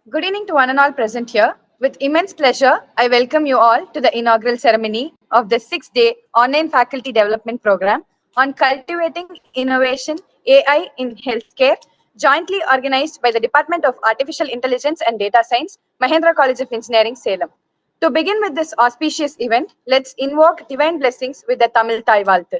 Good evening to one and all present here. With immense pleasure, I welcome you all to the inaugural ceremony of the 6-day online faculty development program on cultivating innovation AI in healthcare, jointly organized by the Department of Artificial Intelligence and Data Science, Mahindra College of Engineering, Salem. To begin with this auspicious event, let's invoke divine blessings with the Tamil Thai Valthu.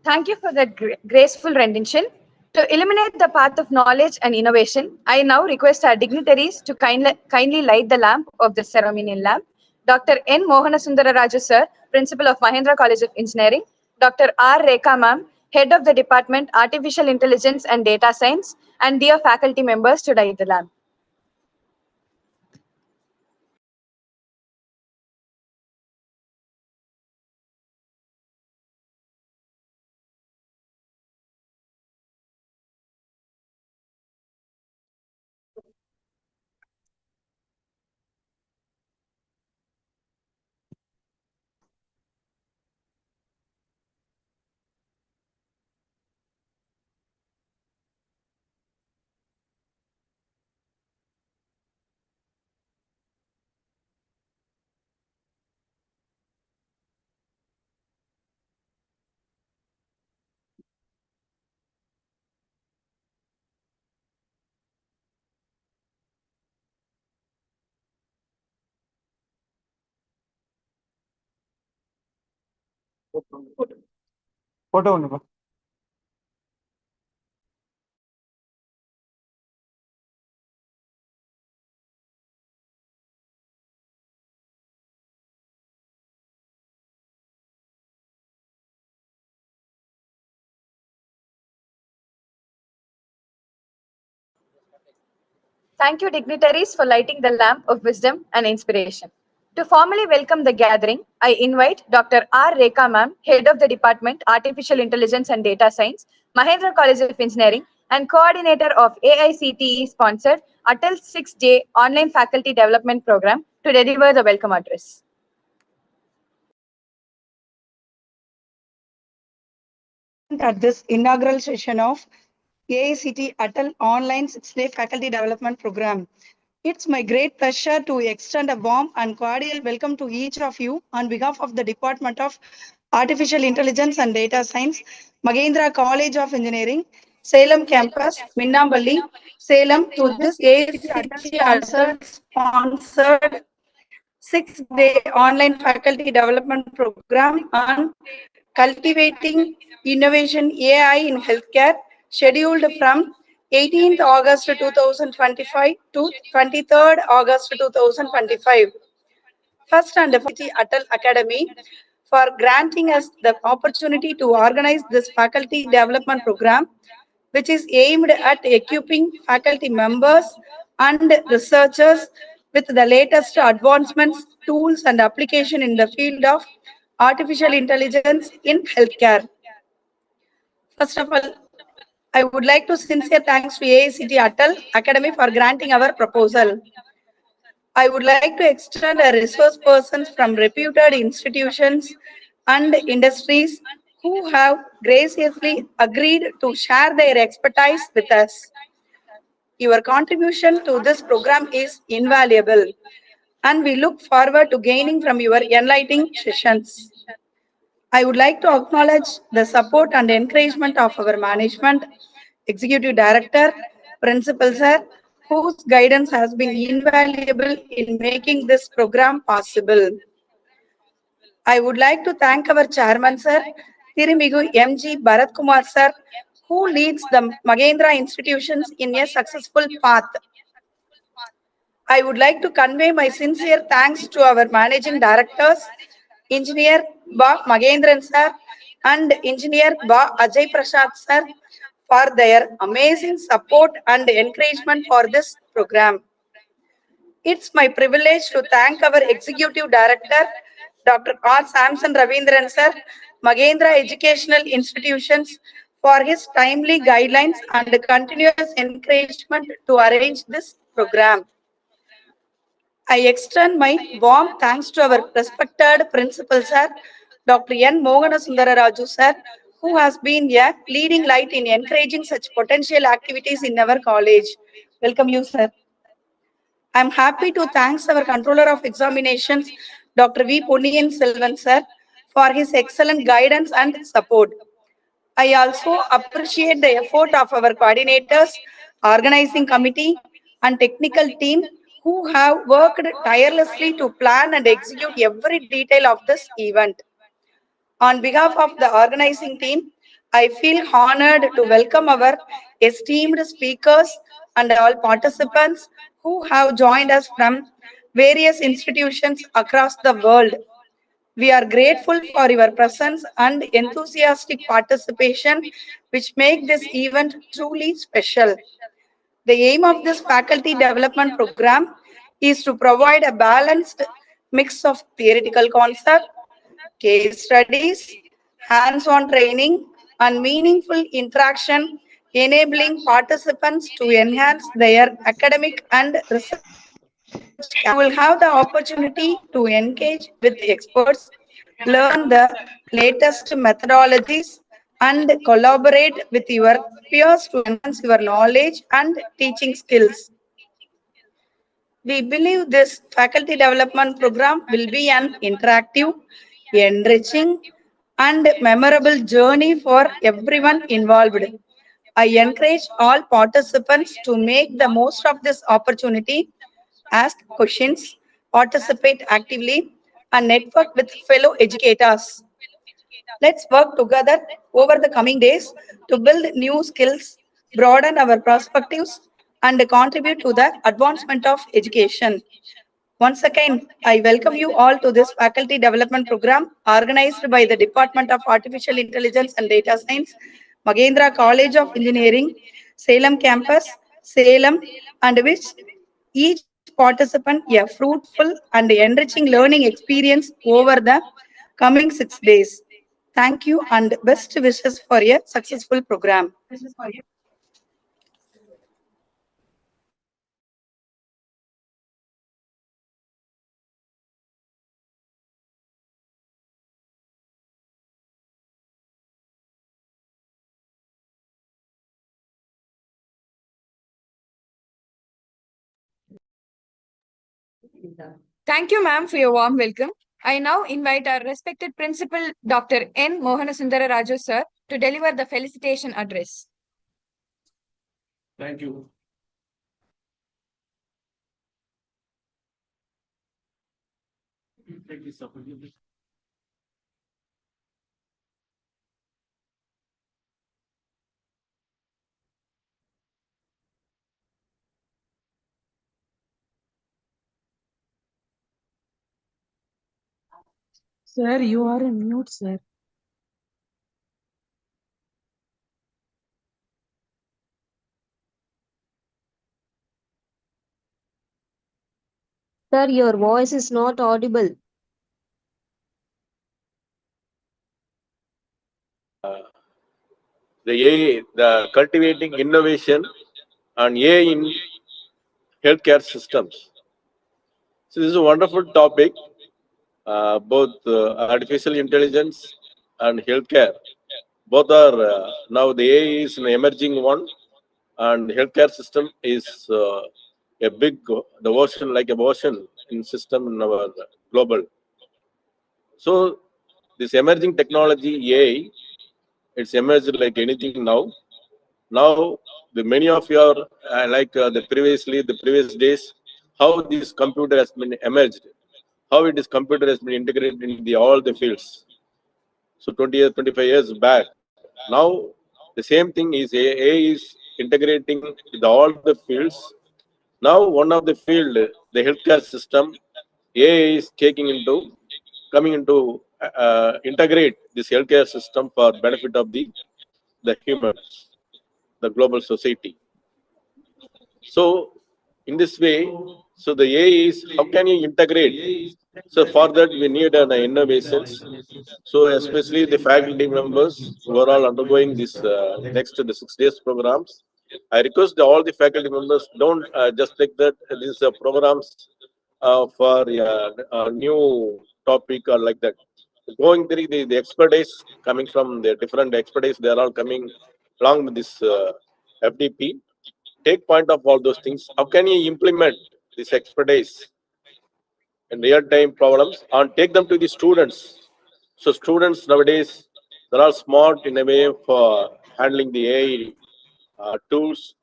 Thank you for that graceful rendition. To illuminate the path of knowledge and innovation, I now request our dignitaries to kindly light the lamp of the ceremonial lamp. Dr. N. Mohanasundara Raju Sir, Principal of Mahindra College of Engineering, Dr. R. Rekha Ma'am, Head of the Department, Artificial Intelligence and Data Science, and dear faculty members to light the lamp. Photo ஒண்ணுப்பா. Thank you, dignitaries, for lighting the lamp of wisdom and inspiration. To formally welcome the gathering, I invite Dr. R. Rekha Ma'am, Head of the Department, Artificial Intelligence and Data Science, Mahindra College of Engineering, and Coordinator of AICTE-sponsored Atal 6-day online faculty development program to deliver the welcome address. At this inaugural session of AICT Atal Online 6-day Faculty Development Program. It's my great pleasure to extend a warm and cordial welcome to each of you on behalf of the Department of Artificial Intelligence and Data Science, Mahindra College of Engineering, Salem Campus, Minnamballi, Salem, to this AICT Atal-sponsored 6-day online faculty development program on cultivating innovation AI in healthcare, scheduled from 18th August 2025 to 23rd August 2025. First, and Atal Academy for granting us the opportunity to organize this faculty development program, which is aimed at equipping faculty members and researchers with the latest advancements, tools, and application in the field of artificial intelligence in healthcare. First of all, I would like to sincere thanks to AICT Atal Academy for granting our proposal. I would like to extend a resource persons from reputed institutions and industries who have graciously agreed to share their expertise with us. Your contribution to this program is invaluable, and we look forward to gaining from your enlightening sessions. I would like to acknowledge the support and encouragement of our management, executive director, principal sir, whose guidance has been invaluable in making this program possible. I would like to thank our chairman sir, Tirimigu M.G. Bharat Kumar sir, who leads the Magendra institutions in a successful path. I would like to convey my sincere thanks to our managing directors, Engineer Ba Magendran sir and Engineer Ba Ajay Prasad sir for their amazing support and encouragement for this program. It's my privilege to thank our Executive Director, Dr. R. Samson Ravindran sir, Magendra Educational Institutions for his timely guidelines and continuous encouragement to arrange this program. I extend my warm thanks to our respected principal sir, Dr. N. Mohana Sundararaju sir, who has been a leading light in encouraging such potential activities in our college. Welcome you, sir. I am happy to thank our controller of examinations, Dr. V. Ponniyin Selvan sir, for his excellent guidance and support. I also appreciate the effort of our coordinators, organizing committee, and technical team who have worked tirelessly to plan and execute every detail of this event. On behalf of the organizing team, I feel honored to welcome our esteemed speakers and all participants who have joined us from various institutions across the world. We are grateful for your presence and enthusiastic participation, which make this event truly special. The aim of this faculty development program is to provide a balanced mix of theoretical concepts, case studies, hands-on training, and meaningful interaction, enabling participants to enhance their academic and research capabilities. You will have the opportunity to engage with experts, learn the latest methodologies, and collaborate with your peers to enhance your knowledge and teaching skills. We believe this faculty development program will be an interactive, enriching, and memorable journey for everyone involved. I encourage all participants to make the most of this opportunity, ask questions, participate actively, and network with fellow educators. Let's work together over the coming days to build new skills, broaden our perspectives, and contribute to the advancement of education. Once again, I welcome you all to this faculty development program organized by the Department of Artificial Intelligence and Data Science, Magendra College of Engineering, Salem campus, Salem, and which each participant a fruitful and enriching learning experience over the coming 6 days. Thank you and best wishes for a successful program. Thank you, ma'am, for your warm welcome. I now invite our respected principal, Dr. N. Mohanasundara Raju, sir, to deliver the felicitation address. Thank you. Take this up. Sir, you are on mute, sir. Sir, your voice is not audible. The cultivating innovation and AI in healthcare systems. So this is a wonderful topic. Both artificial intelligence and healthcare. Both are now the AI is an emerging one, and healthcare system is a big the version like a version in system in our global. So this emerging technology AI, it's emerged like anything now. Now the many of your the previous days, how this computer has been emerged, how it is computer has been integrated in the all the fields. So 20 years, 25 years back. Now the same thing is AI is integrating with all the fields. Now one of the field, the healthcare system, AI is taking into coming into integrate this healthcare system for benefit of the humans, the global society. So in this way, so the AI is how can you integrate? So for that we need an innovations. So especially the faculty members who are all undergoing this next the 6 days programs, I request all the faculty members don't just take that these programs for a new topic or like that. Going through the expertise coming from the different expertise, they are all coming along with this FDP. Take point of all those things. How can you implement this expertise in real-time problems and take them to the students? So students nowadays, they're all smart in a way for handling the AI tools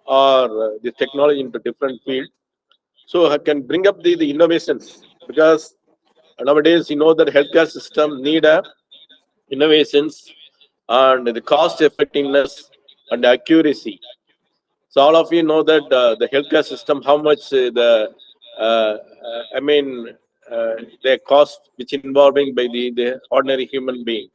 or the technology into different field. So I can bring up the innovations because nowadays you know that healthcare system need a innovations and the cost effectiveness and accuracy. So all of you know that the healthcare system, how much I mean, the cost which involving by the ordinary human being.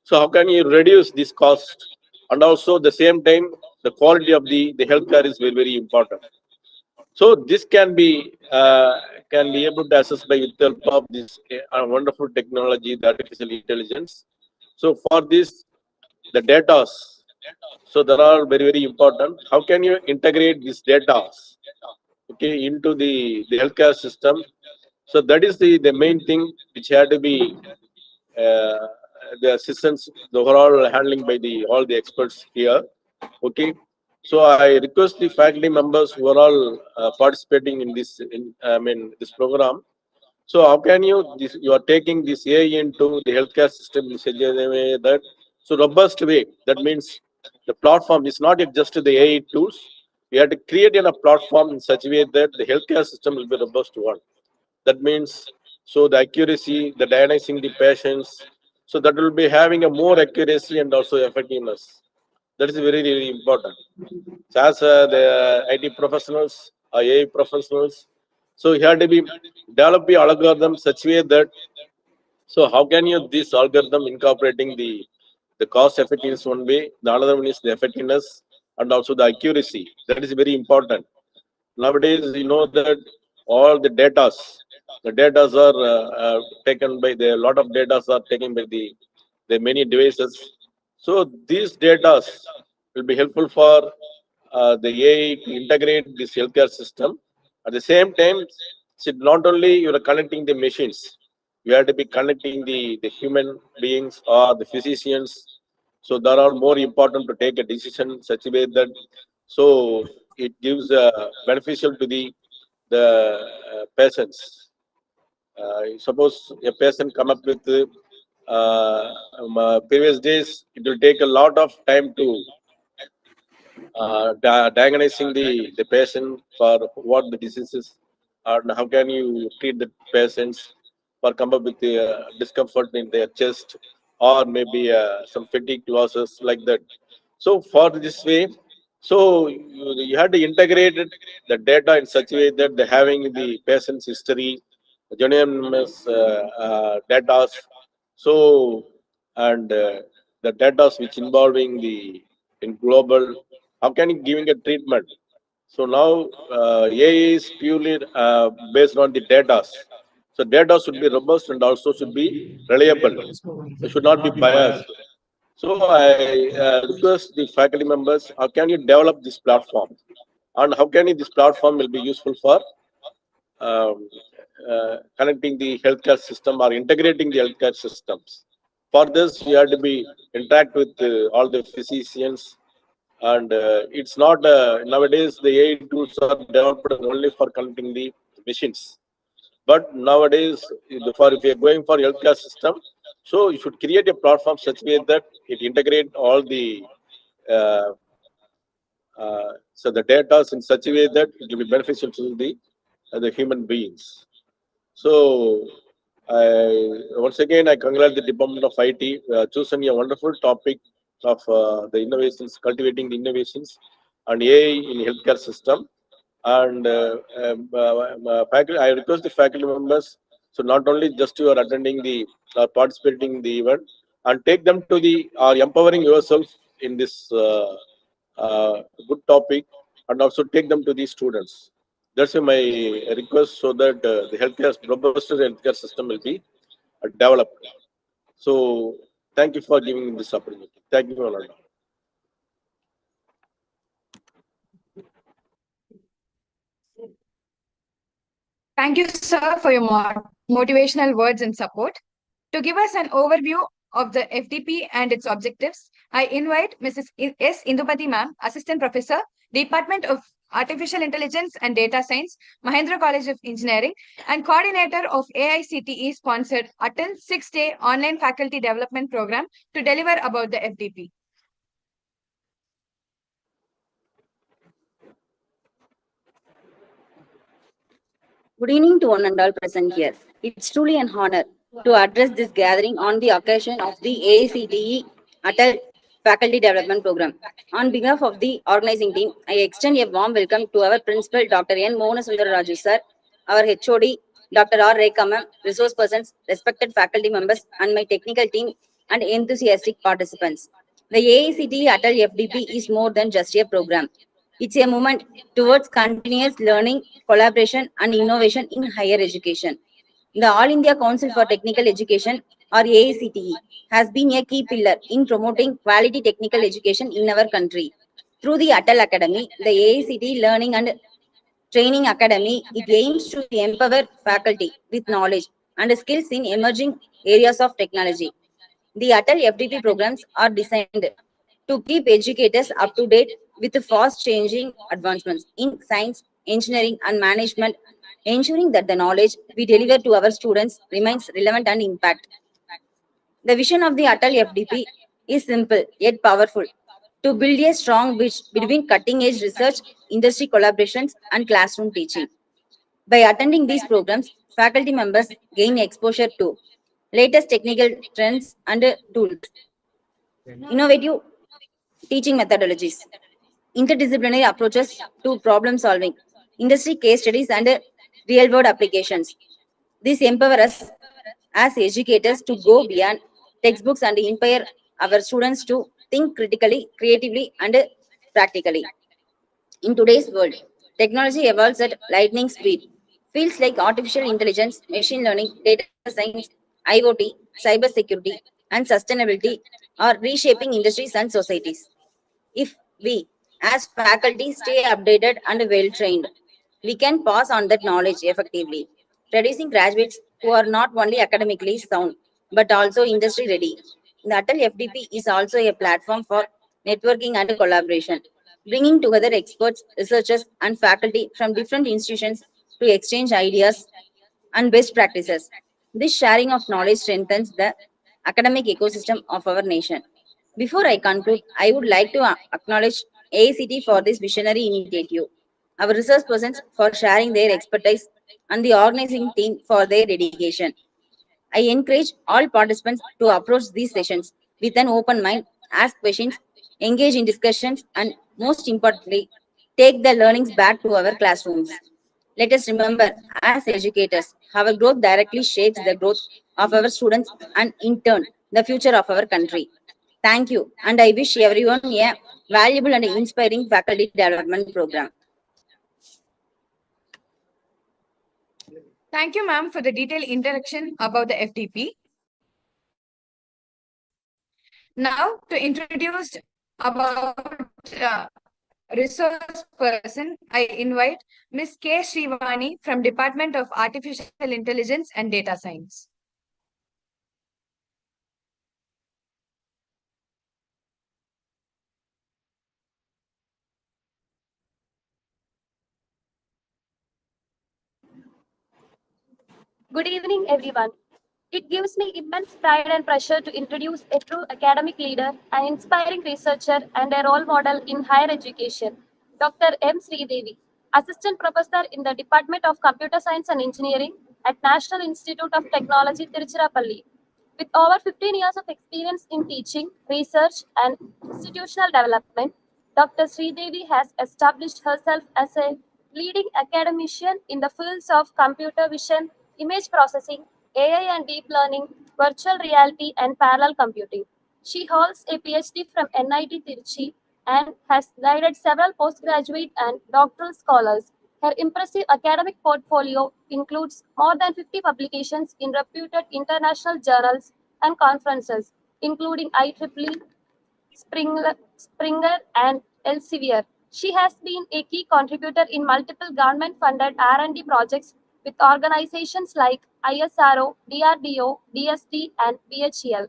So how can you reduce this cost? And also the same time, the quality of the healthcare is very, very important. So this can be able to assess by with the help of this wonderful technology, the artificial intelligence. So for this, the data. So there are very, very important. How can you integrate this data, okay, into the healthcare system? So that is the main thing which had to be uh, the assistance, the overall handling by the all the experts here. Okay. So I request the faculty members who are all participating in this, this program. So how can you are taking this AI into the healthcare system in such a way that so robust way. That means the platform is not just the AI tools. We have to create a platform in such a way that the healthcare system will be robust one. That means so the accuracy, the diagnosing the patients, so that will be having a more accuracy and also effectiveness. That is very, very important. So as the IT professionals or AI professionals, so you have to be develop the algorithm such way that so how can you this algorithm incorporating the cost effectiveness one way, the other one is the effectiveness and also the accuracy. That is very important. Nowadays, you know that all the datas are taken by a lot of datas are taken by the many devices. So these datas will be helpful for the AI to integrate this healthcare system. At the same time, it's not only you are connecting the machines, you have to be connecting the human beings or the physicians. So that are more important to take a decision such a way that so it gives beneficial to the patients. Suppose a patient come up with previous days, it will take a lot of time to diagnosing the patient for what the disease is and how can you treat the patients for come up with the discomfort in their chest or maybe some fatigue losses like that. So for this way, so you have to integrate the data in such a way that they having the patient's history, genome data, so and the data which involving the in global, how can you giving a treatment? So now AI is purely based on the data. So data should be robust and also should be reliable. It should not be biased. So I request the faculty members, how can you develop this platform? And how can this platform will be useful for connecting the healthcare system or integrating the healthcare systems. For this, we have to be interact with all the physicians, and it's not nowadays the AI tools are developed only for connecting the machines. But nowadays, if you're going for healthcare system, so you should create a platform such way that it integrate all the uh, so the data in such a way that it will be beneficial to the human beings. So once again, I congratulate the Department of IT choosing a wonderful topic of the innovations, cultivating the innovations and AI in healthcare system. And faculty, I request the faculty members, so not only just you are attending the or participating in the event, and take them to the or empowering yourself in this good topic, and also take them to the students. That's my request, so that the healthcare robust healthcare system will be developed. So thank you for giving me this opportunity. Thank you, Anand. Thank you, sir, for your motivational words and support. To give us an overview of the FDP and its objectives, I invite Mrs. S. Indupati ma'am, Assistant Professor, Department of Artificial Intelligence and Data Science, Mahendra College of Engineering, and Coordinator of AICTE-sponsored Atal 6-day online faculty development program to deliver about the FDP. Good evening to one and all present here. It's truly an honor to address this gathering on the occasion of the AICTE Atal Faculty Development Program. On behalf of the organizing team, I extend a warm welcome to our Principal Dr. N. Mohanasundar Raju sir, our HOD, Dr. R. Rekha ma'am, resource persons, respected faculty members, and my technical team and enthusiastic participants. The AICTE Atal FDP is more than just a program. It's a movement towards continuous learning, collaboration, and innovation in higher education. The All India Council for Technical Education, or AICTE, has been a key pillar in promoting quality technical education in our country. Through the Atal Academy, the AICTE Learning and Training Academy, it aims to empower faculty with knowledge and skills in emerging areas of technology. The Atal FDP programs are designed to keep educators up to date with the fast changing advancements in science, engineering, and management, ensuring that the knowledge we deliver to our students remains relevant and impact. The vision of the Atal FDP is simple yet powerful: to build a strong bridge between cutting edge research, industry collaborations, and classroom teaching. By attending these programs, faculty members gain exposure to latest technical trends and tools, innovative teaching methodologies, interdisciplinary approaches to problem solving, industry case studies, and real world applications. This empowers us as educators to go beyond textbooks and inspire our students to think critically, creatively, and practically. In today's world, technology evolves at lightning speed. Fields like artificial intelligence, machine learning, data science, IoT, cybersecurity, and sustainability are reshaping industries and societies. If we, as faculty, stay updated and well trained, we can pass on that knowledge effectively, producing graduates who are not only academically sound but also industry ready. The Atal FDP is also a platform for networking and collaboration, bringing together experts, researchers, and faculty from different institutions to exchange ideas and best practices. This sharing of knowledge strengthens the academic ecosystem of our nation. Before I conclude, I would like to acknowledge AICT for this visionary initiative, our research persons for sharing their expertise, and the organizing team for their dedication. I encourage all participants to approach these sessions with an open mind, ask questions, engage in discussions, and most importantly, take the learnings back to our classrooms. Let us remember, as educators, our growth directly shapes the growth of our students and, in turn, the future of our country. Thank you, and I wish everyone a valuable and inspiring faculty development program. Thank you, ma'am, for the detailed introduction about the FDP. Now, to introduce about resource person, I invite Ms. K. Srivani from Department of Artificial Intelligence and Data Science. Good evening, everyone. It gives me immense pride and pleasure to introduce a true academic leader, an inspiring researcher, and a role model in higher education, Dr. M. Sridevi, Assistant Professor in the Department of Computer Science and Engineering at National Institute of Technology, Tiruchirappalli. With over 15 years of experience in teaching, research, and institutional development, Dr. Sridevi has established herself as a leading academician in the fields of computer vision, image processing, AI and deep learning, virtual reality, and parallel computing. She holds a PhD from NIT Tiruchi and has guided several postgraduate and doctoral scholars. Her impressive academic portfolio includes more than 50 publications in reputed international journals and conferences, including IEEE, Springer, and Elsevier. She has been a key contributor in multiple government-funded R&D projects with organizations like ISRO, DRDO, DST, and BHEL.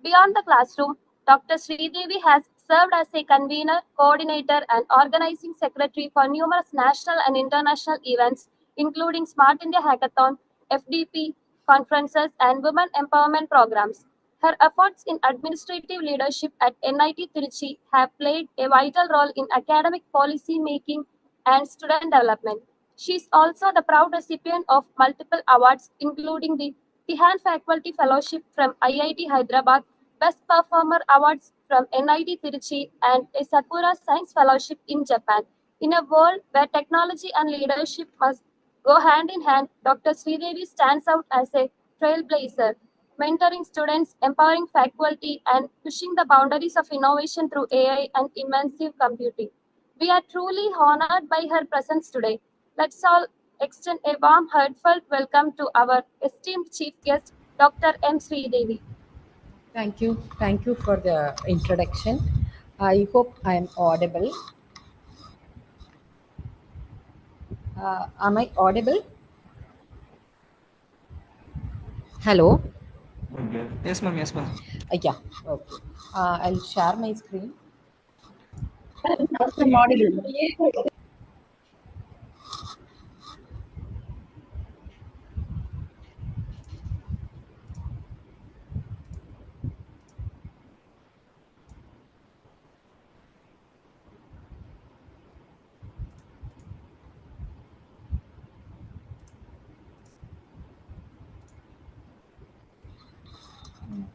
Beyond the classroom, Dr. Sridevi has served as a convener, coordinator, and organizing secretary for numerous national and international events, including Smart India Hackathon, FDP conferences, and women empowerment programs. Her efforts in administrative leadership at NIT Tiruchi have played a vital role in academic policy making and student development. She is also the proud recipient of multiple awards, including the Tihan Faculty Fellowship from IIT Hyderabad, Best Performer Awards from NIT Tiruchi, and a Sakura Science Fellowship in Japan. In a world where technology and leadership must go hand in hand, Dr. Sridevi stands out as a trailblazer, mentoring students, empowering faculty, and pushing the boundaries of innovation through AI and immersive computing. We are truly honored by her presence today. Let's all extend a warm, heartfelt welcome to our esteemed chief guest, Dr. M. Sridevi. Thank you. Thank you for the introduction. I hope I am audible. Am I audible? Hello? Okay. Yes, ma'am. Yes, ma'am. Yeah. Okay. I'll share my screen.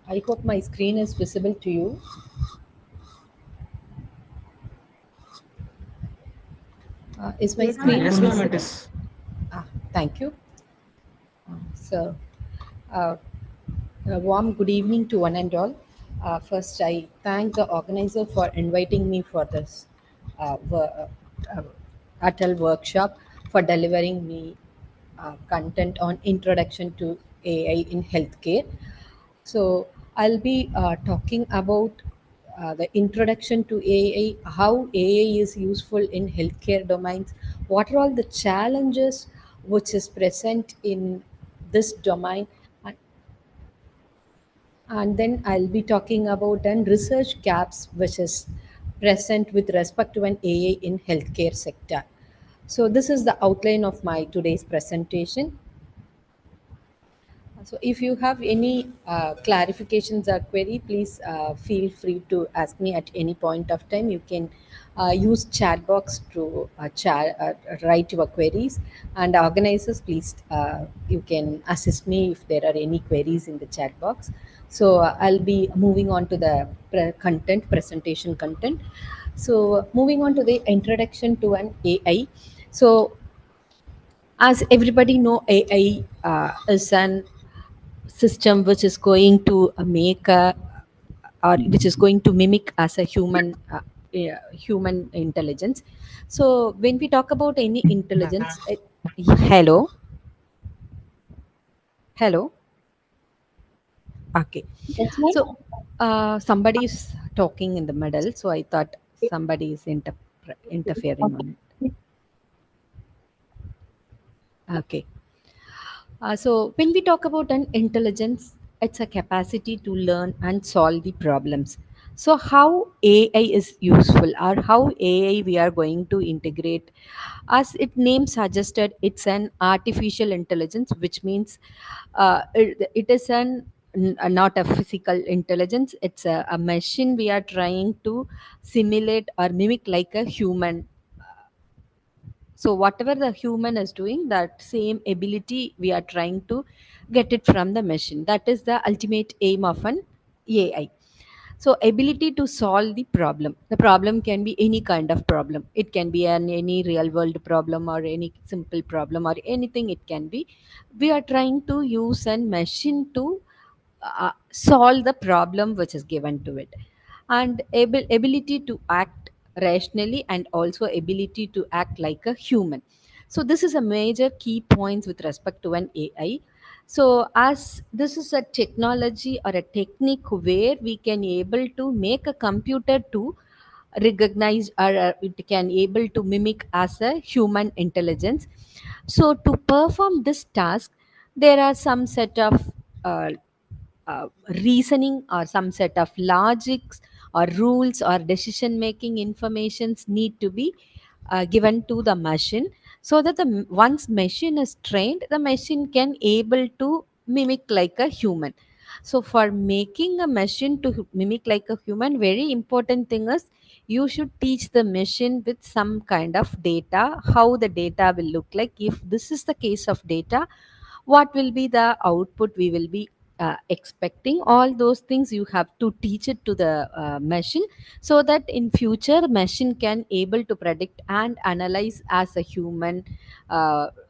I hope my screen is visible to you. Is my screen Yes, ma'am. It visible? is. Thank you. So, uh, a warm good evening to one and all. First, I thank the organizer for inviting me for this uh, Atal workshop, for delivering me content on introduction to AI in healthcare. So, I'll be talking about the introduction to AI, how AI is useful in healthcare domains, what are all the challenges which is present in this domain, and then I'll be talking about an research gaps which is present with respect to an AI in healthcare sector. So this is the outline of my today's presentation. So if you have any clarifications or query, please feel free to ask me at any point of time. You can use chat box to write your queries, and organizers, please, you can assist me if there are any queries in the chat box. So I'll be moving on to the presentation content. So moving on to the introduction to an AI. So as everybody know, AI is an system which is going to make or which is going to mimic as a human intelligence. So when we talk about any intelligence, hello, hello, okay. Yes, ma'am. So somebody is talking in the middle, so I thought somebody is interfering on it. Okay. So when we talk about an intelligence, it's a capacity to learn and solve the problems. So how AI is useful, or how AI we are going to integrate? As its name suggested, it's an artificial intelligence, which means it is not a physical intelligence. It's a machine we are trying to simulate or mimic like a human. So whatever the human is doing, that same ability we are trying to get it from the machine. That is the ultimate aim of an AI. So ability to solve the problem. The problem can be any kind of problem. It can be any real world problem or any simple problem or anything it can be. We are trying to use a machine to solve the problem which is given to it. And ability to act rationally, and also ability to act like a human. So this is a major key points with respect to an AI. So as this is a technology or a technique where we can able to make a computer to recognize, or it can able to mimic as a human intelligence. So to perform this task, there are some set of uh, reasoning, or some set of logics or rules or decision making informations need to be given to the machine, so that once machine is trained, the machine can able to mimic like a human. So for making a machine to mimic like a human, very important thing is you should teach the machine with some kind of data, how the data will look like. If this is the case of data, what will be the output we will be expecting. All those things you have to teach it to the machine, so that in future machine can able to predict and analyze as a human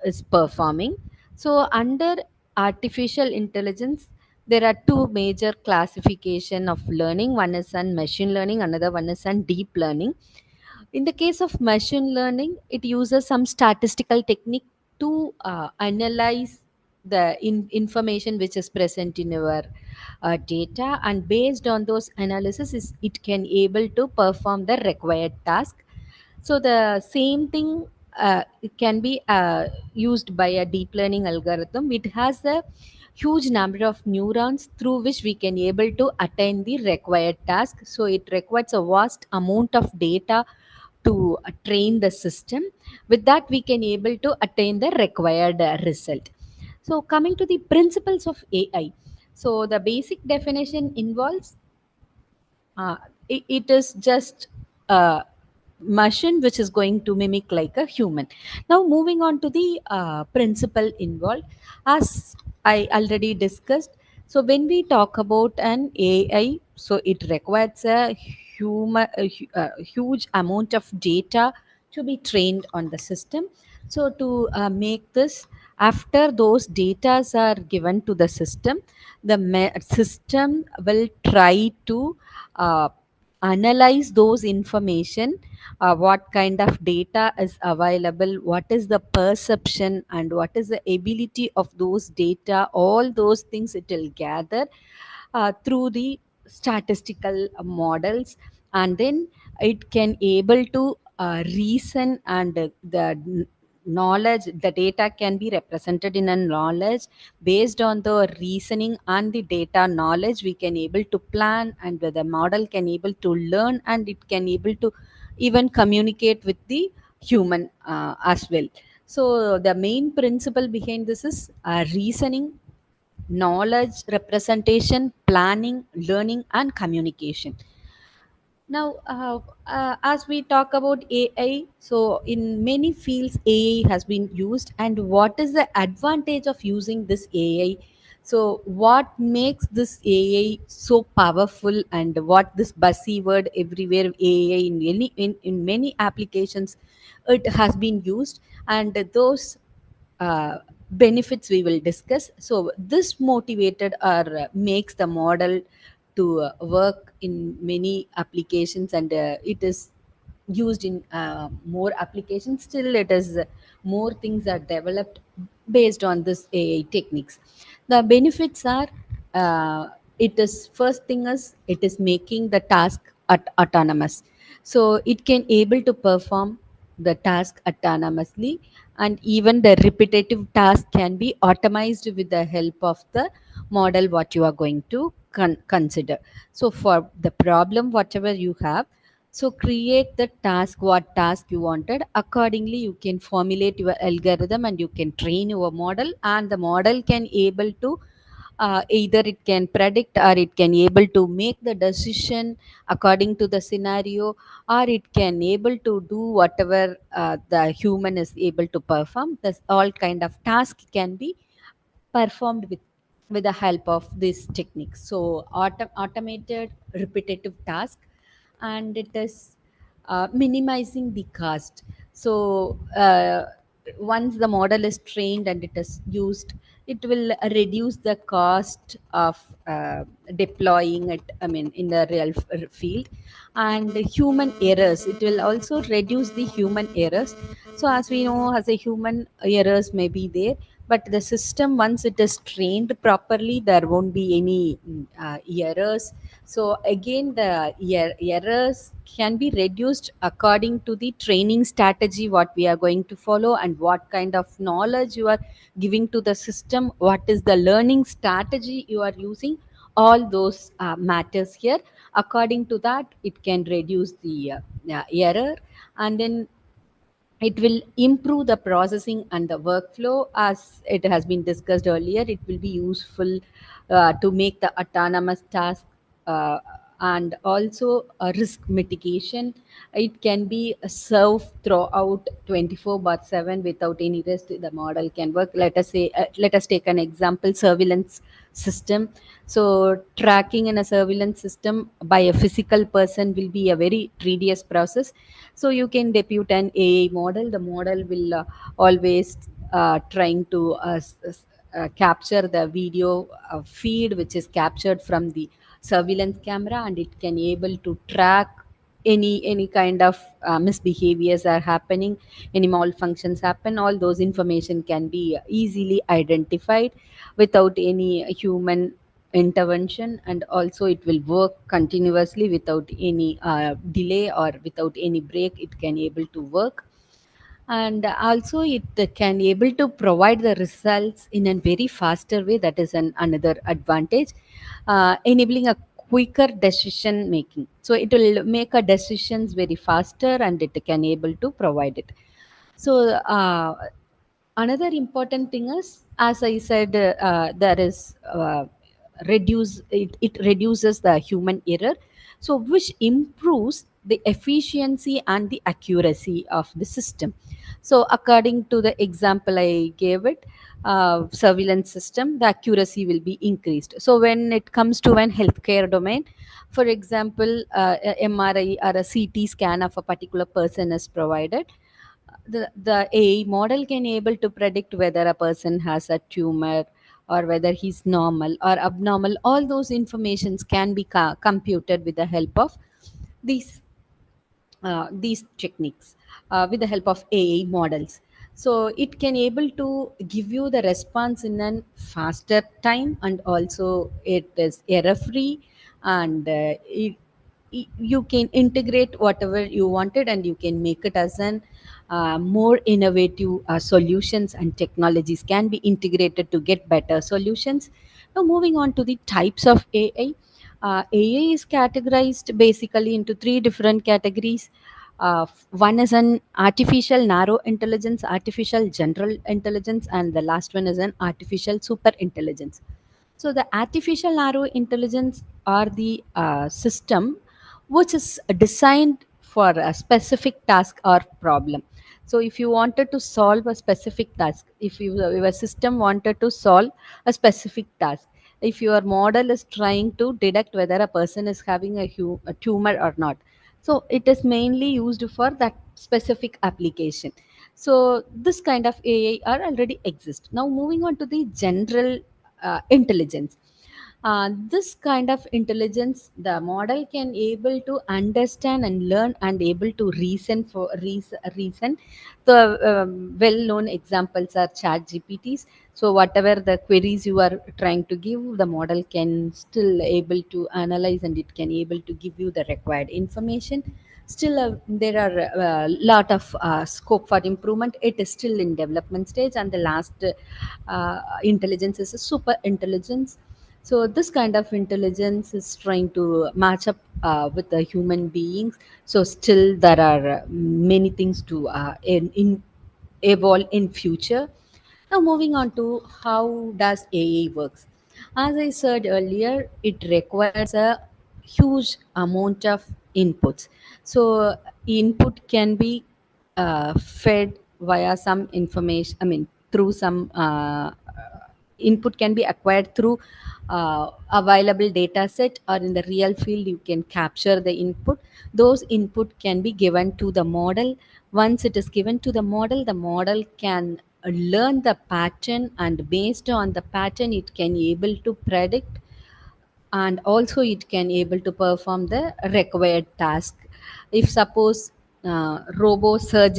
is performing. So under artificial intelligence, there are two major classification of learning. One is on machine learning, another one is on deep learning. In the case of machine learning, it uses some statistical technique to analyze the information which is present in your data, and based on those analysis it can able to perform the required task. So the same thing it can be used by a deep learning algorithm. It has a huge number of neurons through which we can able to attain the required task. So it requires a vast amount of data to train the system. With that we can able to attain the required result. So coming to the principles of AI, so the basic definition involves it is just a machine which is going to mimic like a human. Now moving on to the principle involved, as I already discussed. So when we talk about an AI, so it requires a huge amount of data to be trained on the system. So to make this, after those datas are given to the system, the system will try to uh, analyze those information, what kind of data is available, what is the perception, and what is the ability of those data. All those things it will gather through the statistical models, and then it can able to reason, and the knowledge, the data can be represented in a knowledge. Based on the reasoning and the data knowledge, we can able to plan, and the model can able to learn, and it can able to even communicate with the human as well. So the main principle behind this is reasoning, knowledge representation, planning, learning, and communication. Now as we talk about AI, so in many fields AI has been used, and what is the advantage of using this AI? So what makes this AI so powerful, and what this buzzword everywhere AI in many applications it has been used, and those uh, benefits we will discuss. So this motivated or makes the model to work in many applications, and it is used in more applications. Still it is more things are developed based on this AI techniques. The benefits are, it is first thing is it is making the task autonomous. So it can able to perform the task autonomously, and even the repetitive task can be automized with the help of the model what you are going to consider. So for the problem whatever you have, so create the task what task you wanted, accordingly you can formulate your algorithm and you can train your model, and the model can able to either it can predict or it can able to make the decision according to the scenario, or it can able to do whatever the human is able to perform. This all kind of task can be performed with the help of this technique. So automated repetitive task, and it is minimizing the cost. So once the model is trained and it is used, it will reduce the cost of deploying it, I mean, in the real field. And human errors, it will also reduce the human errors. So as we know, as a human errors may be there, but the system once it is trained properly, there won't be any errors. So again, the errors can be reduced according to the training strategy what we are going to follow, and what kind of knowledge you are giving to the system, what is the learning strategy you are using. All those matters here. According to that, it can reduce the error, and then it will improve the processing and the workflow. As it has been discussed earlier, it will be useful to make the autonomous task, uh, and also a risk mitigation. It can be served throughout 24/7 without any rest. The model can work. Let us say, let us take an example: surveillance system. So tracking in a surveillance system by a physical person will be a very tedious process. So you can depute an AI model. The model will always trying to capture the video feed which is captured from the surveillance camera, and it can able to track any kind of misbehaviors are happening, any malfunctions happen. All those information can be easily identified without any human intervention, and also it will work continuously without any delay or without any break. It can able to work, and also it can able to provide the results in a very faster way. That is another advantage, enabling a quicker decision making. So it will make a decisions very faster, and it can able to provide it. So another important thing is, as I said, there is it reduces the human error, so which improves the efficiency and the accuracy of the system. So according to the example I gave it, surveillance system, the accuracy will be increased. So when it comes to an healthcare domain, for example, a MRI or a CT scan of a particular person is provided, the AI model can able to predict whether a person has a tumor, or whether he's normal or abnormal. All those informations can be computed with the help of these these techniques, with the help of AI models. So it can able to give you the response in a faster time, and also it is error free, and you can integrate whatever you wanted, and you can make it as an more innovative solutions, and technologies can be integrated to get better solutions. Now moving on to the types of AI. AI is categorized basically into three different categories. One is an artificial narrow intelligence, artificial general intelligence, and the last one is an artificial super intelligence. So the artificial narrow intelligence are the system which is designed for a specific task or problem. So if you wanted to solve a specific task, if your system wanted to solve a specific task, if your model is trying to detect whether a person is having a tumor or not, so it is mainly used for that specific application. So this kind of AI are already exist. Now moving on to the general intelligence. This kind of intelligence, the model can able to understand and learn and able to reason. The well-known examples are chat GPTs. So whatever the queries you are trying to give, the model can still able to analyze, and it can able to give you the required information. Still, there are a lot of scope for improvement. It is still in development stage, and the last intelligence is a super intelligence. So this kind of intelligence is trying to match up with the human beings. So still there are many things to in evolve in future. Now moving on to how does AI works. As I said earlier, it requires a huge amount of inputs. So input can be fed via some information. I mean, through some input can be acquired through available data set, or in the real field you can capture the input. Those input can be given to the model. Once it is given to the model can learn the pattern, and based on the pattern it can able to predict, and also it can able to perform the required task. If suppose the robots are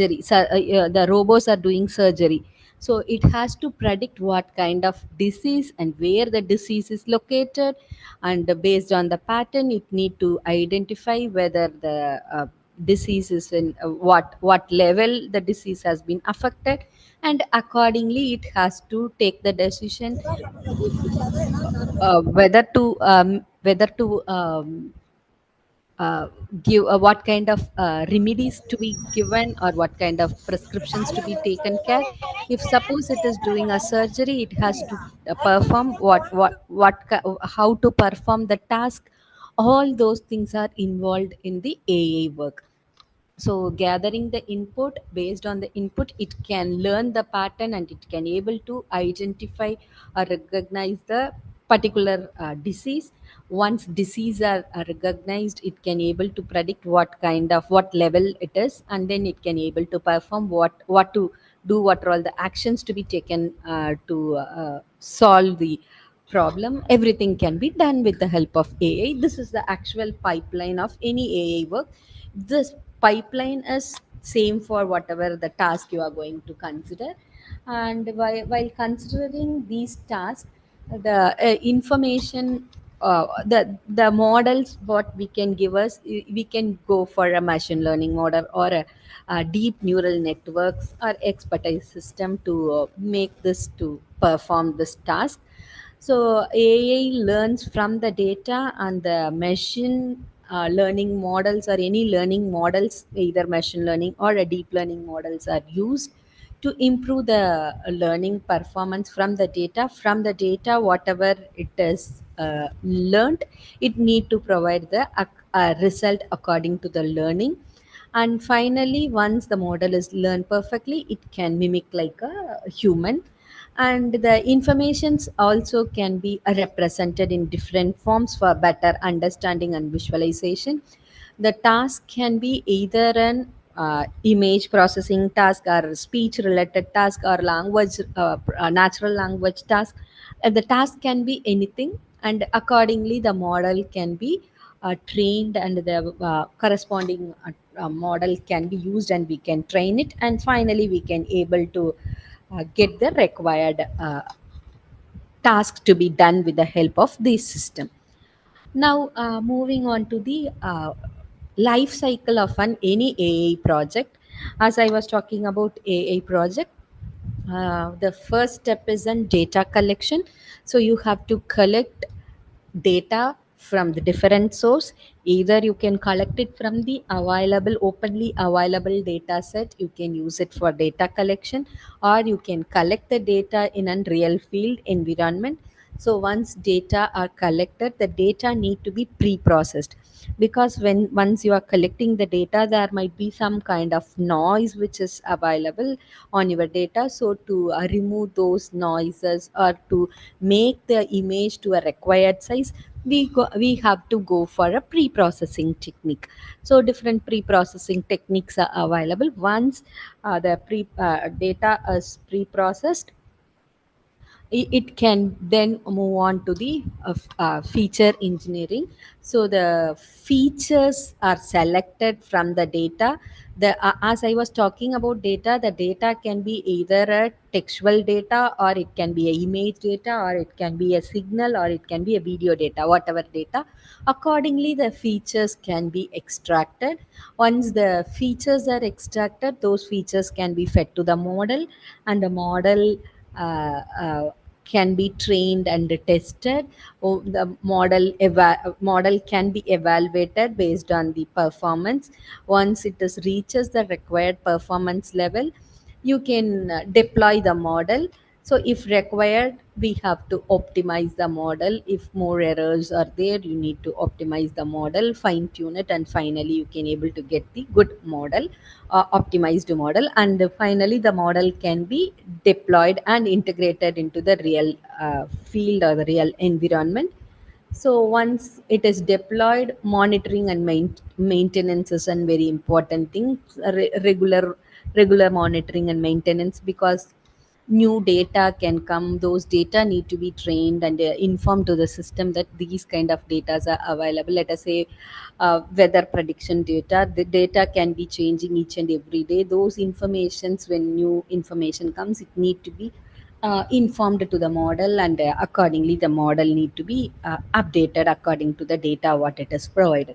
doing surgery, so it has to predict what kind of disease and where the disease is located, and based on the pattern it need to identify whether the disease is in what level the disease has been affected, and accordingly it has to take the decision whether to uh, give what kind of remedies to be given, or what kind of prescriptions to be taken care. If suppose it is doing a surgery, it has to perform how to perform the task. All those things are involved in the AI work. So gathering the input, based on the input it can learn the pattern, and it can able to identify or recognize the particular disease. Once disease are recognized, it can able to predict what level it is, and then it can able to perform what to do, what are all the actions to be taken to solve the problem. Everything can be done with the help of AI. This is the actual pipeline of any AI work. This pipeline is same for whatever the task you are going to consider. And while considering these tasks, the information, the models what we can give us, we can go for a machine learning model, or a deep neural networks or expertise system to make this to perform this task. So AI learns from the data, and the machine learning models, or any learning models, either machine learning or a deep learning models, are used to improve the learning performance from the data. From the data, whatever it is learned, it need to provide the result according to the learning. And finally, once the model is learned perfectly, it can mimic like a human. And the informations also can be represented in different forms for better understanding and visualization. The task can be either an image processing task, or speech related task, or language natural language task. The task can be anything, and accordingly the model can be trained, and the corresponding model can be used, and we can train it, and finally we can able to get the required task to be done with the help of this system. Now, moving on to the life cycle of an any AI project. As I was talking about AI project, the first step is in data collection. So you have to collect data from the different source. Either you can collect it from the available openly available data set, you can use it for data collection, or you can collect the data in a real field environment. So once data are collected, the data need to be pre-processed, because when once you are collecting the data, there might be some kind of noise which is available on your data. So to remove those noises, or to make the image to a required size, we have to go for a pre-processing technique. So different pre-processing techniques are available. Once the data is pre-processed, it can then move on to the feature engineering. So the features are selected from the data. As I was talking about data, the data can be either a textual data, or it can be a image data, or it can be a signal, or it can be a video data, whatever data. Accordingly, the features can be extracted. Once the features are extracted, those features can be fed to the model, and the model can be trained and tested. The model can be evaluated based on the performance. Once it is reaches the required performance level, you can deploy the model. So if required, we have to optimize the model. If more errors are there, you need to optimize the model, fine tune it, and finally you can able to get the good model, optimized model. And finally the model can be deployed and integrated into the real field or the real environment. So once it is deployed, monitoring and maintenance is a very important thing. Regular monitoring and maintenance, because new data can come. Those data need to be trained and informed to the system that these kind of data are available. Let us say weather prediction data. The data can be changing each and every day. Those informations, when new information comes, it need to be informed to the model, and accordingly the model need to be updated according to the data what it is provided.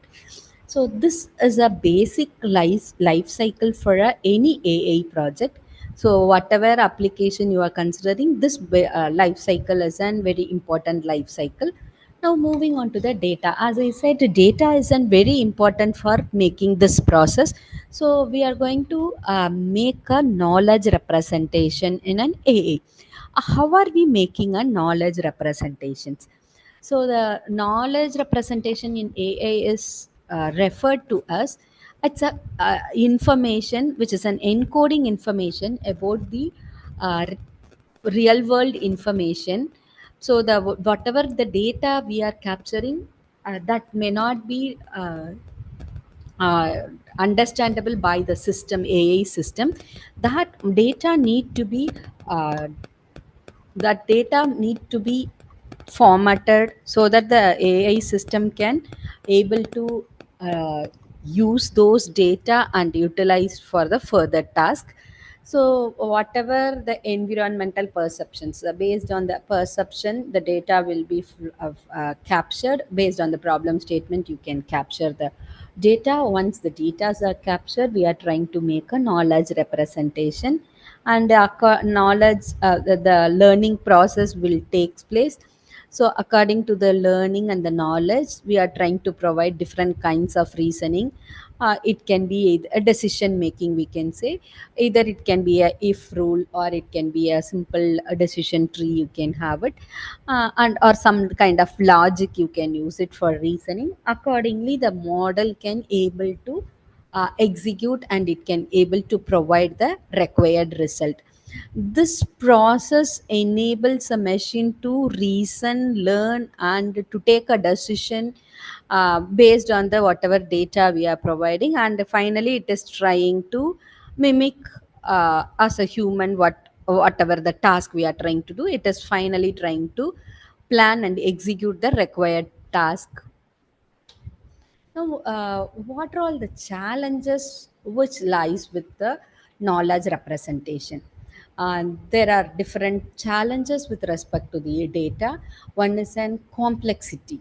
So this is a basic life cycle for any AI project. So whatever application you are considering, this life cycle is a very important life cycle. Now moving on to the data. As I said, data is very important for making this process. So we are going to make a knowledge representation in an AA. How are we making a knowledge representations? So the knowledge representation in AA is referred to as, it's a information which is an encoding information about the uh, real world information. So the whatever the data we are capturing, that may not be uh, understandable by the system, AI system. That data need to be uh, that data need to be formatted so that the AI system can able to uh, use those data and utilize for the further task. So whatever the environmental perceptions, based on the perception, the data will be captured. Based on the problem statement, you can capture the data. Once the data are captured, we are trying to make a knowledge representation, and knowledge, the learning process will take place. So according to the learning and the knowledge, we are trying to provide different kinds of reasoning. It can be a decision making, we can say. Either it can be a if rule, or it can be a simple decision tree, you can have it. And or some kind of logic, you can use it for reasoning. Accordingly the model can able to execute, and it can able to provide the required result. This process enables a machine to reason, learn, and to take a decision based on the whatever data we are providing. And finally it is trying to mimic as a human whatever the task we are trying to do. It is finally trying to plan and execute the required task. Now, what are all the challenges which lies with the knowledge representation? And there are different challenges with respect to the data. One is an complexity.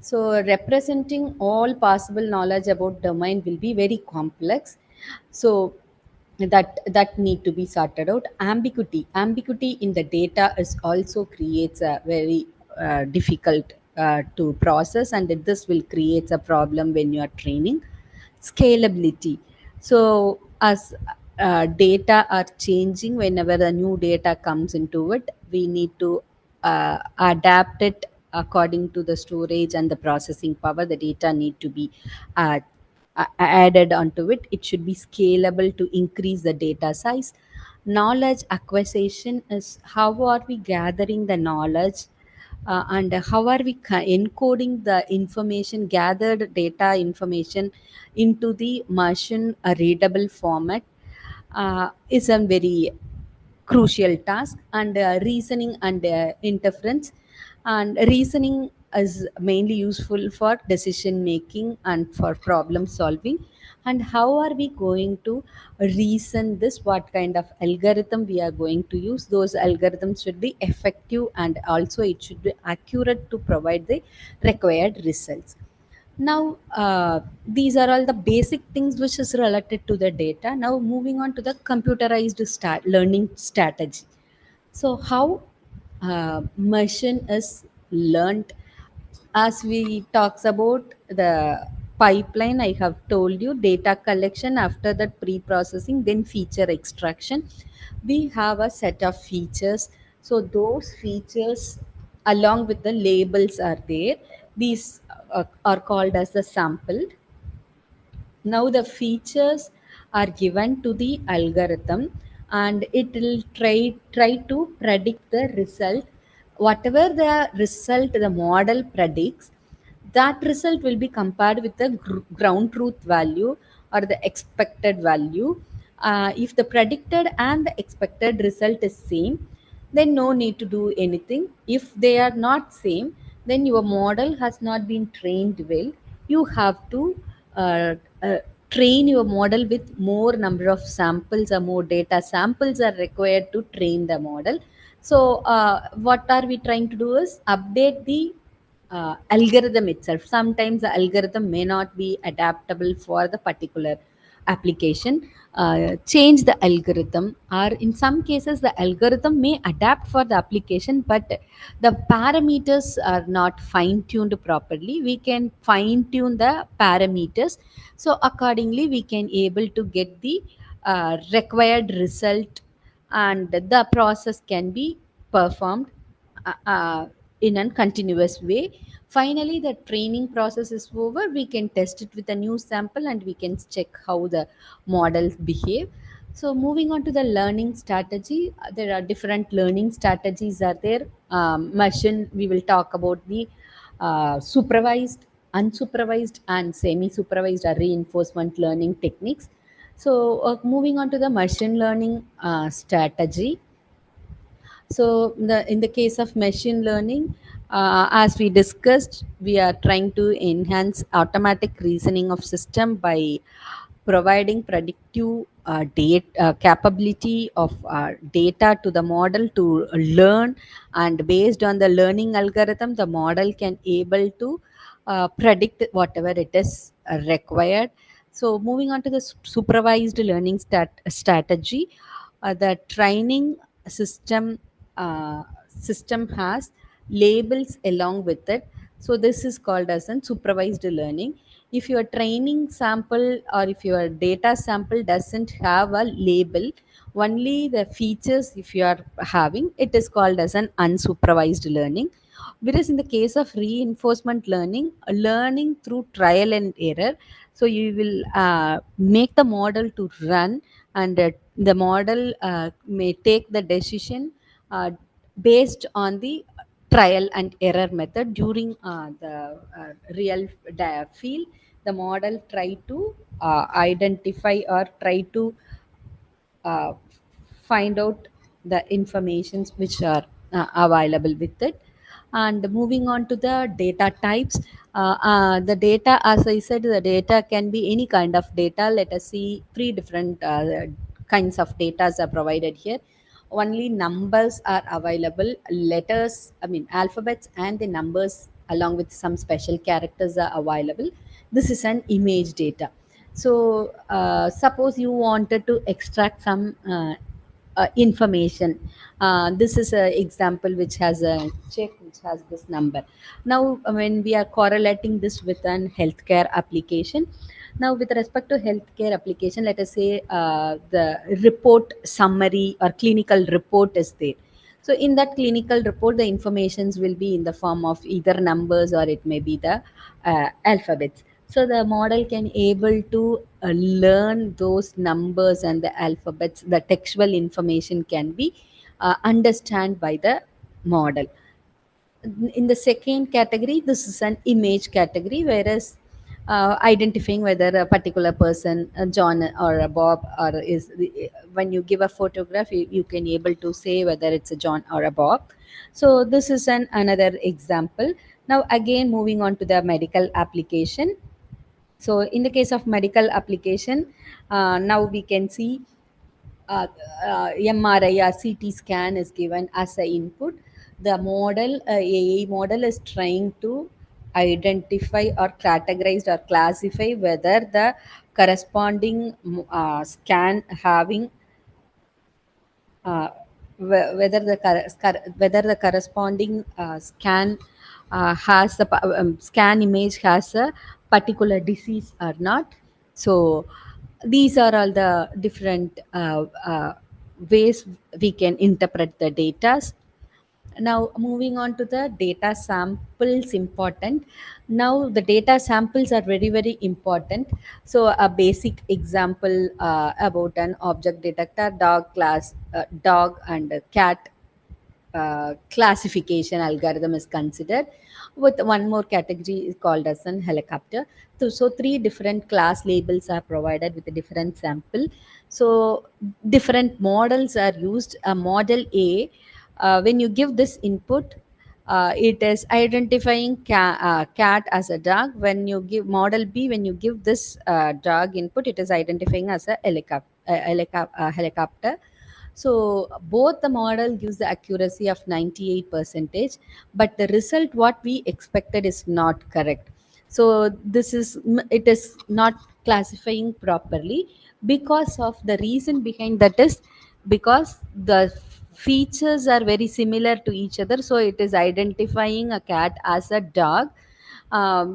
So representing all possible knowledge about domain will be very complex. So that need to be sorted out. Ambiguity in the data is also creates a very difficult to process, and this will create a problem when you are training. Scalability. So as data are changing, whenever the new data comes into it, we need to adapt it according to the storage and the processing power. The data need to be uh, added onto it. It should be scalable to increase the data size. Knowledge acquisition is how are we gathering the knowledge, and how are we encoding the information, gathered data information into the machine readable format, is a very crucial task, and reasoning and interference. And reasoning is mainly useful for decision making and for problem solving. And how are we going to reason this? What kind of algorithm we are going to use? Those algorithms should be effective, and also it should be accurate to provide the required results. Now, these are all the basic things which is related to the data. Now, moving on to the computerized learning strategy. So, how machine is learned? As we talks about the pipeline, I have told you data collection, after that pre-processing, then feature extraction. We have a set of features. So those features along with the labels are there. These are called as the sample. Now the features are given to the algorithm, and it will try to predict the result. Whatever the result the model predicts, that result will be compared with the ground truth value or the expected value. If the predicted and the expected result is same, then no need to do anything. If they are not same, then your model has not been trained well. You have to uh, uh, train your model with more number of samples, or more data samples are required to train the model. So what are we trying to do is update the algorithm itself. Sometimes the algorithm may not be adaptable for the particular application. Change the algorithm, or in some cases the algorithm may adapt for the application, but the parameters are not fine tuned properly. We can fine tune the parameters, so accordingly we can able to get the required result, and the process can be performed in a continuous way. Finally, the training process is over. We can test it with a new sample, and we can check how the models behave. So, moving on to the learning strategy, there are different learning strategies. Are there? Machine. We will talk about the supervised, unsupervised, and semi-supervised or reinforcement learning techniques. So, moving on to the machine learning strategy. So, in the case of machine learning, as we discussed, we are trying to enhance automatic reasoning of system by providing predictive data capability of data to the model to learn, and based on the learning algorithm, the model can able to predict whatever it is required. So, moving on to the supervised learning strategy, the training system system has labels along with it. So this is called as an supervised learning. If your training sample or if your data sample doesn't have a label, only the features if you are having, it is called as an unsupervised learning. Whereas in the case of reinforcement learning, learning through trial and error, so you will make the model to run, and the model may take the decision uh, based on the trial and error method. During the real field, the model try to identify or try to uh, find out the informations which are available with it. And moving on to the data types, the data, as I said, the data can be any kind of data. Let us see three different kinds of data are provided here. Only numbers are available, letters, I mean alphabets, and the numbers along with some special characters are available. This is an image data. So, suppose you wanted to extract some information. This is an example which has a check which has this number. Now, when we are correlating this with an healthcare application, now with respect to healthcare application, let us say the report summary or clinical report is there. So, in that clinical report, the informations will be in the form of either numbers or it may be the alphabets. So the model can able to learn those numbers and the alphabets. The textual information can be understand by the model. In the second category, this is an image category, whereas identifying whether a particular person, a John or a Bob, or is when you give a photograph, you can able to say whether it's a John or a Bob. So this is another example. Now again, moving on to the medical application. So in the case of medical application, now we can see uh, MRI or CT scan is given as a input. The model, AI model, is trying to identify or categorize or classify whether the corresponding scan having uh, whether the corresponding scan has the scan image has a particular disease or not. So these are all the different ways we can interpret the data. Now moving on to the data samples important. Now the data samples are very very important. So a basic example about an object detector, dog class, dog and cat classification algorithm is considered, with one more category is called as an helicopter. So three different class labels are provided with a different sample. So different models are used. A model A, when you give this input, it is identifying cat as a dog. When you give model B, when you give this dog input, it is identifying as a helicopter. So both the model gives the accuracy of 98 percentage, but the result what we expected is not correct. So this is it is not classifying properly. Because of the reason behind that is because the features are very similar to each other, so it is identifying a cat as a dog,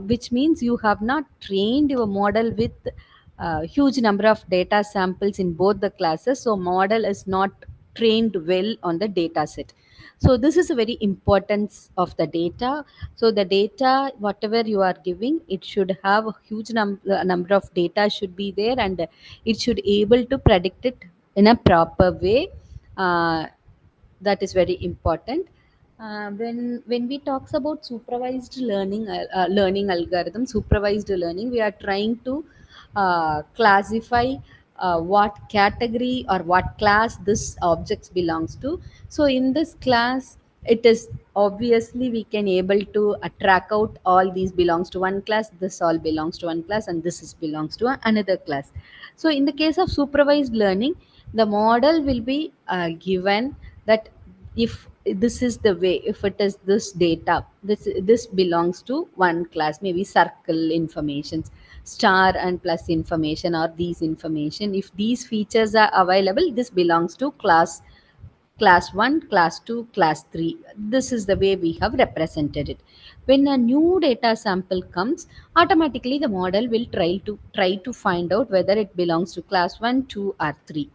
which means you have not trained your model with huge number of data samples in both the classes, so model is not trained well on the data set. So this is a very importance of the data. So the data whatever you are giving, it should have a huge number of data should be there, and it should able to predict it in a proper way. uh, that is very important. When we talks about supervised learning, learning algorithm, supervised learning, we are trying to classify what category or what class this objects belongs to. So in this class, it is obviously we can able to track out all these belongs to one class, this all belongs to one class, and this is belongs to another class. So in the case of supervised learning, the model will be given that if this is the way, if it is this data, this belongs to one class, maybe circle informations, star and plus information, or these information, if these features are available, this belongs to class 1, class 2, class 3. This is the way we have represented it. When a new data sample comes, automatically the model will try to find out whether it belongs to class 1, 2 or 3.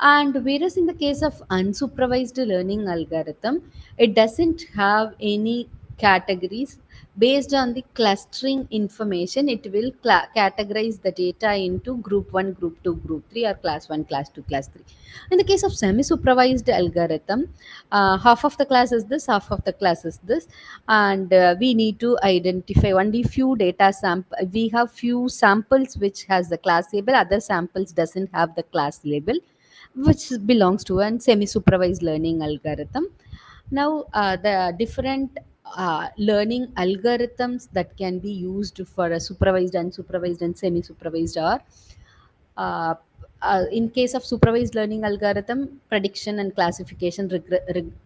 And whereas in the case of unsupervised learning algorithm, it doesn't have any categories. Based on the clustering information, it will categorize the data into group 1, group 2, group 3, or class 1, class 2, class 3. In the case of semi supervised algorithm, half of the class is this, half of the class is this, and we need to identify only few data sample. We have few samples which has the class label, other samples doesn't have the class label, which belongs to an semi-supervised learning algorithm. Now, the different learning algorithms that can be used for a supervised, unsupervised, and semi-supervised are uh, in case of supervised learning algorithm, prediction and classification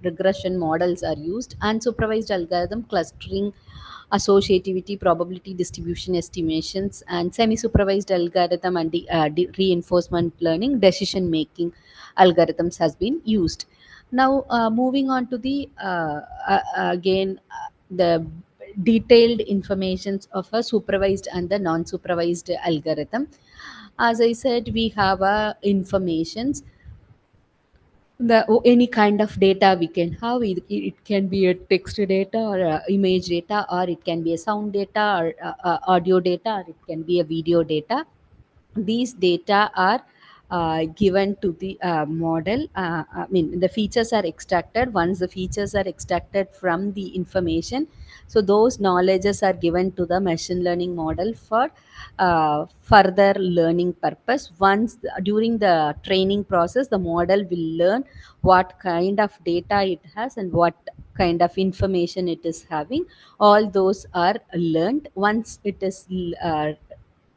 regression models are used. Unsupervised algorithm, clustering, associativity, probability distribution estimations, and semi-supervised algorithm and reinforcement learning, decision making algorithms has been used. Now moving on to the again the detailed informations of a supervised and the non-supervised algorithm. As I said, we have informations, any kind of data we can have. It can be a text data or image data, or it can be a sound data, or audio data, or it can be a video data. These data are given to the model. I mean, the features are extracted. Once the features are extracted from the information, so those knowledges are given to the machine learning model for further learning purpose. During the training process, the model will learn what kind of data it has and what kind of information it is having. All those are learned. Once it is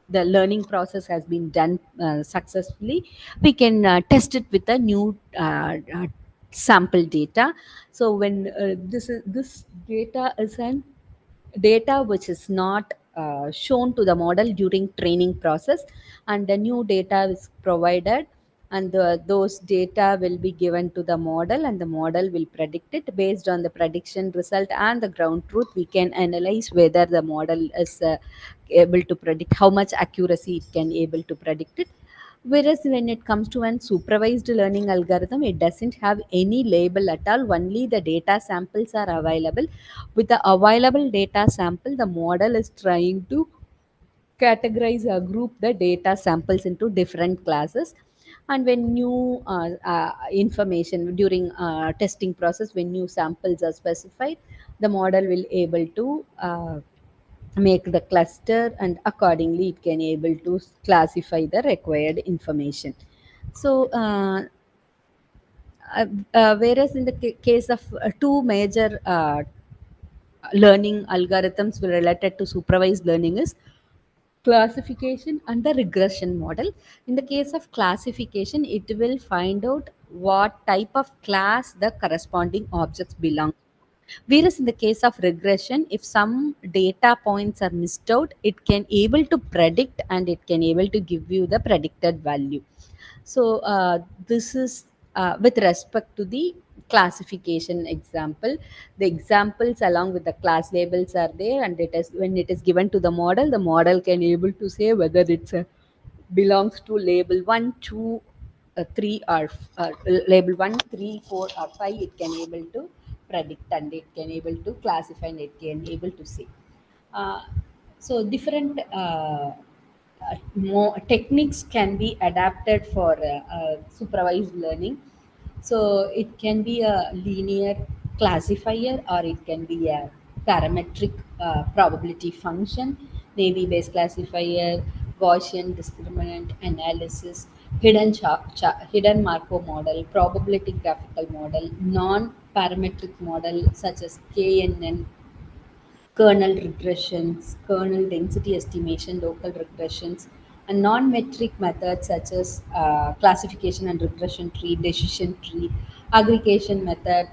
the learning process has been done successfully, we can test it with a new sample data. So when this data is an data which is not shown to the model during training process, and the new data is provided, and those data will be given to the model, and the model will predict it. Based on the prediction result and the ground truth, we can analyze whether the model is able to predict, how much accuracy it can able to predict it. Whereas when it comes to an supervised learning algorithm, it doesn't have any label at all. Only the data samples are available. With the available data sample, the model is trying to categorize or group the data samples into different classes. And when new information during testing process, when new samples are specified, the model will able to make the cluster, and accordingly it can able to classify the required information. So whereas in the case of two major learning algorithms related to supervised learning is classification and the regression model. In the case of classification, it will find out what type of class the corresponding objects belong. Whereas in the case of regression, if some data points are missed out, it can able to predict, and it can able to give you the predicted value. So this is with respect to the classification example. The examples along with the class labels are there, and it is when it is given to the model can able to say whether it's a belongs to label 1, 2, 3, or label 1, 3, 4, or 5. It can able to predict, and it can able to classify, and it can able to say. uh, so different more techniques can be adapted for supervised learning. So it can be a linear classifier, or it can be a parametric probability function, navy based classifier, Gaussian discriminant analysis, hidden Markov model, probability graphical model, non parametric model such as KNN, kernel regressions, kernel density estimation, local regressions, and non-metric methods such as classification and regression tree, decision tree, aggregation method,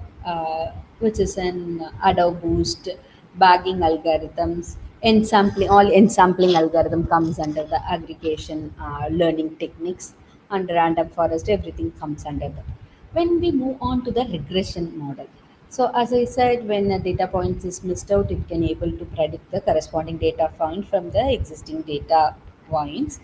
which is an Adobe boost, bagging algorithms, ensampling. All ensampling algorithm comes under the aggregation learning techniques, and random forest, everything comes under that. When we move on to the regression model, so as I said, when a data point is missed out, it can able to predict the corresponding data point from the existing data points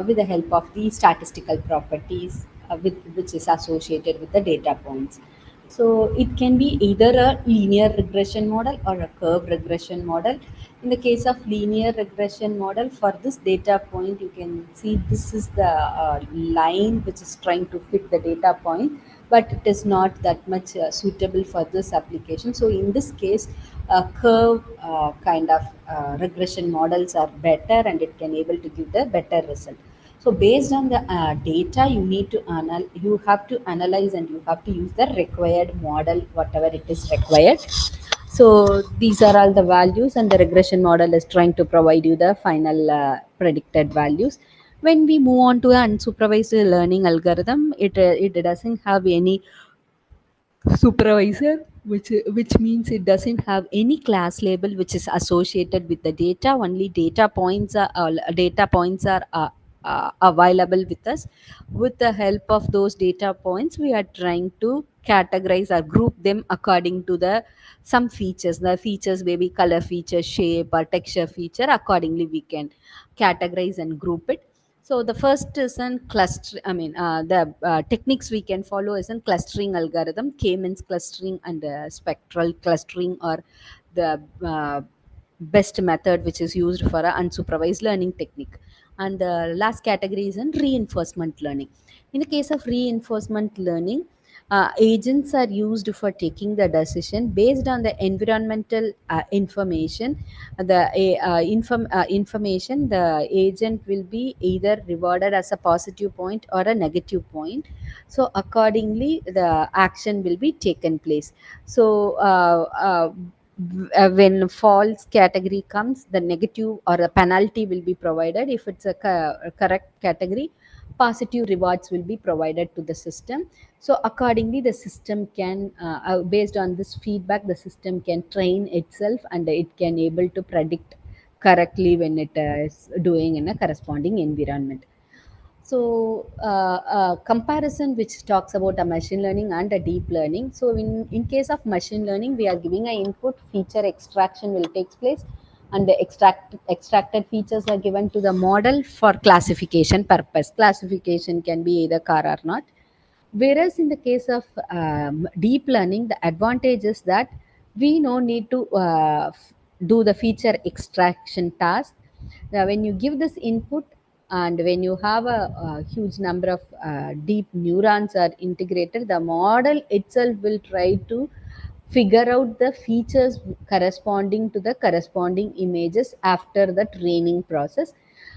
with the help of the statistical properties which is associated with the data points. So it can be either a linear regression model or a curve regression model. In the case of linear regression model, for this data point, you can see this is the line which is trying to fit the data point, but it is not that much suitable for this application. So in this case, curve kind of regression models are better, and it can able to give the better result. So based on the data, you have to analyze, and you have to use the required model, whatever it is required. So these are all the values, and the regression model is trying to provide you the final predicted values. When we move on to an unsupervised learning algorithm, it doesn't have any supervisor, which means it doesn't have any class label which is associated with the data. Only data points are available with us. With the help of those data points, we are trying to categorize or group them according to the some features. The features may be color feature, shape, or texture feature. Accordingly we can categorize and group it. So the first is an cluster. I mean, the techniques we can follow is an clustering algorithm. K-means clustering and spectral clustering are the best method which is used for a unsupervised learning technique. And the last category is in reinforcement learning. In the case of reinforcement learning, agents are used for taking the decision based on the environmental information. Information, the agent will be either rewarded as a positive point or a negative point. So accordingly, the action will be taken place. So when false category comes, the negative or a penalty will be provided. If it's a correct category, positive rewards will be provided to the system. So accordingly, the system can based on this feedback, the system can train itself and it can able to predict correctly when it is doing in a corresponding environment. So comparison which talks about a machine learning and a deep learning. So in case of machine learning, we are giving a input, feature extraction will take place, and the extracted features are given to the model for classification purpose. Classification can be either car or not. Whereas in the case of deep learning, the advantage is that we no need to do the feature extraction task. Now, when you give this input and when you have a huge number of deep neurons are integrated, the model itself will try to figure out the features corresponding to the corresponding images after the training process,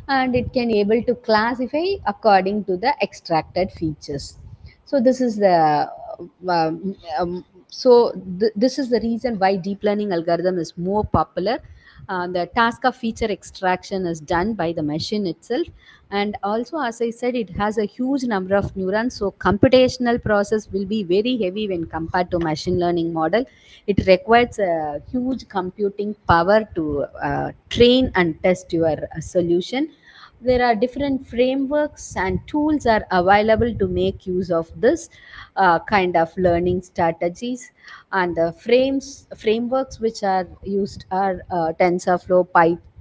and it can able to classify according to the extracted features. So this is the this is the reason why deep learning algorithm is more popular. The task of feature extraction is done by the machine itself, and also, as I said, it has a huge number of neurons, so computational process will be very heavy when compared to machine learning model. It requires a huge computing power to train and test your solution. There are different frameworks and tools are available to make use of this kind of learning strategies. And the frameworks which are used are TensorFlow,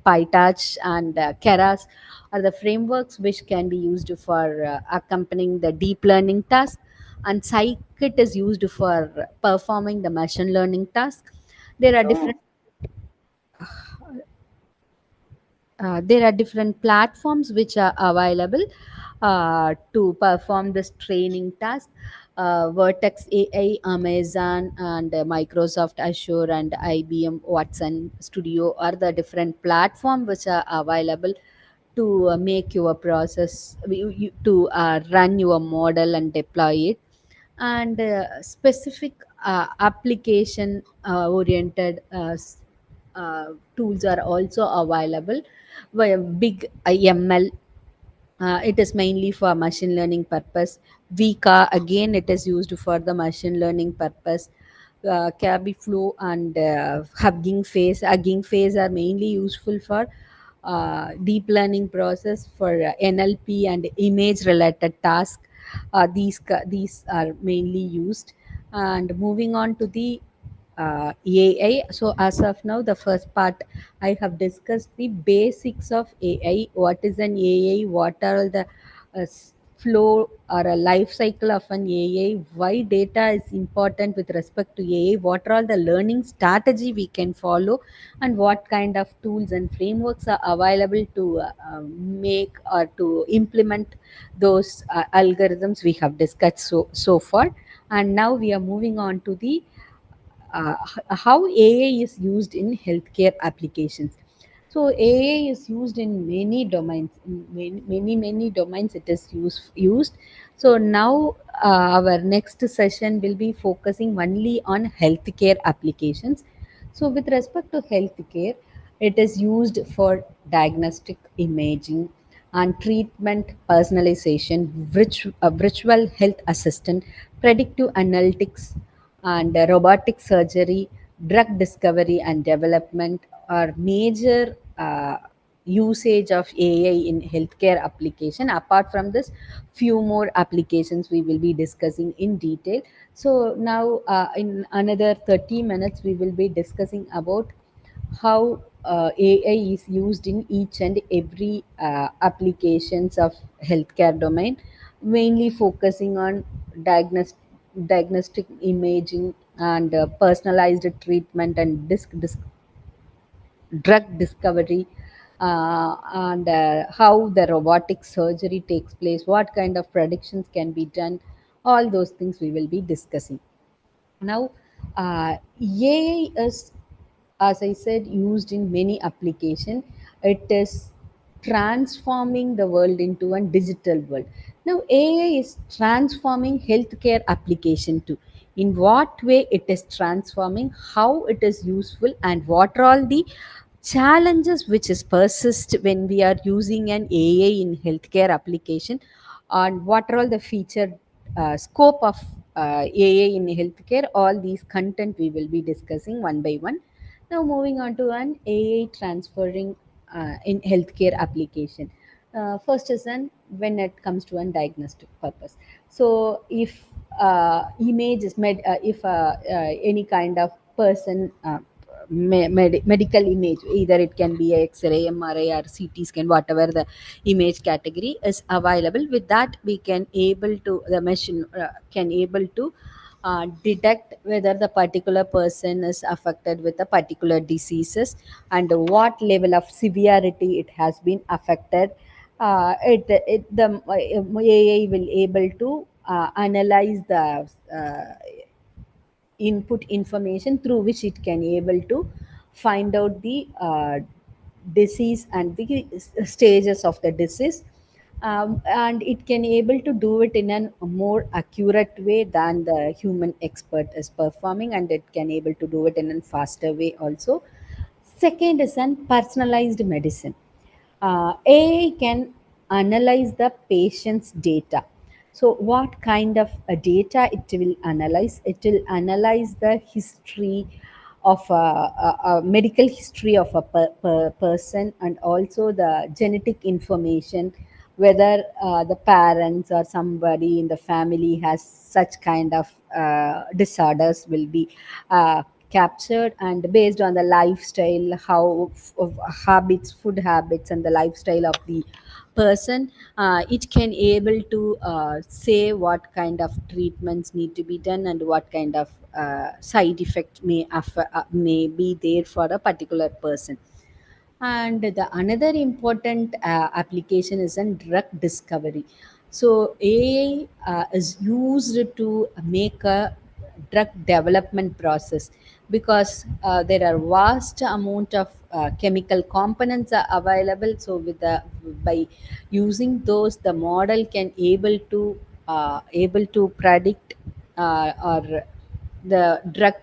PyTorch, and Keras are the frameworks which can be used for accompanying the deep learning task, and Scikit is used for performing the machine learning task. There are different platforms which are available to perform this training task. Vertex AI, Amazon, and Microsoft Azure, and IBM Watson Studio are the different platforms which are available to make your process, to run your model and deploy it. And specific application oriented tools are also available via big ML. It is mainly for machine learning purpose. Vika, again, it is used for the machine learning purpose. Cabiflow and Hugging Face are mainly useful for deep learning process for NLP and image related tasks. These are mainly used. And moving on to the AI. So as of now, the first part I have discussed the basics of AI. What is an AI? What are the flow or a life cycle of an AI? Why data is important with respect to AI? What are all the learning strategy we can follow, and what kind of tools and frameworks are available to make or to implement those algorithms we have discussed so far. And now we are moving on to the how AI is used in healthcare applications. So AI is used in many domains. In many domains it is used. So now our next session will be focusing only on healthcare applications. So with respect to healthcare, it is used for diagnostic imaging and treatment personalization, virtual health assistant, predictive analytics, and robotic surgery, drug discovery and development are major usage of AI in healthcare application. Apart from this, few more applications we will be discussing in detail. So now in another 30 minutes, we will be discussing about how AI is used in each and every applications of healthcare domain, mainly focusing on diagnostic imaging and personalized treatment and drug discovery. and how the robotic surgery takes place, what kind of predictions can be done, all those things we will be discussing. Now, AI is, as I said, used in many applications. It is transforming the world into a digital world. Now, AI is transforming healthcare application too. In what way it is transforming, how it is useful, and what are all the challenges which is persist when we are using an AI in healthcare application, and what are all the feature scope of AI in healthcare. All these content we will be discussing one by one. Now moving on to an AI transferring in healthcare application. First is an when it comes to an diagnostic purpose. So if image is if any kind of person medical image, either it can be a X-ray, MRI, or CT scan, whatever the image category is available. With that, we can able to the machine can able to detect whether the particular person is affected with a particular diseases and what level of severity it has been affected. The AI will able to analyze the input information through which it can able to find out the disease and the stages of the disease, and it can able to do it in a more accurate way than the human expert is performing, and it can able to do it in a faster way also. Second is an personalized medicine. AI can analyze the patient's data. So, what kind of data it will analyze? It will analyze the history of a medical history of a person, and also the genetic information, whether the parents or somebody in the family has such kind of disorders will be captured, and based on the lifestyle, how of habits, food habits, and the lifestyle of the person, it can able to say what kind of treatments need to be done and what kind of side effect may be there for a particular person. And the another important application is in drug discovery. So AI is used to make a drug development process, because there are vast amount of chemical components are available. So with the by using those, the model can able to predict or the drug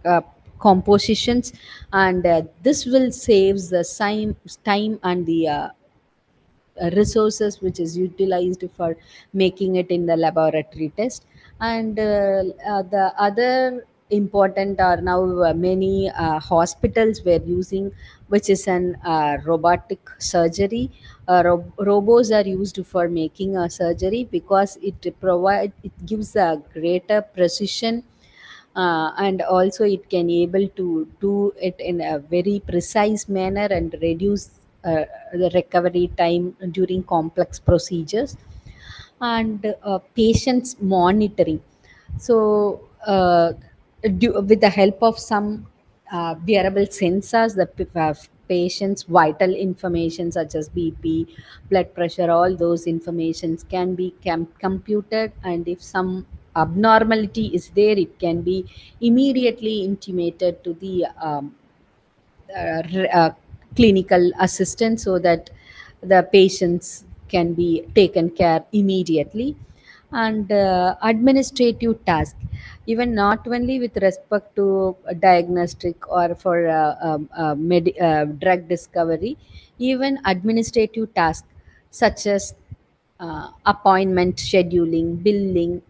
uh, compositions, and this will save the time and the resources which is utilized for making it in the laboratory test. And the other important are now many hospitals were using, which is an robotic surgery. Robots are used for making a surgery because it gives a greater precision, and also it can able to do it in a very precise manner and reduce the recovery time during complex procedures. And patients monitoring. So with the help of some wearable sensors, the patient's vital information such as BP, blood pressure, all those informations can be computed, and if some abnormality is there, it can be immediately intimated to the clinical assistant, so that the patients can be taken care immediately. And administrative task, even not only with respect to diagnostic or for drug discovery, even administrative task such as appointment scheduling, billing,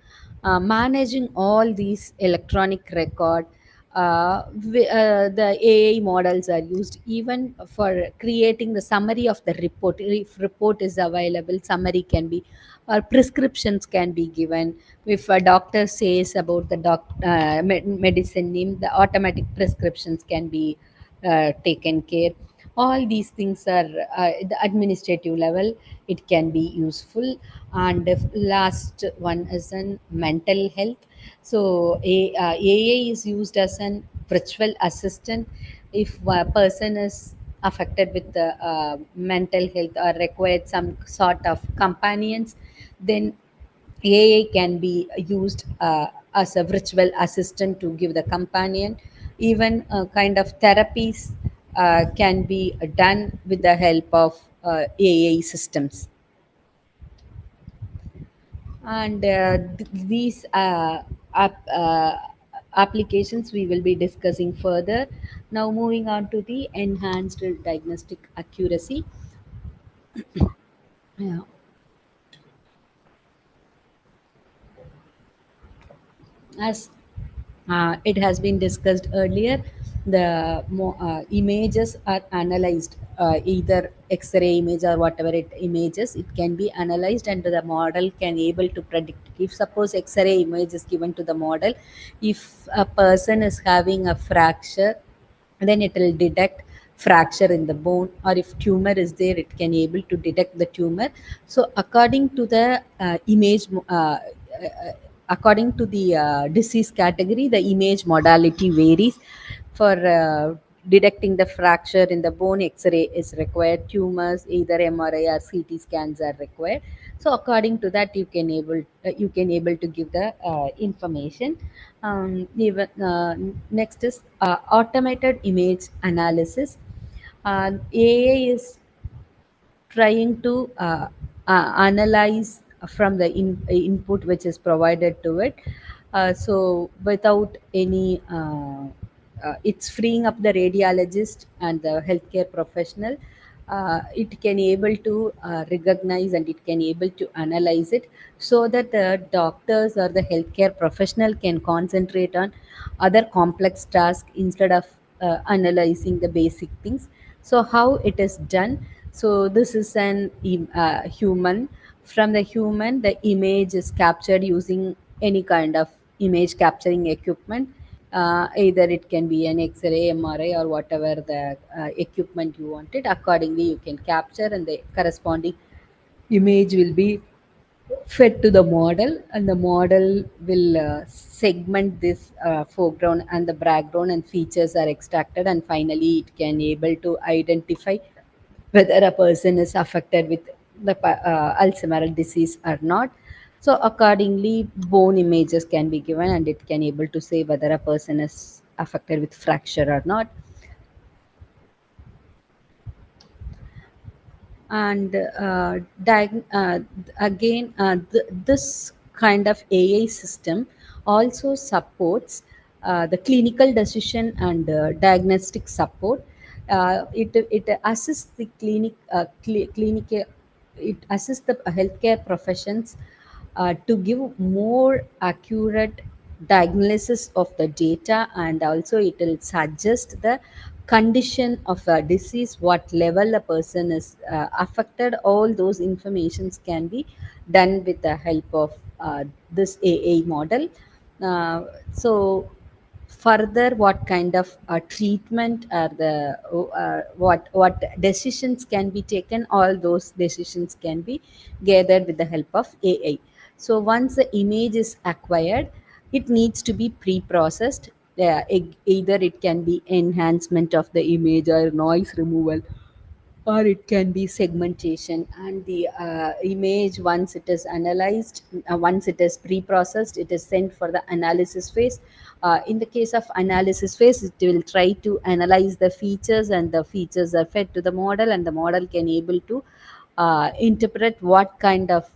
managing all these electronic record. The AI models are used even for creating the summary of the report. If report is available, summary can be, or prescriptions can be given. If a doctor says about the medicine name, the automatic prescriptions can be taken care. All these things are the administrative level, it can be useful. And the last one is an mental health. So AI is used as an virtual assistant. If a person is affected with the mental health or required some sort of companions, then AI can be used as a virtual assistant to give the companion. Even kind of therapies can be done with the help of AI systems. And these applications we will be discussing further. Now moving on to the enhanced diagnostic accuracy. Yeah. As it has been discussed earlier, the images are analyzed, either X-ray image or whatever images, it can be analyzed and the model can able to predict. If suppose X-ray image is given to the model, if a person is having a fracture, then it will detect fracture in the bone, or if tumor is there, it can able to detect the tumor. So according to the according to the disease category, the image modality varies. For detecting the fracture in the bone, X-ray is required. Tumors, either MRI or CT scans are required. So according to that, you can able to give the information. Even next is automated image analysis. AI is trying to analyze from the input which is provided to it. So without any it's freeing up the radiologist and the healthcare professional. It can able to recognize and it can able to analyze it, so that the doctors or the healthcare professional can concentrate on other complex tasks instead of analyzing the basic things. So how it is done? So this is an human. From the human, the image is captured using any kind of image capturing equipment. Either it can be an X-ray, MRI, or whatever the equipment you wanted. Accordingly, you can capture, and the corresponding image will be fed to the model, and the model will segment this foreground and the background, and features are extracted, and finally it can able to identify whether a person is affected with the Alzheimer's disease or not. So accordingly, bone images can be given, and it can able to say whether a person is affected with fracture or not. And again, this kind of AI system also supports the clinical decision and diagnostic support. It assists the it assists the healthcare professions to give more accurate diagnosis of the data, and also it will suggest the condition of a disease, what level a person is affected. All those informations can be done with the help of this AI model. So further, what kind of treatment are the what decisions can be taken, all those decisions can be gathered with the help of AI. So once the image is acquired, it needs to be pre-processed. Either it can be enhancement of the image or noise removal, or it can be segmentation. And the image, once it is analyzed, once it is pre-processed, it is sent for the analysis phase. In the case of analysis phase, it will try to analyze the features, and the features are fed to the model, and the model can able to interpret what kind of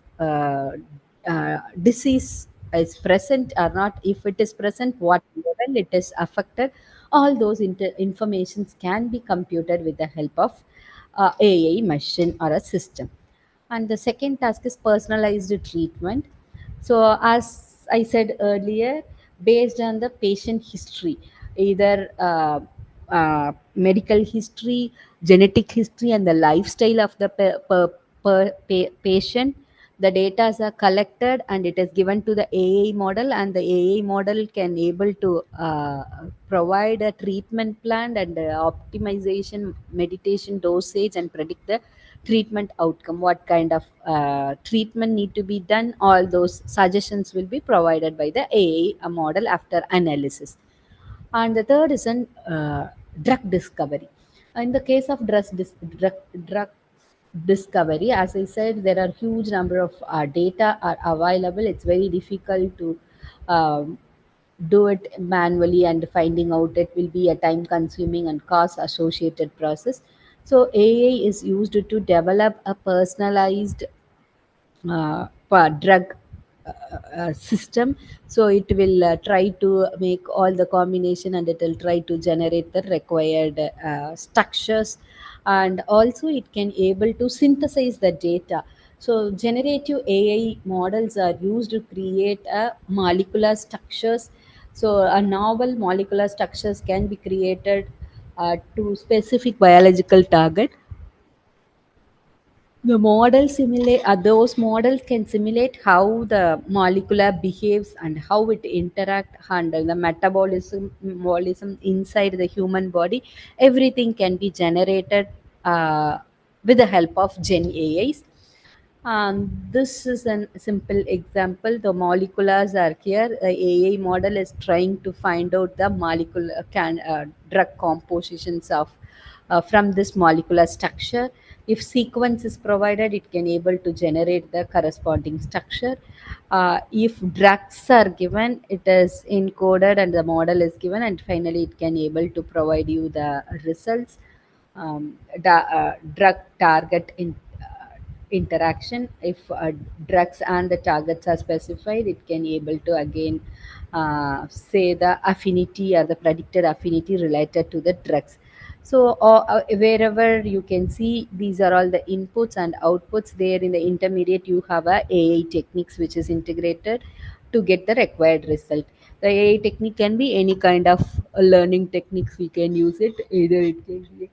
disease is present or not. If it is present, what level it is affected. All those informations can be computed with the help of AI machine or a system. And the second task is personalized treatment. So, as I said earlier, based on the patient history, either medical history, genetic history, and the lifestyle of the patient, the data are collected and it is given to the AI model, and the AI model can able to provide a treatment plan and optimization, meditation dosage, and predict the treatment outcome. What kind of treatment need to be done, all those suggestions will be provided by the AI model after analysis. And the third is an drug discovery. In the case of drug discovery, as I said, there are huge number of data are available. It's very difficult to um, do it manually, and finding out it will be a time consuming and cost associated process. So AI is used to develop a personalized drug system. So it will try to make all the combination, and it will try to generate the required structures, and also it can able to synthesize the data. So generative AI models are used to create a molecular structures. So a novel molecular structures can be created to specific biological target. Those models can simulate how the molecular behaves and how it interact, and the metabolism inside the human body. Everything can be generated with the help of Gen AIs. This is a simple example. The moleculars are here. The AI model is trying to find out the molecular drug compositions of from this molecular structure. If sequence is provided, it can able to generate the corresponding structure. If drugs are given, it is encoded and the model is given, and finally it can able to provide you the results. Drug target interaction. If drugs and the targets are specified, it can able to again say the affinity or the predicted affinity related to the drugs. So wherever you can see, these are all the inputs and outputs. There in the intermediate you have a AI techniques which is integrated to get the required result. The AI technique can be any kind of learning techniques. We can use it, either it can be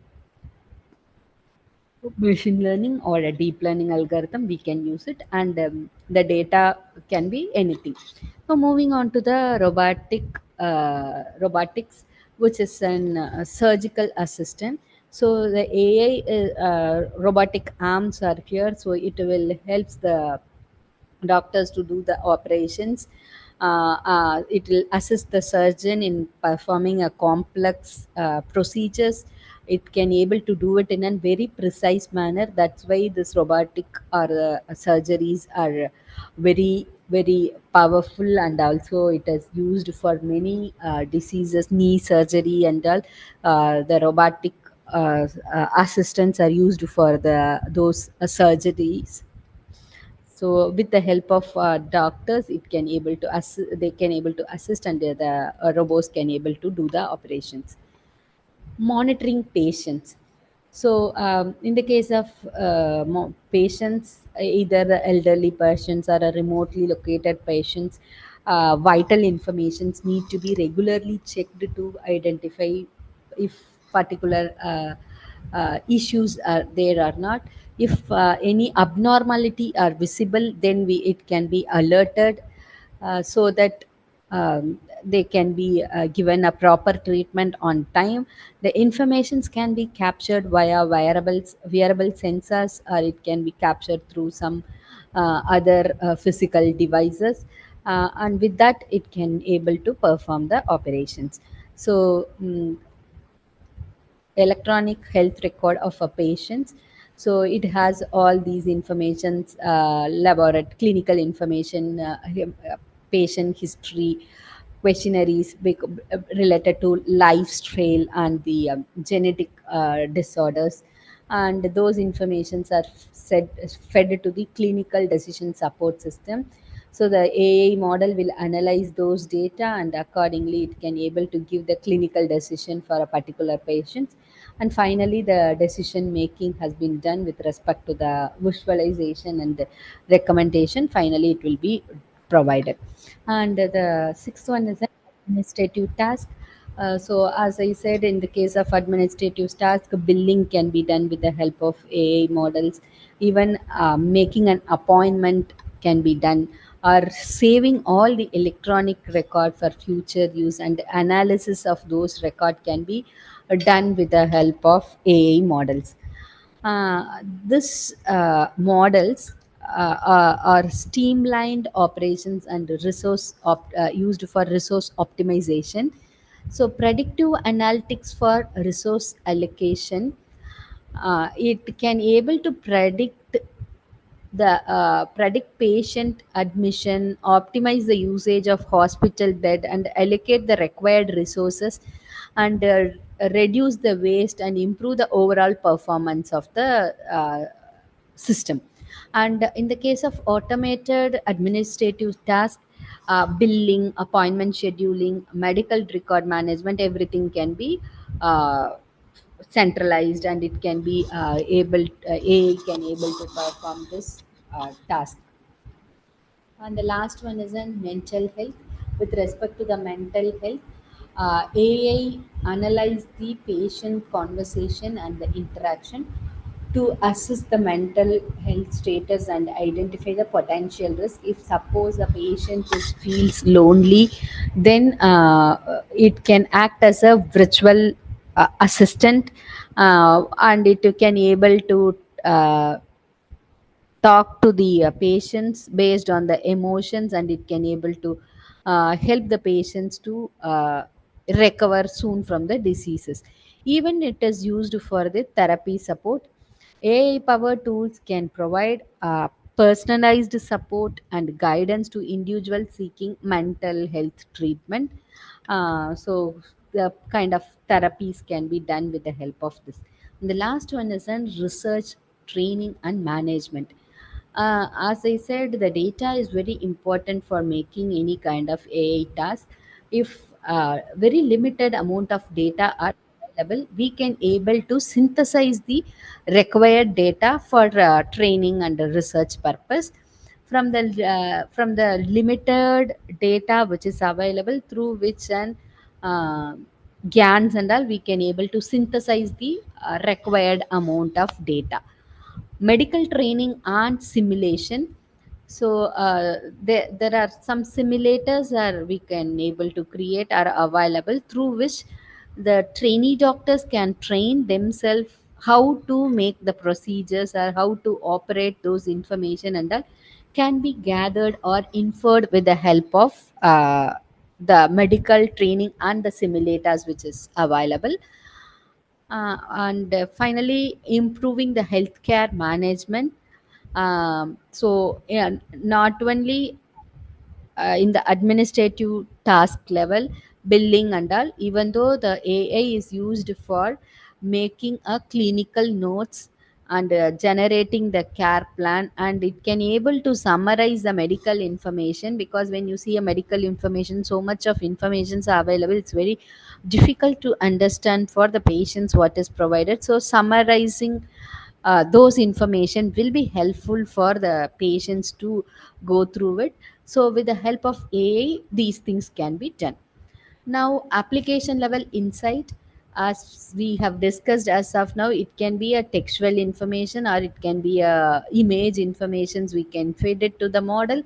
machine learning or a deep learning algorithm. We can use it, and the data can be anything. So moving on to the robotics, which is an surgical assistant. So the AI robotic arms are here, so it will helps the doctors to do the operations. It will assist the surgeon in performing a complex procedures. It can able to do it in a very precise manner. That's why this robotic or surgeries are very powerful, and also it is used for many diseases, knee surgery and all. The robotic assistants are used for the those surgeries. So with the help of doctors, it can able to they can able to assist, and the robots can able to do the operations. Monitoring patients. So in the case of patients, either the elderly patients or a remotely located patients, vital informations need to be regularly checked to identify if particular issues are there or not. If any abnormality are visible, then it can be alerted, so that they can be given a proper treatment on time. The informations can be captured via wearable sensors, or it can be captured through some other physical devices, and with that it can able to perform the operations. So electronic health record of a patient. So it has all these informations, clinical information, patient history, questionnaires related to lifestyle and the genetic disorders, and those informations are fed to the clinical decision support system. So the AI model will analyze those data, and accordingly it can able to give the clinical decision for a particular patient. And finally the decision making has been done with respect to the visualization and the recommendation. Finally it will be provided. And the sixth one is an administrative task. So as I said, in the case of administrative task, billing can be done with the help of AI models. Even making an appointment can be done, or saving all the electronic record for future use, and analysis of those record can be done with the help of AI models. This models are streamlined operations and used for resource optimization. So predictive analytics for resource allocation, it can able to predict patient admission, optimize the usage of hospital bed, and allocate the required resources, and reduce the waste and improve the overall performance of the system. And in the case of automated administrative tasks, billing, appointment scheduling, medical record management, everything can be centralized, and it can be AI can able to perform this task. And the last one is in mental health. With respect to the mental health, AI analyze the patient conversation and the interaction to assess the mental health status and identify the potential risk. If suppose a patient feels lonely, then it can act as a virtual assistant, and it can able to talk to the patients based on the emotions, and it can able to help the patients to recover soon from the diseases. Even it is used for the therapy support. AI powered tools can provide personalized support and guidance to individuals seeking mental health treatment. So the kind of therapies can be done with the help of this. And the last one is on research, training, and management. As I said, the data is very important for making any kind of AI task. If very limited amount of data are available, we can able to synthesize the required data for training and research purpose. From the limited data which is available, through which and uh, GANs and all, we can able to synthesize the required amount of data. Medical training and simulation. So there are some simulators are we can able to create are available, through which the trainee doctors can train themselves how to make the procedures or how to operate those information, and all can be gathered or inferred with the help of the medical training and the simulators which is available. And finally, improving the healthcare management. So yeah, not only in the administrative task level, billing and all, even though the AI is used for making a clinical notes and generating the care plan, and it can able to summarize the medical information, because when you see a medical information, so much of informations are available, it's very difficult to understand for the patients what is provided. So summarizing those information will be helpful for the patients to go through it. So with the help of AI, these things can be done. Now, application level insight, as we have discussed as of now, it can be a textual information or it can be a image informations. We can feed it to the model,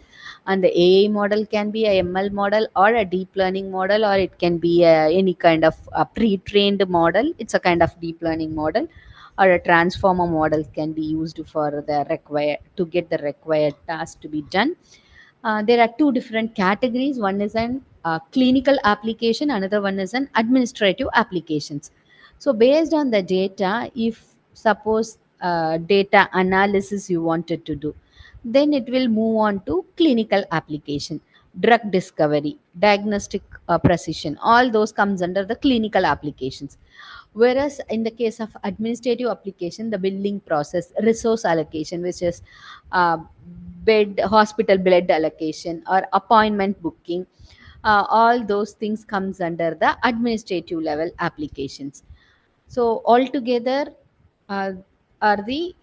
and the AI model can be a ML model or a deep learning model, or it can be any kind of a pre-trained model. It's a kind of deep learning model, or a transformer model can be used for the required to get the required task to be done. There are two different categories. One is an clinical application, another one is an administrative applications. So based on the data, if suppose data analysis you wanted to do, then it will move on to clinical application. Drug discovery, diagnostic precision, all those comes under the clinical applications. Whereas in the case of administrative application, the billing process, resource allocation, which is uh, bed hospital bed allocation or appointment booking, all those things comes under the administrative level applications. So altogether, uh, are the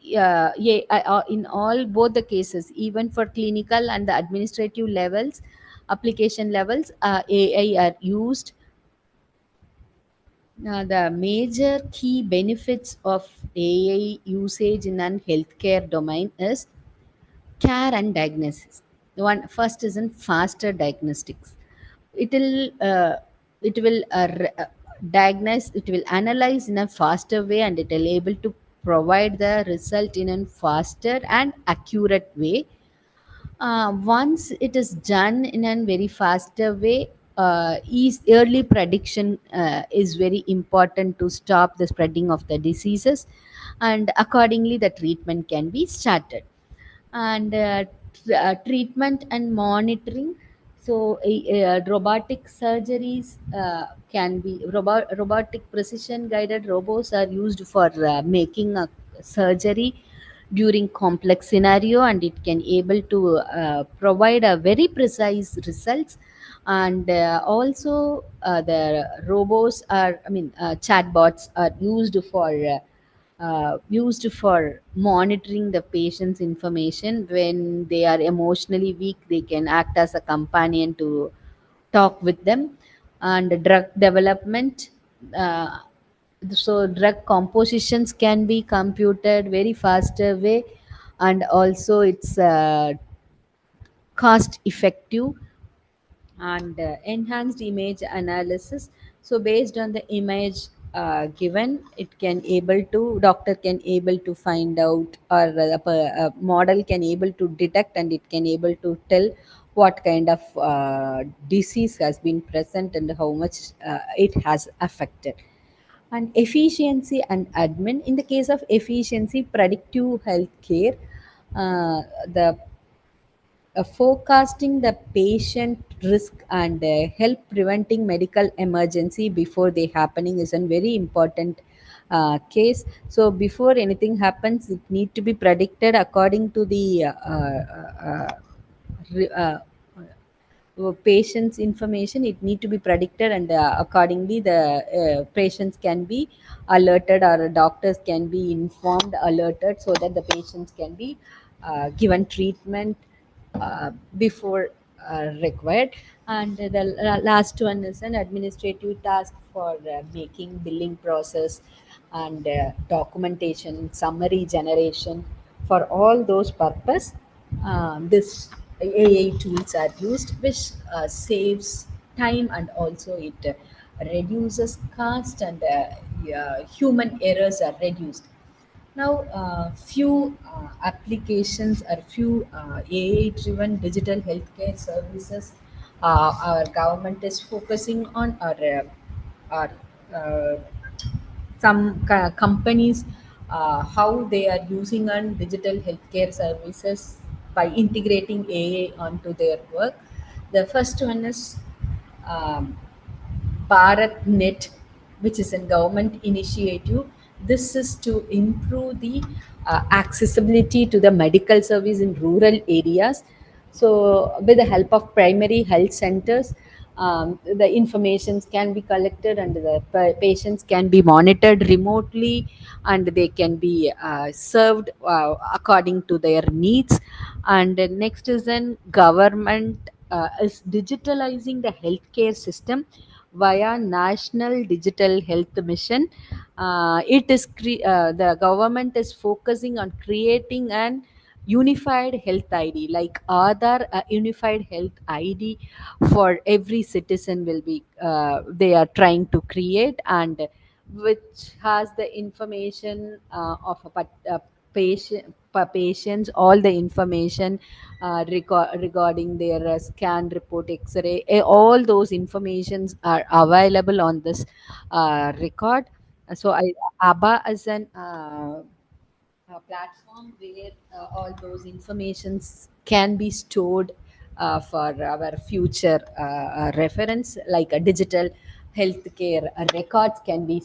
in all both the cases, even for clinical and the administrative levels, application levels, AI are used. The major key benefits of AI usage in an healthcare domain is care and diagnosis. One first is in faster diagnostics. It will diagnose, it will analyze in a faster way, and it will able to provide the result in a faster and accurate way. Once it is done in a very faster way, is early prediction is very important to stop the spreading of the diseases, and accordingly the treatment can be started. And treatment and monitoring. So robotic surgeries can be robotic precision guided robots are used for making a surgery during complex scenario, and it can able to provide a very precise results. And also the robots are, I mean, chatbots are used for monitoring the patient's information. When they are emotionally weak, they can act as a companion to talk with them. And drug development, uh, so drug compositions can be computed very faster way, and also it's cost effective. And enhanced image analysis. So based on the image given, it can able to doctor can able to find out, or a model can able to detect, and it can able to tell what kind of disease has been present and how much it has affected. And efficiency and admin. In the case of efficiency, predictive healthcare, the forecasting the patient risk and help preventing medical emergency before they happening is a very important case. So before anything happens, it need to be predicted according to the re- patient's information. It need to be predicted, and accordingly the patients can be alerted, or doctors can be informed, alerted, so that the patients can be given treatment before required. And the last one is an administrative task for making billing process and documentation, summary generation. For all those purpose, this AI tools are used, which saves time, and also it reduces cost, and human errors are reduced. Now, few applications or few AI-driven digital healthcare services our government is focusing on, are uh, some companies how they are using on digital healthcare services by integrating AI onto their work. The first one is um, BharatNet, which is a government initiative. This is to improve the accessibility to the medical service in rural areas. So, with the help of primary health centers, the informations can be collected, and the patients can be monitored remotely, and they can be served according to their needs. And next is then government is digitalizing the healthcare system via National Digital Health Mission. The government is focusing on creating an unified health ID, like Aadhaar, a unified health ID for every citizen will be they are trying to create, and which has the information of a patient per patients, all the information regarding their scan report, x-ray, all those informations are available on this record. So ABBA is an a platform where all those informations can be stored for our future reference, like a digital healthcare records can be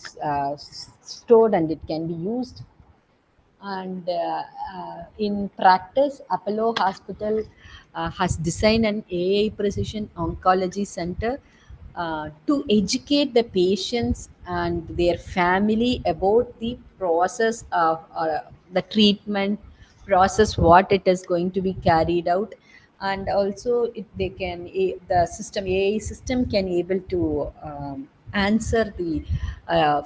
stored, and it can be used. And in practice, Apollo Hospital has designed an AI precision oncology center to educate the patients and their family about the process of the treatment process, what it is going to be carried out. And also the system AI system can able to answer the uh,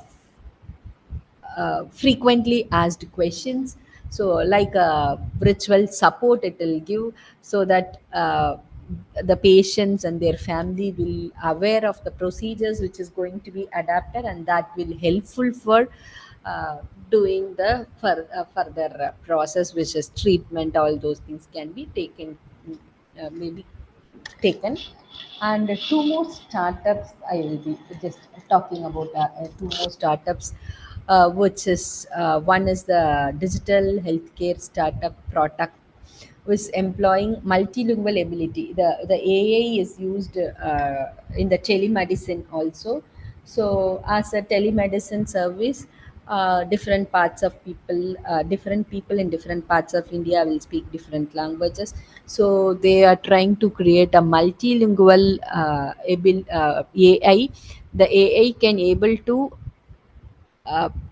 frequently asked questions. So like a virtual support it will give, so that the patients and their family will aware of the procedures which is going to be adapted, and that will helpful for uh, doing the further process, which is treatment. All those things can be taken maybe taken. And two more startups, I will be just talking about two more startups, which is one is the digital healthcare startup product, was employing multilingual ability. The AI is used in the telemedicine also. So, as a telemedicine service, different people in different parts of India will speak different languages. So, they are trying to create a multilingual AI. The AI can able to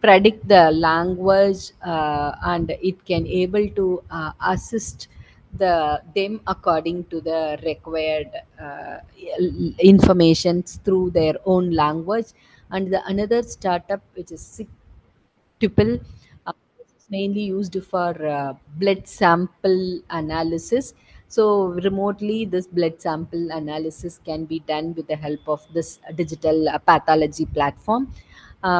predict the language, and it can able to assist them according to the required informations through their own language. And the another startup which is tuple, which is mainly used for blood sample analysis. So remotely, this blood sample analysis can be done with the help of this digital pathology platform,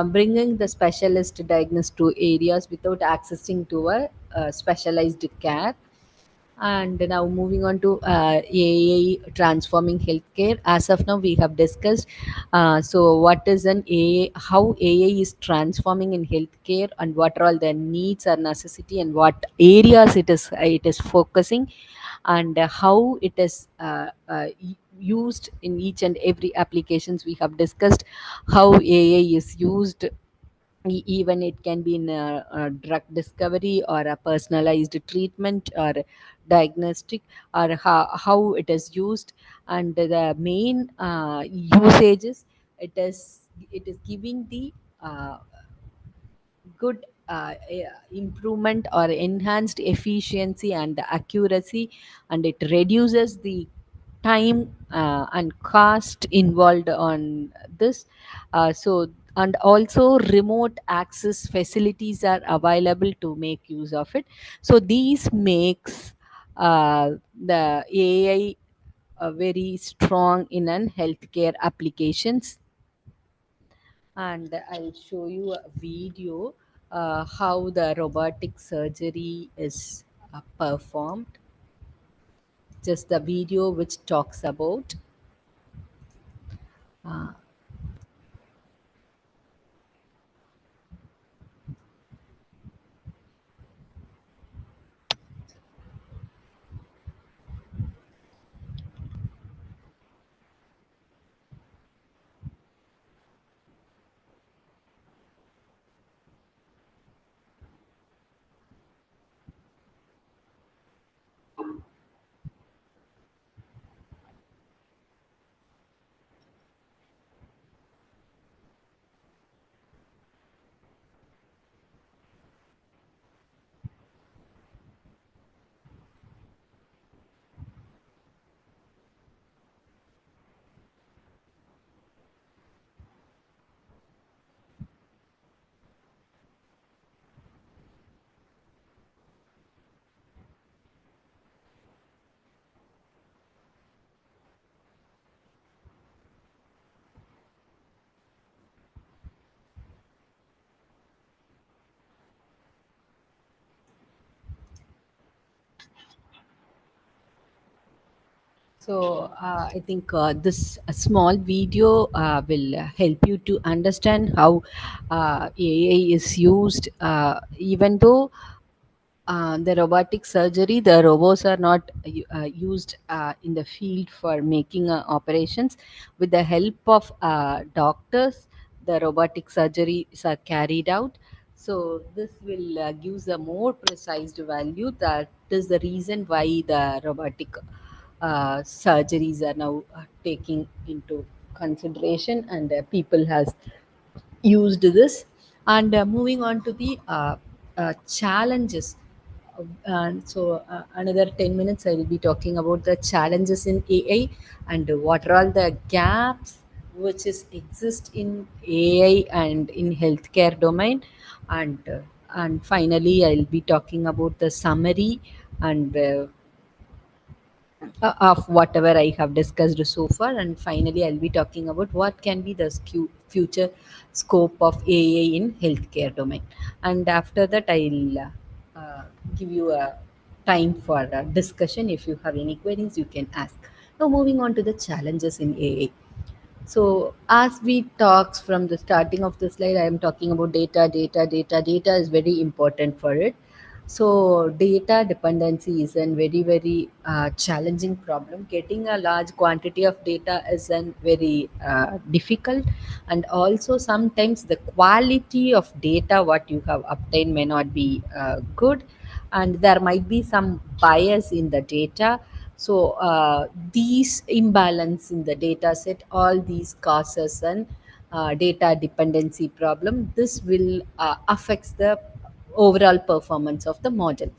bringing the specialist diagnosis to areas without accessing to a specialized care. And now moving on to AI transforming healthcare. As of now, we have discussed. So, what is an AI? How AI is transforming in healthcare, and what are all the needs or necessity, and what areas it is focusing, and how it is used in each and every applications. We have discussed how AI is used. Even it can be in a drug discovery or a personalized treatment or diagnostic, or how it is used. And the main usages, it is giving the good improvement or enhanced efficiency and accuracy, and it reduces the time and cost involved on this. And also remote access facilities are available to make use of it. So these makes the AI very strong in an healthcare applications. And I'll show you a video how the robotic surgery is performed. Just the video which talks about. Uh, So I think this small video will help you to understand how AI is used. Even though the robotic surgery, the robots are not used in the field for making operations. With the help of doctors, the robotic surgeries are carried out. So this will gives a more precise value. That is the reason why the robotic surgeries are now taking into consideration, and people has used this. And moving on to the challenges. And so another 10 minutes I will be talking about the challenges in AI, and what are all the gaps which is exist in AI and in healthcare domain. And finally I'll be talking about the summary and of whatever I have discussed so far. And finally, I'll be talking about what can be the future scope of AI in healthcare domain. And after that, I'll give you a time for discussion. If you have any queries, you can ask. Now, moving on to the challenges in AI. So, as we talked from the starting of the slide, I am talking about data, data, data. Data is very important for it. So, data dependency is a very, very challenging problem. Getting a large quantity of data is a very difficult, and also sometimes the quality of data what you have obtained may not be good, and there might be some bias in the data. So these imbalance in the data set, all these causes an data dependency problem. This will affects the overall performance of the model.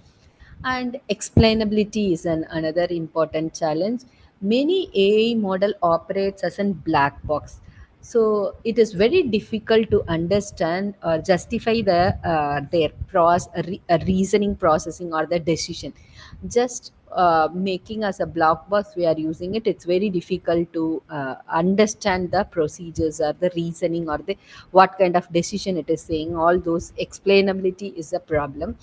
And explainability is another important challenge. Many AI model operates as a black box. So it is very difficult to understand or justify their reasoning processing or the decision. Just making as a black box we are using it, it's very difficult to understand the procedures or the reasoning or the what kind of decision it is saying. All those explainability is a problem.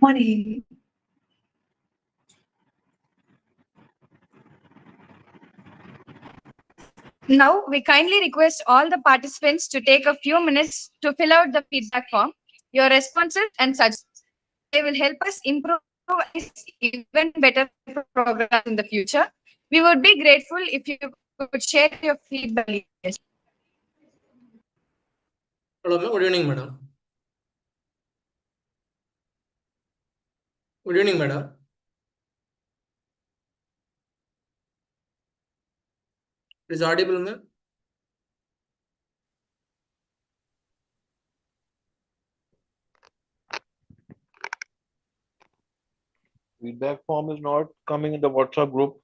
Morning. Now, we kindly request all the participants to take a few minutes to fill out the feedback form. Your responses and suggestions, they will help us improve even better programs in the future. We would be grateful if you could share your feedback. Hello, ma'am. Good evening, madam. Good evening, madam. It is audible, ma'am. Feedback form is not coming in the WhatsApp group.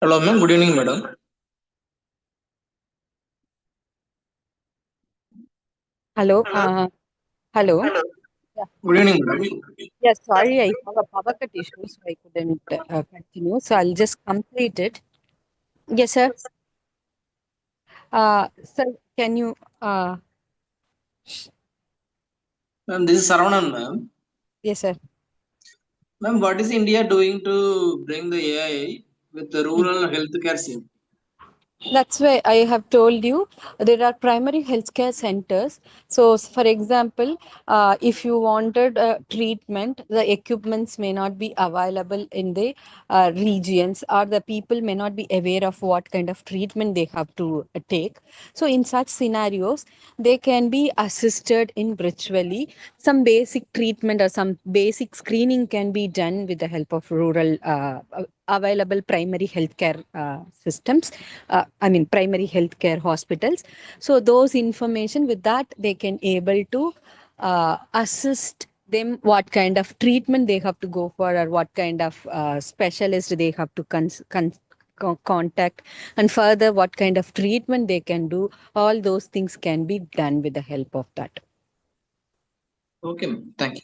Hello, ma'am. Good evening, madam. Hello. Hello. Yeah. Good evening, madam. Yeah, sorry, I have a power cut issue, so I couldn't continue. So I'll just complete it. Yes, sir. Sir, can you? Ma'am, this is Saravanan, ma'am. Yes, sir. Ma'am, what is India doing to bring the AI with the rural healthcare system? That's why I have told you there are primary healthcare centers. So, for example, if you wanted treatment, the equipments may not be available in the regions, or the people may not be aware of what kind of treatment they have to take. So, in such scenarios, they can be assisted in virtually. Some basic treatment or some basic screening can be done with the help of rural available primary healthcare systems. I mean primary healthcare hospitals. So those information with that they can able to assist them what kind of treatment they have to go for, or what kind of specialist they have to contact, and further what kind of treatment they can do. All those things can be done with the help of that. Okay, ma'am. Thank you.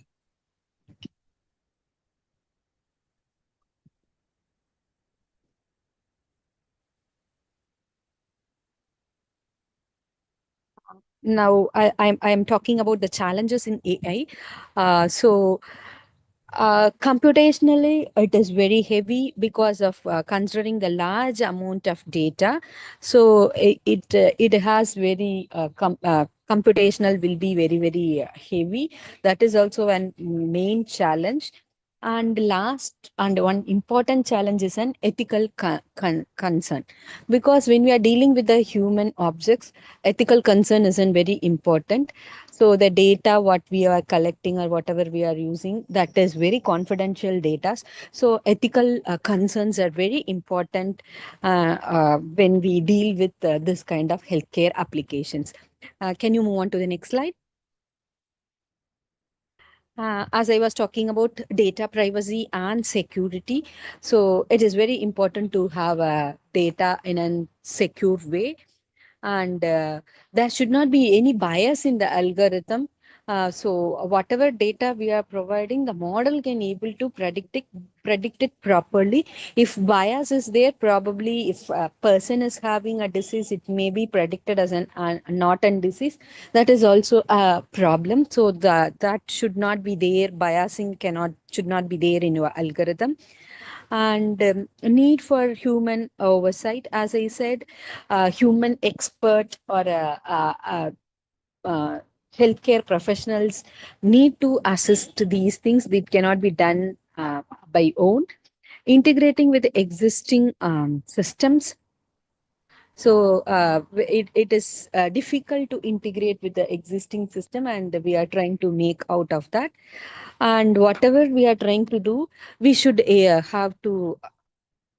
Now I'm talking about the challenges in AI. Computationally, it is very heavy because of considering the large amount of data. So it has very computational will be very heavy. That is also one main challenge. And last and one important challenge is an ethical concern, because when we are dealing with the human objects, ethical concern isn't very important. So the data what we are collecting or whatever we are using, that is very confidential data. So ethical concerns are very important when we deal with this kind of healthcare applications. Can you move on to the next slide? As I was talking about data privacy and security, so it is very important to have data in a secure way, and there should not be any bias in the algorithm. So whatever data we are providing, the model can able to predict it predict it properly. If bias is there, probably if a person is having a disease, it may be predicted as an not a disease. That is also a problem. So that should not be there. Biasing should not be there in your algorithm. And need for human oversight, as I said, human expert or uh, healthcare professionals need to assist these things. It cannot be done by own. Integrating with existing systems. So it is difficult to integrate with the existing system, and we are trying to make out of that. And whatever we are trying to do, we should have to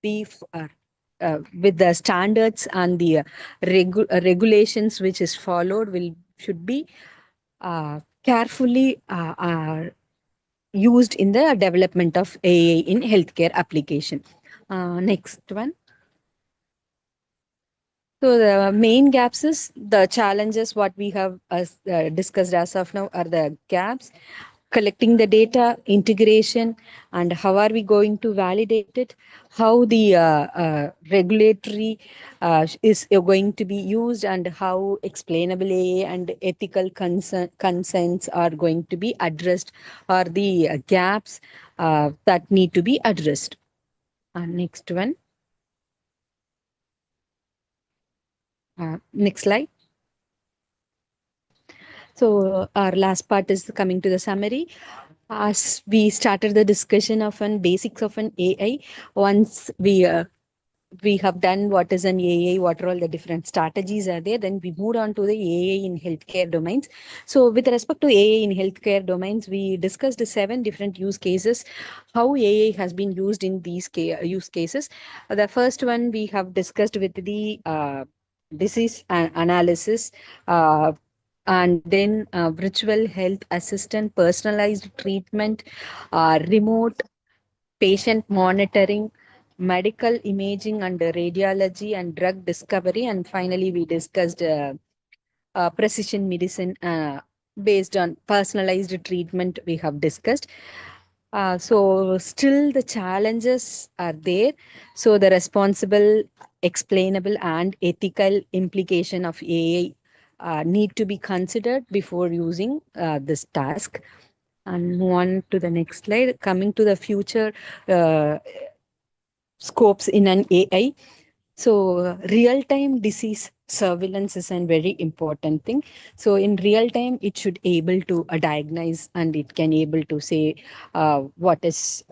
be with the standards and the regulations which is followed will should be carefully used in the development of AI in healthcare application. Next one. So the main gaps is the challenges what we have discussed as of now are the gaps: collecting the data, integration, and how are we going to validate it, how the regulatory is going to be used, and how explainable AI and ethical concerns are going to be addressed, or the gaps that need to be addressed. Next one. Next slide. So our last part is coming to the summary. As we started the discussion of an basics of an AI, once we have done what is an AI, what are all the different strategies are there, then we moved on to the AI in healthcare domains. So with respect to AI in healthcare domains, we discussed 7 different use cases, how AI has been used in these use cases. The first one we have discussed with the disease analysis, and then virtual health assistant, personalized treatment, remote patient monitoring, medical imaging and radiology, and drug discovery. And finally, we discussed precision medicine based on personalized treatment we have discussed. So still the challenges are there. So the responsible, explainable, and ethical implication of AI need to be considered before using this task. And move on to the next slide. Coming to the future scopes in an AI. So real-time disease surveillance is a very important thing. So in real time, it should able to diagnose, and it can able to say what is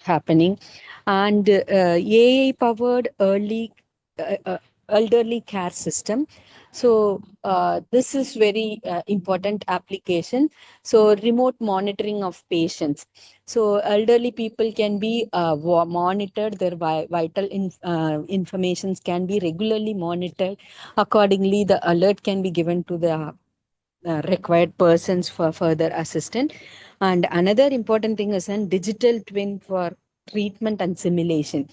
happening. And AI-powered uh, uh, elderly care system. So this is very important application. So remote monitoring of patients. So elderly people can be monitored, their vital informations can be regularly monitored. Accordingly, the alert can be given to the required persons for further assistance. And another important thing is a digital twin for treatment and simulation.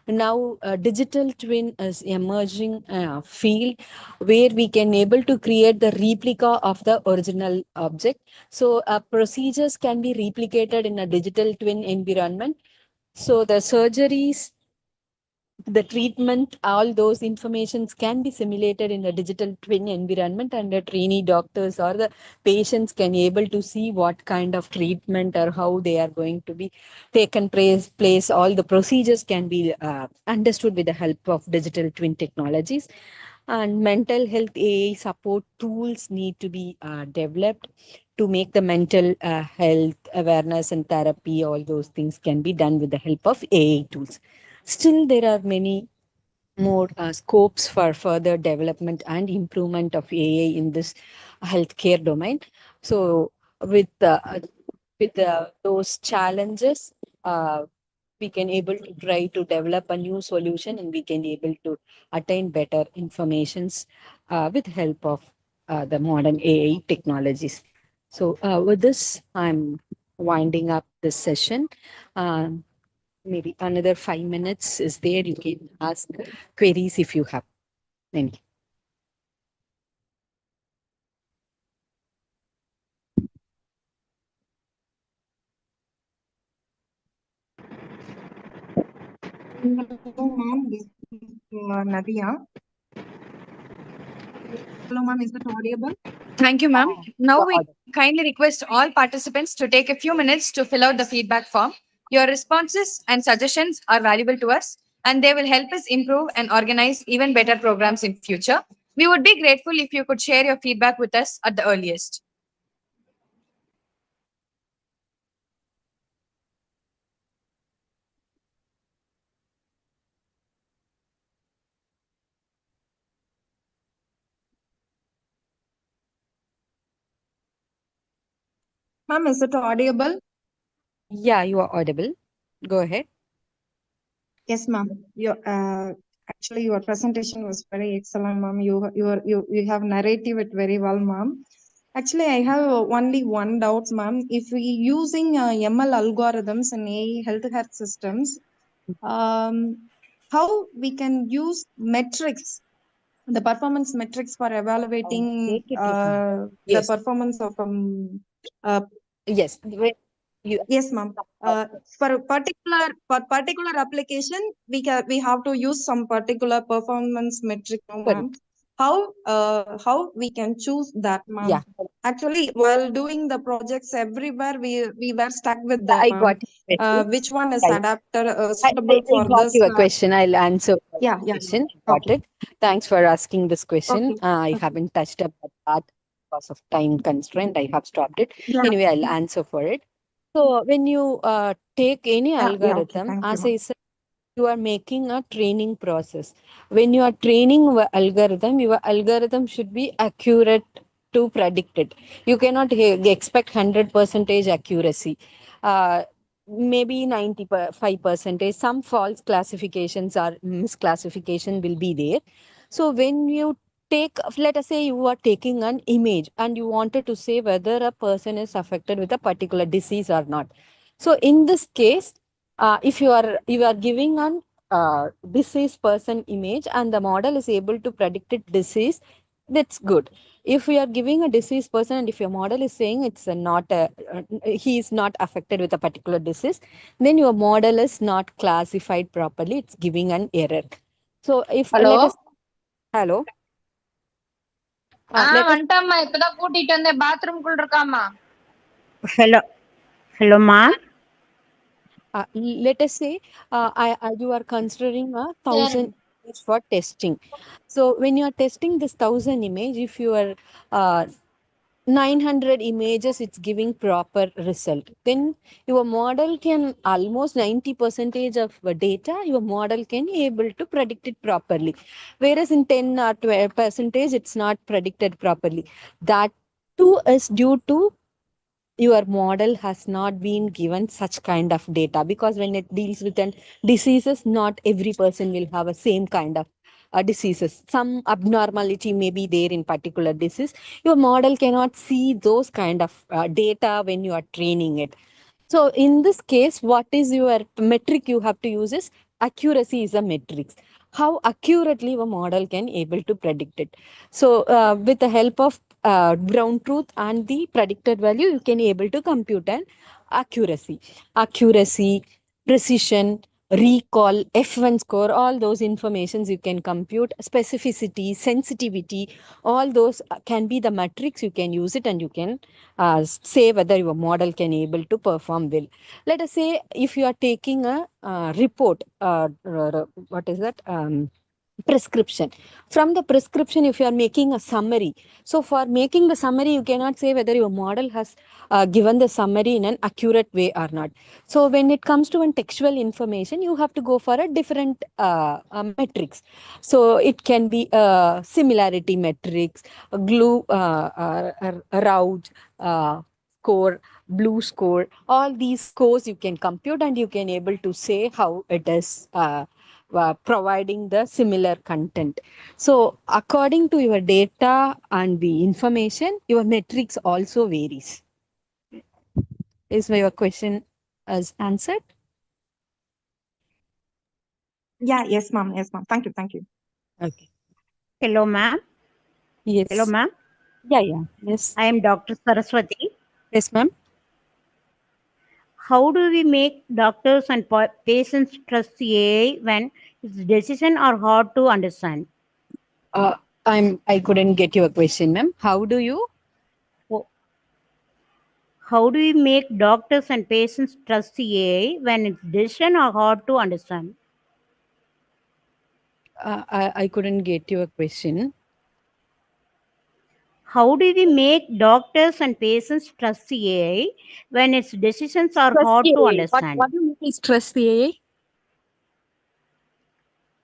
Now, digital twin is emerging field where we can able to create the replica of the original object. So procedures can be replicated in a digital twin environment. So the surgeries, the treatment, all those informations can be simulated in a digital twin environment, and the trainee doctors or the patients can able to see what kind of treatment or how they are going to be taken place. All the procedures can be understood with the help of digital twin technologies. And mental health AI support tools need to be developed to make the mental health awareness and therapy, all those things can be done with the help of AI tools. Still, there are many more scopes for further development and improvement of AI in this healthcare domain. So, with those challenges, we can able to try to develop a new solution, and we can able to attain better informations with help of the modern AI technologies. So, with this, I'm winding up this session. Um, Maybe another 5 minutes is there. You can ask queries if you have any. Hello, ma'am. This is Nadia. Hello, ma'am. Is it audible? Thank you, ma'am. Now You're we audible. kindly request all participants to take a few minutes to fill out the feedback form. Your responses and suggestions are valuable to us, and they will help us improve and organize even better programs in future. We would be grateful if you could share your feedback with us at the earliest. Ma'am, is it audible? Yeah, you are audible. Go ahead. Yes, ma'am. Actually your presentation was very excellent, ma'am. You have narrated it very well, ma'am. Actually, I have only one doubt, ma'am. If we using ML algorithms in AI healthcare systems, um, how we can use metrics, the performance metrics for evaluating Take it, you can. the Yes. performance of uh, Yes. You yes, ma'am. For particular application, we have to use some particular performance metric, no, ma'am. correct. How we can choose that, ma'am? Yeah. Actually, while doing the projects everywhere, we were stuck with Yeah, that, I ma'am. got your question. Which one is Yeah, adapted I, suitable I for got this? your question. I'll answer your Yeah, yeah, yeah. question. Got Okay, it. Thanks for asking this question. okay, I okay. haven't touched up that part because of time constraint. I have stopped it. Yeah, Anyway, I'll answer for it. So when you take any yeah, yeah. Okay, algorithm, thank you, as ma'am. I said, you are making a training process. When you are training your algorithm should be accurate to predict it. You cannot expect 100% accuracy. Uh, Maybe 95 percentage. Some false classifications or misclassification will be there. So when you take, let us say you are taking an image and you wanted to say whether a person is affected with a particular disease or not. So in this case, if you are giving an deceased person image and the model is able to predict it disease, that's good. If we are giving a deceased person and if your model is saying it's he is not affected with a particular disease, then your model is not classified properly, it's giving an error. So if hello let us hello let us வந்துட்டம்மா இப்பதான் கூட்டிட்டு வந்தேன் பாத்ரூம்குள்ள இருக்காமா Hello, hello, ma'am. let us say you are considering a சரி 1,000 image for testing. So when you are testing this 1,000 image, if you are 900 images, it's giving proper result. Then your model can almost 90 percentage of data, your model can able to predict it properly. Whereas in 10 or 12 percentage, it's not predicted properly. That too is due to your model has not been given such kind of data, because when it deals with an diseases, not every person will have a same kind of diseases. Some abnormality may be there in particular disease. Your model cannot see those kind of data when you are training it. So in this case, what is your metric you have to use is accuracy is a metric. How accurately a model can able to predict it. So with the help of ground truth and the predicted value, you can able to compute an accuracy, precision, recall, F1 score, all those informations you can compute, specificity, sensitivity, all those can be the metrics. You can use it and you can say whether your model can able to perform well. Let us say if you are taking a report, what is that? Prescription. From the prescription, if you are making a summary, so for making the summary, you cannot say whether your model has given the summary in an accurate way or not. So when it comes to an textual information, you have to go for a different metrics. So it can be similarity metrics, glue, route, score, blue score. All these scores you can compute and you can able to say how it is providing the similar content. So according to your data and the information, your metrics also varies. Is my your question as answered? Yeah, yes, ma'am. Yes, ma'am. Thank you. Thank you. Okay. Hello, ma'am. Hello, Yes. ma'am. Yeah. Yes. I am Dr. Saraswati. Yes, ma'am. How do we make doctors and patients trust the AI when its decisions are hard to understand? Uh, I couldn't get your question, ma'am. How do you? Oh, how do we make doctors and patients trust the AI when its decisions are hard to understand? I couldn't get your question. How do we make doctors and patients trust the AI when its decisions are Trust hard the to AI. understand? What do you mean is trust the AI?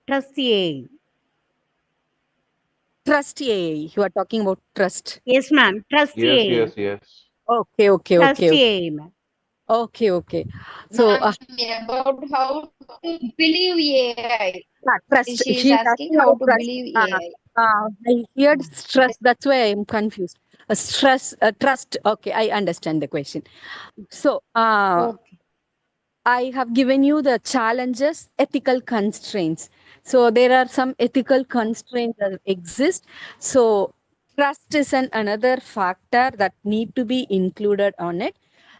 Trust the AI. Trust AI. You are talking about trust. Yes, ma'am. Trust the Yes, AI. yes, yes. Okay, okay, Trust okay, the okay. AI, ma'am. Okay, okay. So, Ma'am, about how to believe AI. trust. She is She's asking asking how about to trust. believe AI. I heard stress. That's why I am confused. Stress, trust. Okay, I understand the question. So, Okay. I have given you the challenges, ethical constraints. So there are some ethical constraints that exist. So trust is another factor that need to be included on it.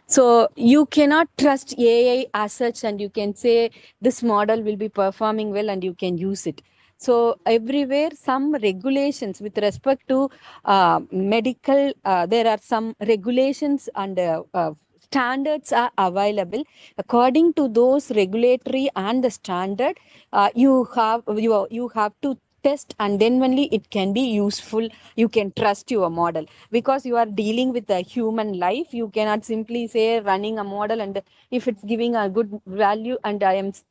So you cannot trust AI as such, and you can say this model will be performing well and you can use it. So everywhere, some regulations with respect to medical, there are some regulations and standards are available. According to those regulatory and the standard, you have to test, and then only it can be useful. You can trust your model because you are dealing with a human life. You cannot simply say running a model and if it's giving a good value and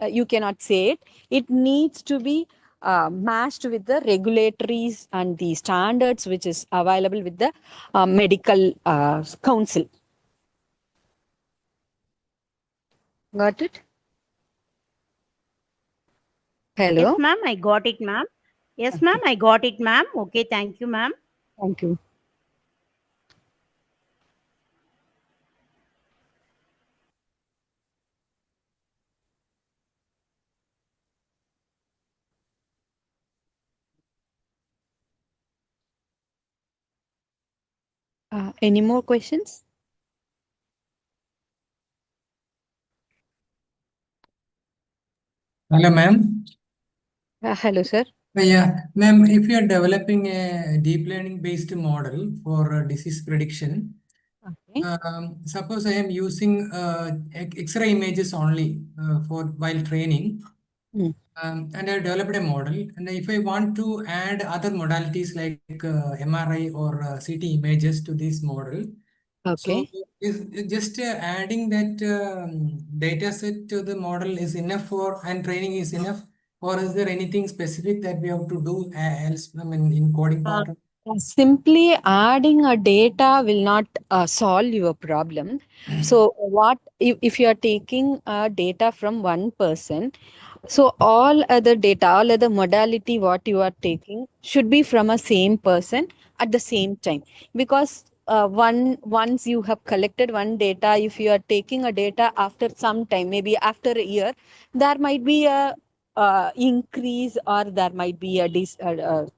you cannot say it. It needs to be matched with the regulatories and the standards which is available with the medical council. Got it? Yes, Hello. ma'am. I got it, ma'am. Yes, ma'am. I got it, ma'am. Okay. Thank you, ma'am. Thank you. Any more questions? Hello, ma'am. Hello, sir. Yeah, ma'am, if you are developing a deep learning based model for disease prediction, Okay. suppose I am using X-ray images only for while training, Mm. and I developed a model. And if I want to add other modalities like MRI or CT images to this model, so Okay. is just adding that data set to the model is enough for and training is enough, or is there anything specific that we have to do else? I mean, in coding part? Simply adding a data will not solve your problem. So, what if you are taking data from one person? So all other data, all other modality what you are taking should be from a same person at the same time. Because once you have collected one data, if you are taking a data after some time, maybe after a year, there might be a increase or there might be a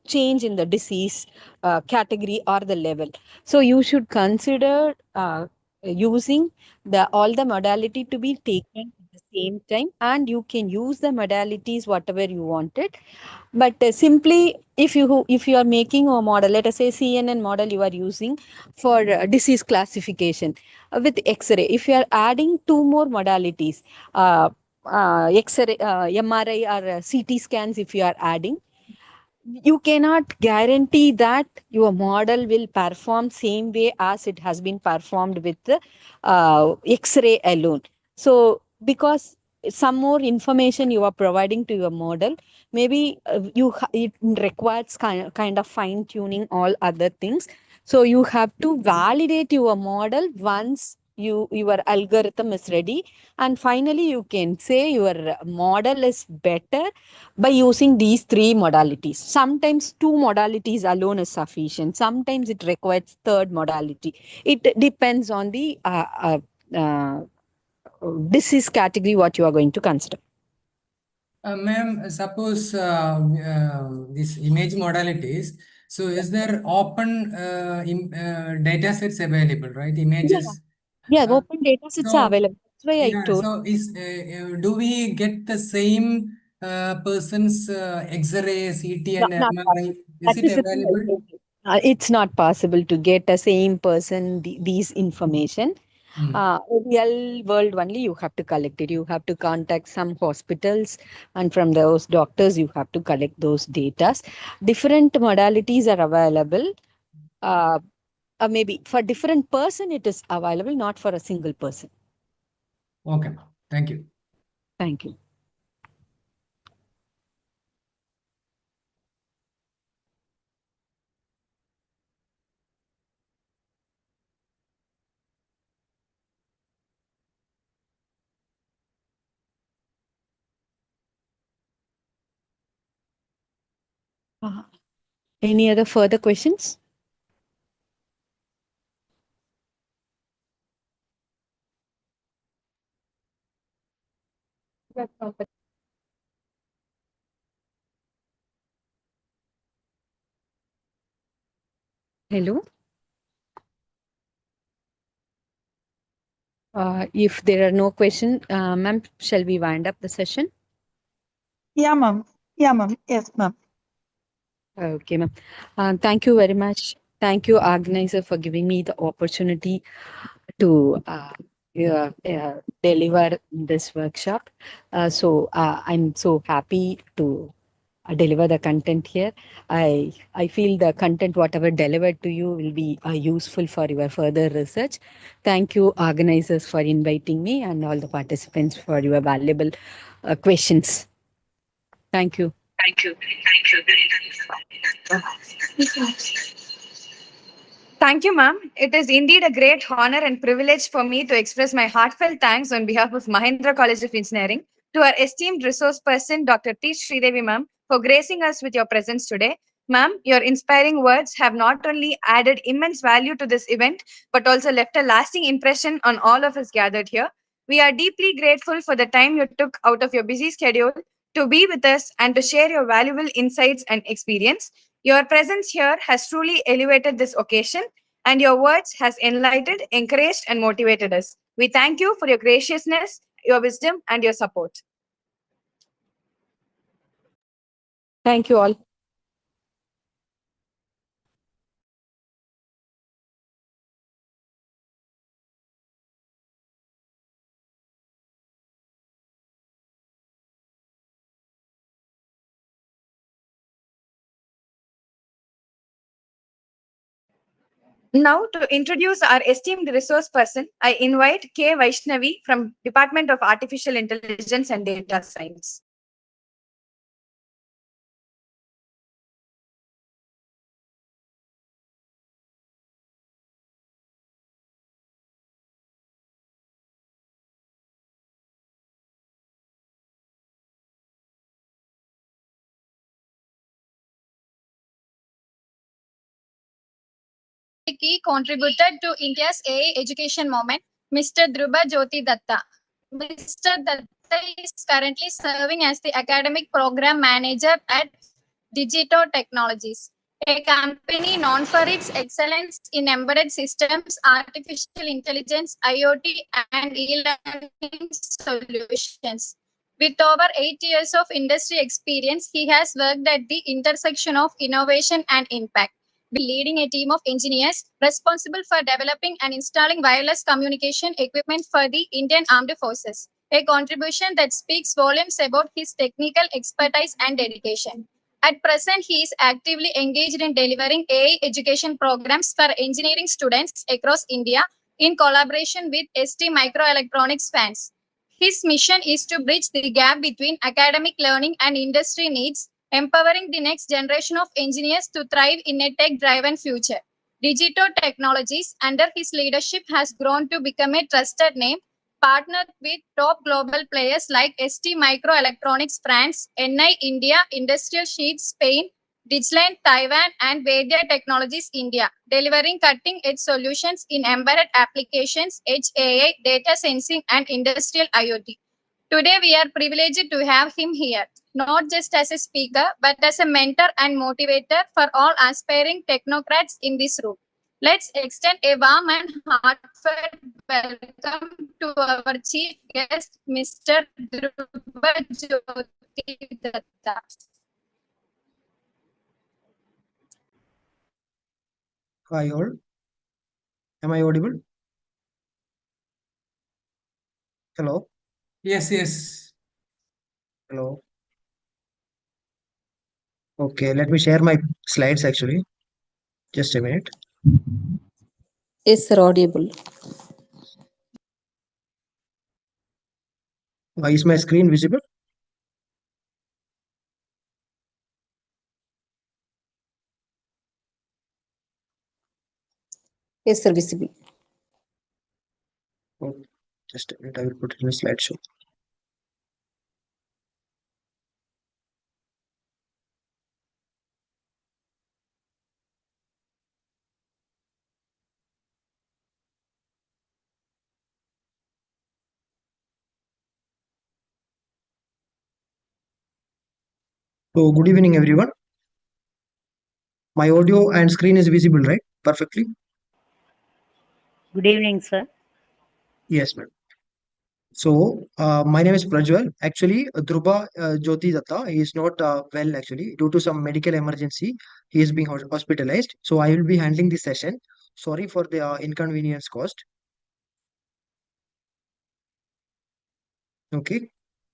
change in the disease category or the level. So you should consider using the all the modality to be taken at the same time, and you can use the modalities whatever you wanted. But simply if you are making a model, let us say CNN model you are using for disease classification with X-ray, if you are adding two more modalities, X-ray, MRI or CT scans, if you are adding, you cannot guarantee that your model will perform same way as it has been performed with the X-ray alone. So because some more information you are providing to your model, maybe it requires kind of fine tuning all other things. So you have to validate your model once your algorithm is ready, and finally you can say your model is better by using these three modalities. Sometimes two modalities alone is sufficient. Sometimes it requires third modality. It depends on the disease category what you are going to consider. Ma'am, suppose these image modalities, so is there open data sets available, right? Yeah, Images. yeah, open data sets are So available. That's why I Yeah, told. so do we get the same person's X-ray, CT, and Not MRI? possible. Is That it is the thing I available? told you. It's not possible to get a same person these information. Real world only you have to collect it. You have to contact some hospitals, and from those doctors you have to collect those data. Different modalities are available. Uh, Maybe for different person it is available, not for a single person. Okay, thank you. Thank you. Any other further questions? Hello. If there are no questions, ma'am, shall we wind up the session? Yeah, ma'am. Yeah, ma'am. Yes, ma'am. Okay, ma'am. Thank you very much. Thank you, organizer, for giving me the opportunity to deliver this workshop. I'm so happy to deliver the content here. I feel the content, whatever delivered to you, will be useful for your further research. Thank you, organizers, for inviting me, and all the participants for your valuable questions. Thank you. Thank you. Thank you, ma'am. It is indeed a great honor and privilege for me to express my heartfelt thanks on behalf of Mahindra College of Engineering to our esteemed resource person, Dr. T. Sridevi, ma'am, for gracing us with your presence today. Ma'am, your inspiring words have not only added immense value to this event, but also left a lasting impression on all of us gathered here. We are deeply grateful for the time you took out of your busy schedule to be with us and to share your valuable insights and experience. Your presence here has truly elevated this occasion, and your words has enlightened, encouraged, and motivated us. We thank you for your graciousness, your wisdom, and your support. Thank you all. Now, to introduce our esteemed resource person, I invite K. Vaishnavi from Department of Artificial Intelligence and Data Science. A key contributor to India's AI education movement, Mr. Dhruba Jyoti Datta. Mr. Datta is currently serving as the academic program manager at Digito Technologies, a company known for its excellence in embedded systems, artificial intelligence, IoT, and e-learning solutions. With over 8 years of industry experience, he has worked at the intersection of innovation and impact, leading a team of engineers responsible for developing and installing wireless communication equipment for the Indian Armed Forces, a contribution that speaks volumes about his technical expertise and dedication. At present, he is actively engaged in delivering AI education programs for engineering students across India in collaboration with ST Microelectronics fans. His mission is to bridge the gap between academic learning and industry needs, empowering the next generation of engineers to thrive in a tech-driven future. Digito Technologies, under his leadership, has grown to become a trusted name, partnered with top global players like ST Microelectronics France, NI India, Industrial Sheets Spain, Digitline Taiwan, and Vedya Technologies India, delivering cutting-edge solutions in embedded applications, edge AI, data sensing, and industrial IoT. Today, we are privileged to have him here, not just as a speaker, but as a mentor and motivator for all aspiring technocrats in this room. Let's extend a warm and heartfelt welcome to our chief guest, Mr. Dhruva Jyoti Datta. Hi all. Am I audible? Hello. Yes, yes. Hello. Okay, let me share my slides actually. Just a minute. Yes, sir, audible. Is my screen visible? Yes, sir, visible. Oh, just a minute. I will put it in a slideshow. So good evening, everyone. My audio and screen is visible, right? Perfectly. Good evening, sir. Yes, ma'am. So my name is Prajwal. Actually, Dhruva Jyoti Datta is not well actually due to some medical emergency. He is being hospitalized. So I will be handling this session. Sorry for the inconvenience caused. Okay.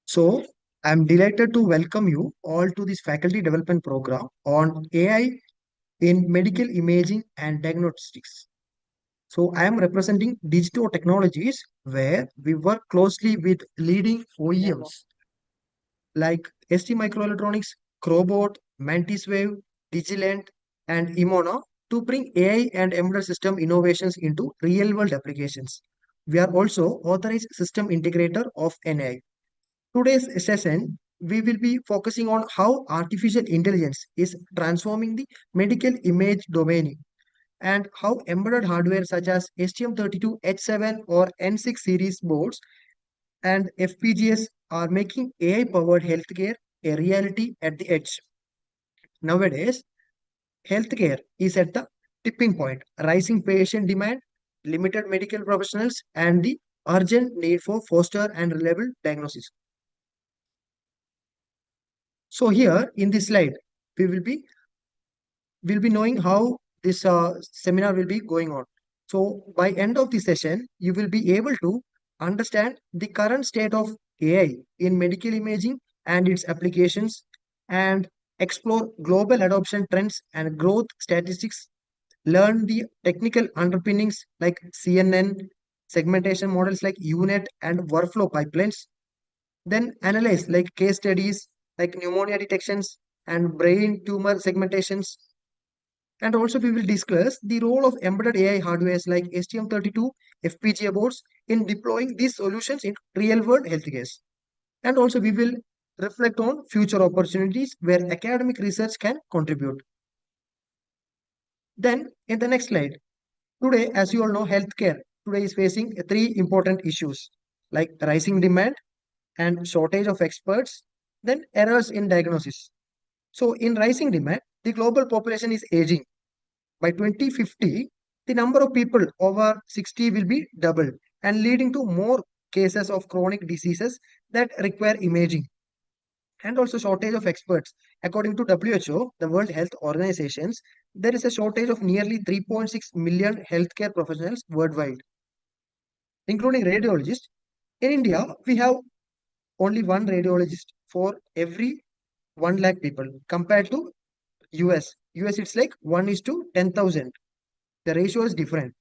So I'm delighted to welcome you all to this faculty development program on AI in medical imaging and diagnostics. So I am representing digital technologies where we work closely with leading OEMs like ST Microelectronics, Crobot, Mantiswave, Digiland, and Imona to bring AI and embedded system innovations into real-world applications. We are also authorized system integrator of NI. Today's session, we will be focusing on how artificial intelligence is transforming the medical image domain and how embedded hardware such as STM32H7 or N6 series boards and FPGAs are making AI-powered healthcare a reality at the edge. Nowadays, healthcare is at the tipping point, rising patient demand, limited medical professionals, and the urgent need for faster and reliable diagnosis. So here in this slide, we will be knowing how this seminar will be going on. So by end of the session, you will be able to understand the current state of AI in medical imaging and its applications and explore global adoption trends and growth statistics, learn the technical underpinnings like CNN, segmentation models like UNet and workflow pipelines, then analyze like case studies like pneumonia detections and brain tumor segmentations. And also we will discuss the role of embedded AI hardwares like STM32 FPGA boards in deploying these solutions in real-world healthcare. And also we will reflect on future opportunities where academic research can contribute. Then in the next slide, today, as you all know, healthcare today is facing three important issues like rising demand and shortage of experts, then errors in diagnosis. So in rising demand, the global population is aging. By 2050, the number of people over 60 will be doubled and leading to more cases of chronic diseases that require imaging. And also shortage of experts. According to WHO, the World Health Organizations, there is a shortage of nearly 3.6 million healthcare professionals worldwide, including radiologists. In India, we have only one radiologist for every 1 lakh people compared to US. US it's like 1 is to 10,000. The ratio is different.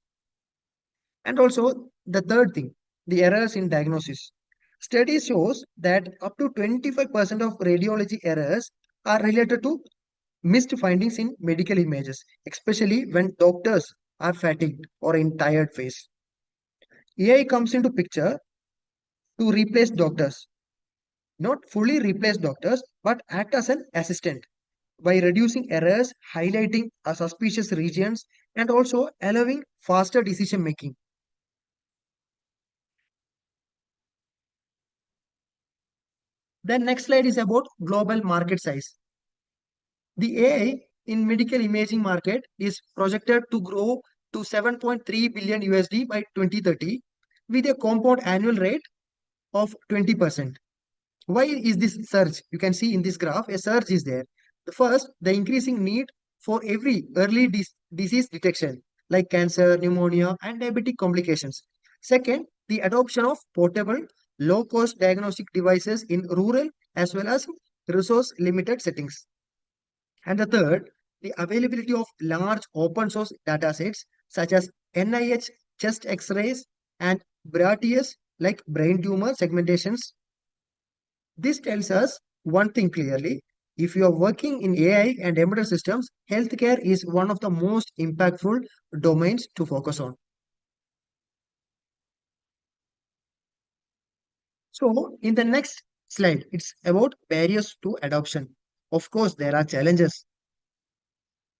And also the third thing, the errors in diagnosis. Study shows that up to 25% of radiology errors are related to missed findings in medical images, especially when doctors are fatigued or in tired phase. AI comes into picture to replace doctors, not fully replace doctors, but act as an assistant by reducing errors, highlighting suspicious regions, and also allowing faster decision making. Then next slide is about global market size. The AI in medical imaging market is projected to grow to 7.3 billion USD by 2030 with a compound annual rate of 20%. Why is this surge? You can see in this graph, a surge is there. The first, the increasing need for every early disease detection like cancer, pneumonia, and diabetic complications. Second, the adoption of portable, low-cost diagnostic devices in rural as well as resource-limited settings. And the third, the availability of large open source datasets such as NIH chest X-rays and BRATS like brain tumor segmentations. This tells us one thing clearly. If you are working in AI and embedded systems, healthcare is one of the most impactful domains to focus on. So, in the next slide, it's about barriers to adoption. Of course, there are challenges.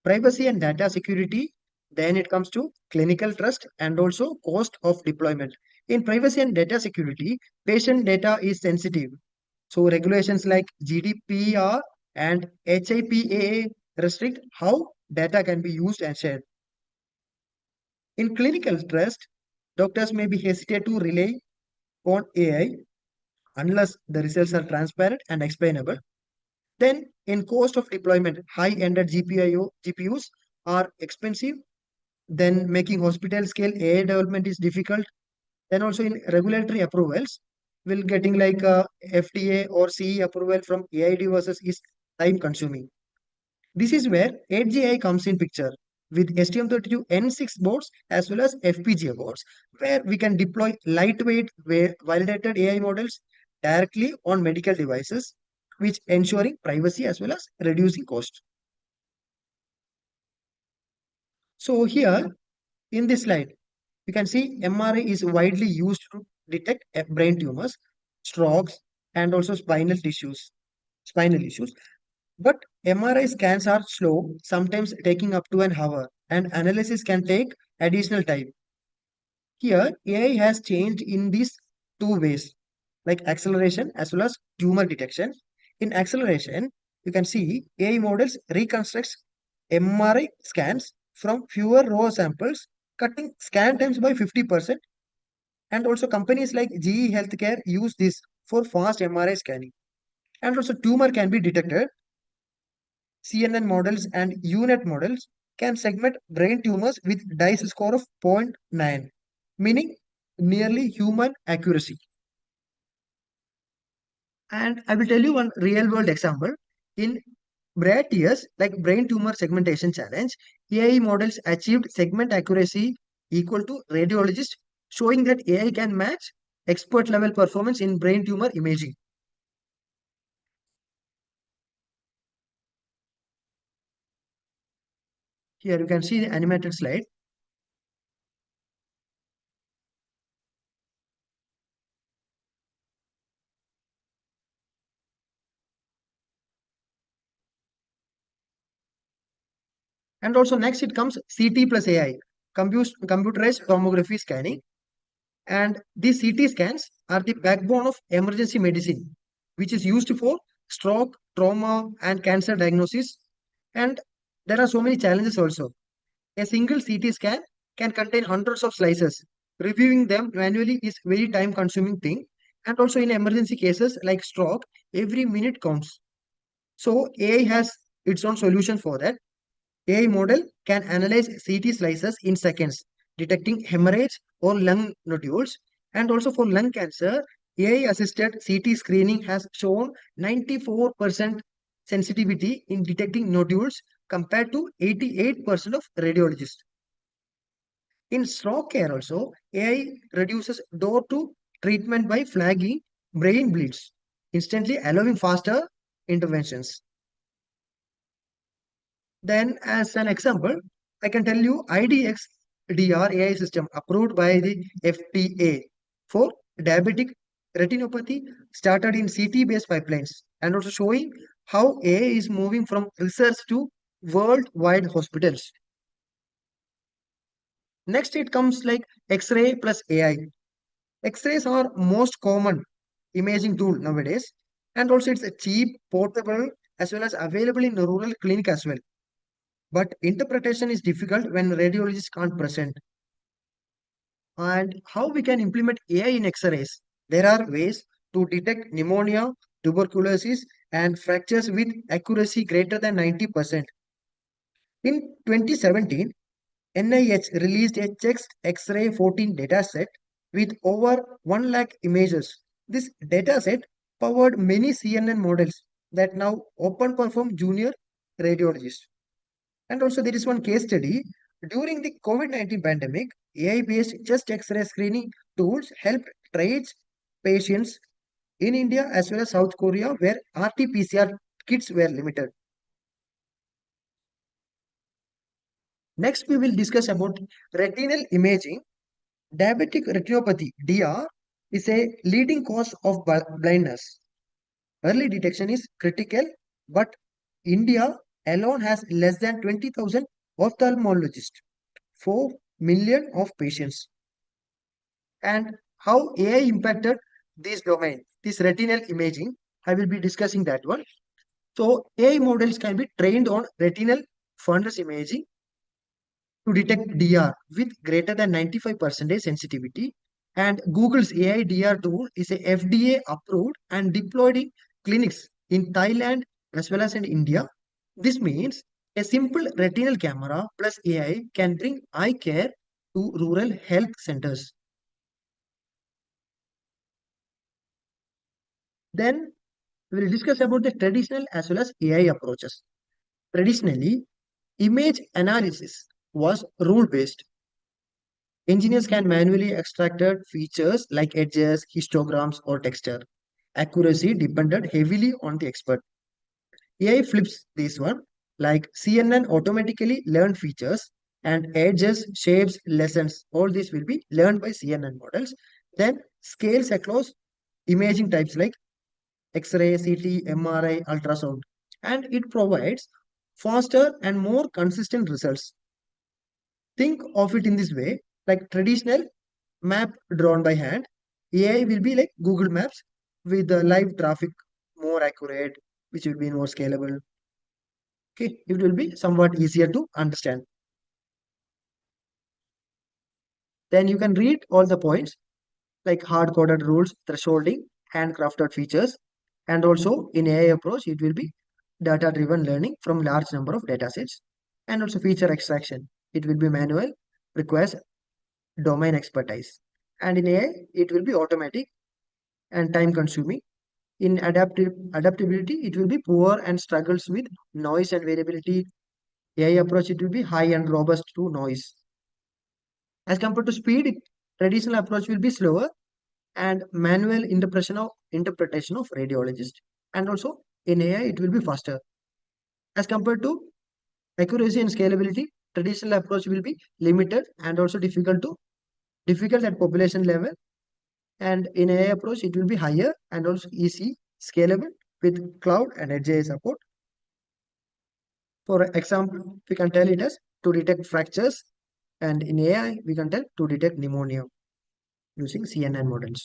Privacy and data security, then it comes to clinical trust and also cost of deployment. In privacy and data security, patient data is sensitive. So regulations like GDPR and HIPAA restrict how data can be used and shared. In clinical trust, doctors may be hesitant to rely on AI unless the results are transparent and explainable. Then in cost of deployment, high-ended GPUs are expensive. Then making hospital scale AI development is difficult. Then also in regulatory approvals, will getting like a FDA or CE approval from AI devices is time consuming. This is where 8GI comes in picture with STM32N6 boards as well as FPGA boards, where we can deploy lightweight validated AI models directly on medical devices, which ensuring privacy as well as reducing cost. So here in this slide, you can see MRI is widely used to detect brain tumors, strokes, and also spinal issues. But MRI scans are slow, sometimes taking up to an hour, and analysis can take additional time. Here, AI has changed in these two ways, like acceleration as well as tumor detection. In acceleration, you can see AI models reconstructs MRI scans from fewer raw samples, cutting scan times by 50%. And also companies like GE Healthcare use this for fast MRI scanning. And also tumor can be detected. CNN models and UNet models can segment brain tumors with DICE score of 0.9, meaning nearly human accuracy. And I will tell you one real world example. In BRATS, like brain tumor segmentation challenge, AI models achieved segment accuracy equal to radiologist, showing that AI can match expert level performance in brain tumor imaging. Here you can see the animated slide. And also next it comes CT plus AI, computerized tomography scanning. And these CT scans are the backbone of emergency medicine, which is used for stroke, trauma, and cancer diagnosis. And there are so many challenges also. A single CT scan can contain hundreds of slices. Reviewing them manually is very time consuming thing. And also in emergency cases like stroke, every minute counts. So AI has its own solution for that. AI model can analyze CT slices in seconds, detecting hemorrhage or lung nodules. And also for lung cancer, AI-assisted CT screening has shown 94% sensitivity in detecting nodules compared to 88% of radiologists. In stroke care also, AI reduces door to treatment by flagging brain bleeds, instantly allowing faster interventions. Then as an example, I can tell you IDX-DR AI system approved by the FDA for diabetic retinopathy started in CT-based pipelines and also showing how AI is moving from research to worldwide hospitals. Next, it comes like X-ray plus AI. X-rays are most common imaging tool nowadays, and also it's a cheap, portable, as well as available in a rural clinic as well. but interpretation is difficult when radiologists can't present. And how we can implement AI in X-rays? There are ways to detect pneumonia, tuberculosis, and fractures with accuracy greater than 90%. In 2017, NIH released a chest X-ray 14 dataset with over 1 lakh images. This dataset powered many CNN models that now open perform junior radiologists. And also there is one case study. During the COVID-19 pandemic, AI-based chest X-ray screening tools helped triage patients in India as well as South Korea where RT-PCR kits were limited. Next, we will discuss about retinal imaging. Diabetic retinopathy, DR, is a leading cause of blindness. Early detection is critical, but India alone has less than 20,000 ophthalmologists, 4 million of patients. And how AI impacted this domain, this retinal imaging, I will be discussing that one. So AI models can be trained on retinal fundus imaging to detect DR with greater than 95% sensitivity. And Google's AI DR tool is a FDA approved and deployed in clinics in Thailand as well as in India. This means a simple retinal camera plus AI can bring eye care to rural health centers. Then we will discuss about the traditional as well as AI approaches. Traditionally, image analysis was rule-based. Engineers can manually extract features like edges, histograms, or texture. Accuracy depended heavily on the expert. AI flips this one, like CNN automatically learn features and edges, shapes, lessons. All this will be learned by CNN models. Then scales across imaging types like X-ray, CT, MRI, ultrasound. And it provides faster and more consistent results. Think of it in this way, like traditional map drawn by hand. AI will be like Google Maps with the live traffic more accurate, which will be more scalable. Okay, it will be somewhat easier to understand. Then you can read all the points like hard-coded rules, thresholding, handcrafted features, and also in AI approach, it will be data-driven learning from large number of datasets, and also feature extraction. It will be manual, requires domain expertise. And in AI, it will be automatic and time consuming. In adaptability, it will be poor and struggles with noise and variability. AI approach, it will be high and robust to noise. As compared to speed, traditional approach will be slower and manual interpretation of radiologist. And also in AI, it will be faster. As compared to accuracy and scalability, traditional approach will be limited and also difficult at population level. And in AI approach, it will be higher and also easy, scalable with cloud and edge AI support. For example, we can tell it as to detect fractures, and in AI, we can tell to detect pneumonia using CNN models.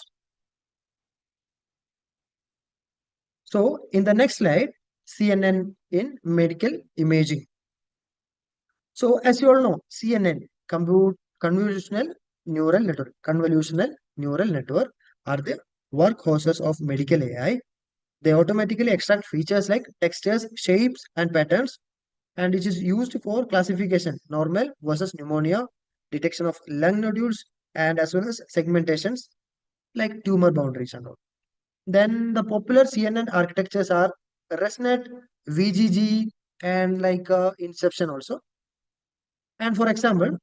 So in the next slide, CNN in medical imaging. So as you all know, CNN, convolutional neural network are the workhorses of medical AI. They automatically extract features like textures, shapes, and patterns, and it is used for classification, normal versus pneumonia, detection of lung nodules, and as well as segmentations like tumor boundaries and all. Then the popular CNN architectures are ResNet, VGG, and like Inception also. And for example,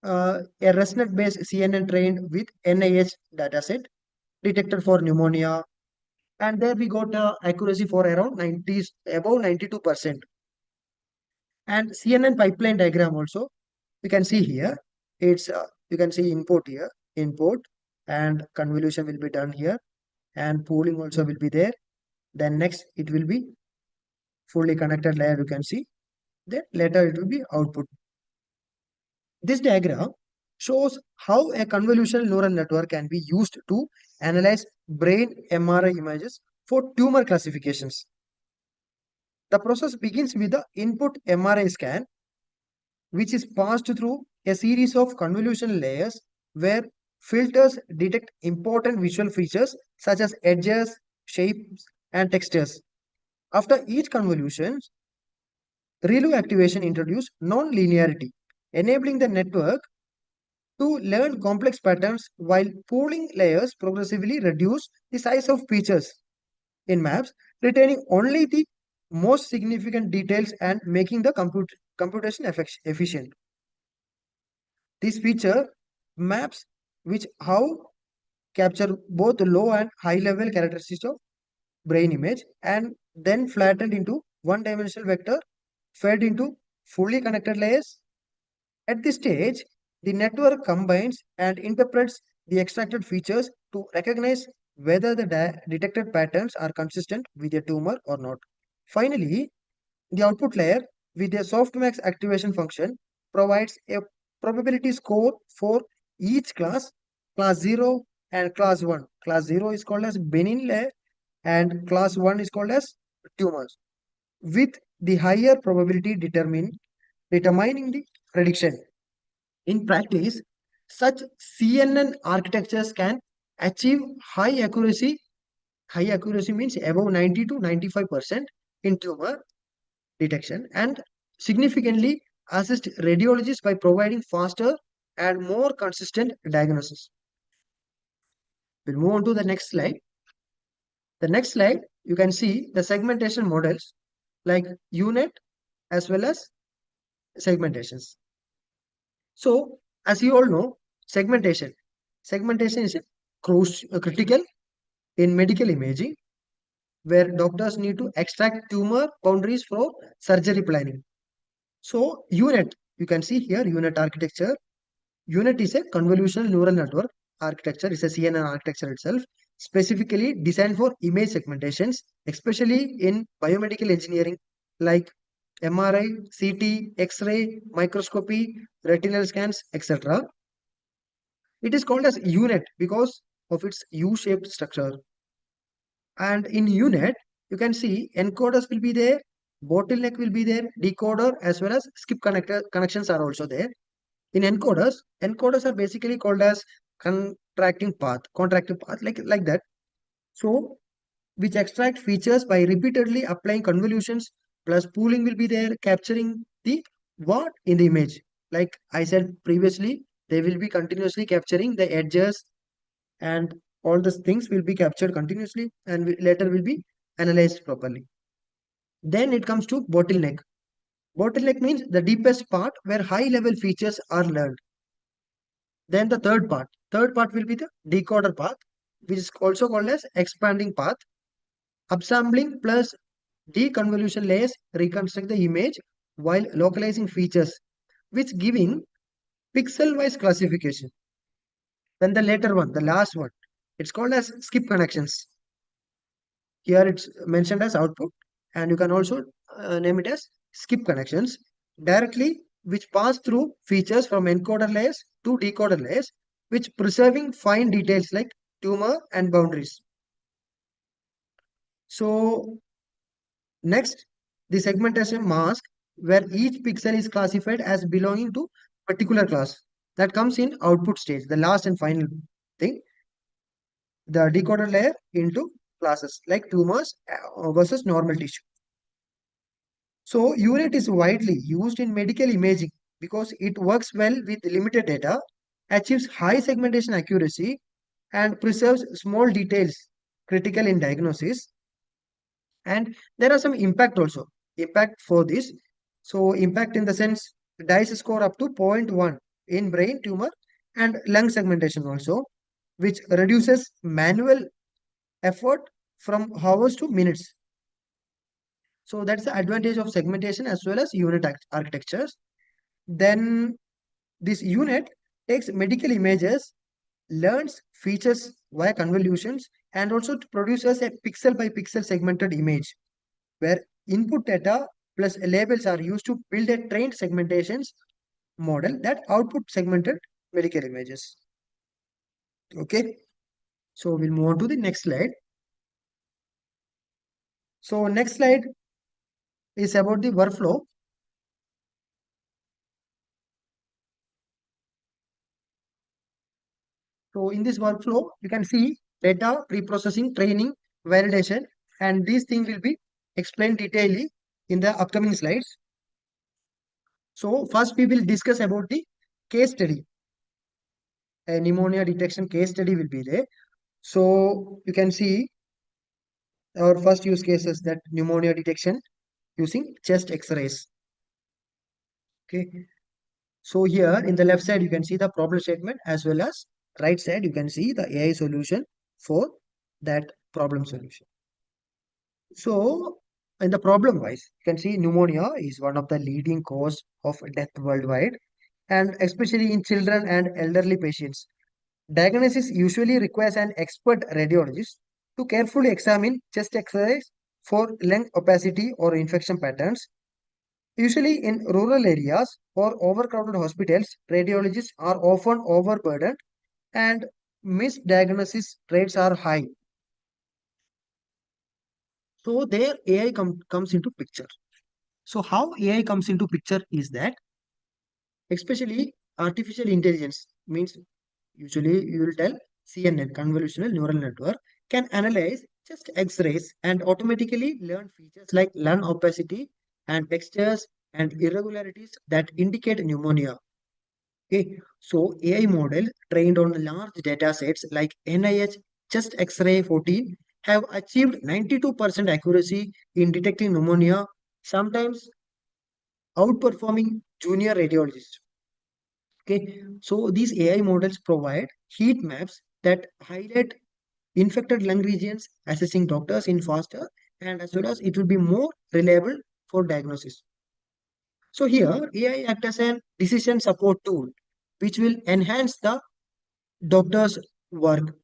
a ResNet-based CNN trained with NIH dataset detected for pneumonia, and there we got accuracy for around 90, above 92%. And CNN pipeline diagram also, we can see here, it's you can see input here, input, and convolution will be done here, and pooling also will be there. Then next it will be fully connected layer, you can see. Then later it will be output. This diagram shows how a convolutional neural network can be used to analyze brain MRI images for tumor classifications. The process begins with the input MRI scan, which is passed through a series of convolutional layers where filters detect important visual features such as edges, shapes, and textures. After each convolution, ReLU activation introduces non-linearity, enabling the network to learn complex patterns while pooling layers progressively reduce the size of features in maps, retaining only the most significant details and making the computation efficient. This feature maps which how capture both low and high level characteristics of brain image and then flattened into one-dimensional vector fed into fully connected layers. At this stage, the network combines and interprets the extracted features to recognize whether the detected patterns are consistent with a tumor or not. Finally, the output layer with a softmax activation function provides a probability score for each class, class 0 and class 1. Class 0 is called as benign layer and class 1 is called as tumors, with the higher probability determining the prediction. In practice, such CNN architectures can achieve high accuracy. High accuracy means above 90 to 95% in tumor detection and significantly assist radiologists by providing faster and more consistent diagnosis. We'll move on to the next slide. The next slide, you can see the segmentation models like unit as well as segmentations. So, as you all know, segmentation is critical in medical imaging where doctors need to extract tumor boundaries for surgery planning. So, unit, you can see here, unit architecture. Unit is a convolutional neural network architecture, is a CNN architecture itself, specifically designed for image segmentations, especially in biomedical engineering like MRI, CT, X-ray, microscopy, retinal scans, etc. It is called as unit because of its U-shaped structure. And in unit, you can see encoders will be there, bottleneck will be there, decoder as well as skip connections are also there. In encoders are basically called as contracting path like that. So which extract features by repeatedly applying convolutions plus pooling will be there, capturing the what in the image. Like I said previously, they will be continuously capturing the edges and all these things will be captured continuously and later will be analyzed properly. Then it comes to bottleneck. Bottleneck means the deepest part where high level features are learned. Then the third part will be the decoder path, which is also called as expanding path. Upsampling plus deconvolution layers reconstruct the image while localizing features, which giving pixel-wise classification. Then the later one, the last one, it's called as skip connections. Here it's mentioned as output, and you can also name it as skip connections directly, which pass through features from encoder layers to decoder layers, which preserving fine details like tumor and boundaries. So next, the segmentation mask, where each pixel is classified as belonging to particular class. That comes in output stage, the last and final thing. The decoder layer into classes like tumors versus normal tissue. So unit is widely used in medical imaging because it works well with limited data, achieves high segmentation accuracy, and preserves small details critical in diagnosis. And there are some impact for this. So impact in the sense DICE score up to 0.1 in brain tumor and lung segmentation also, which reduces manual effort from hours to minutes. So that's the advantage of segmentation as well as unit architectures. Then this unit takes medical images, learns features via convolutions, and also produces a pixel by pixel segmented image where input data plus labels are used to build a trained segmentations model that output segmented medical images. Okay, so we'll move on to the next slide. So next slide, is about the workflow. So in this workflow, you can see data, pre-processing, training, validation, and these things will be explained detailedly in the upcoming slides. So first we will discuss about the case study. A pneumonia detection case study will be there. So you can see our first use cases, that pneumonia detection using chest X-rays. Okay. So here in the left side, you can see the problem statement, as well as right side, you can see the AI solution for that problem solution. So in the problem wise, you can see pneumonia is one of the leading cause of death worldwide, and especially in children and elderly patients. Diagnosis usually requires an expert radiologist to carefully examine chest X-rays for lung opacity or infection patterns. Usually in rural areas or overcrowded hospitals, radiologists are often overburdened and misdiagnosis rates are high. So there AI comes into picture. So how AI comes into picture is that, especially artificial intelligence means, usually you will tell CNN, convolutional neural network, can analyze just X-rays and automatically learn features like lung opacity and textures and irregularities that indicate pneumonia. Okay, so AI model trained on large data sets like NIH chest X-ray 14 have achieved 92% accuracy in detecting pneumonia, sometimes outperforming junior radiologists. Okay, so these AI models provide heat maps that highlight infected lung regions, assessing doctors in faster, and as well as it will be more reliable for diagnosis. So here AI acts as a decision support tool, which will enhance the doctor's work.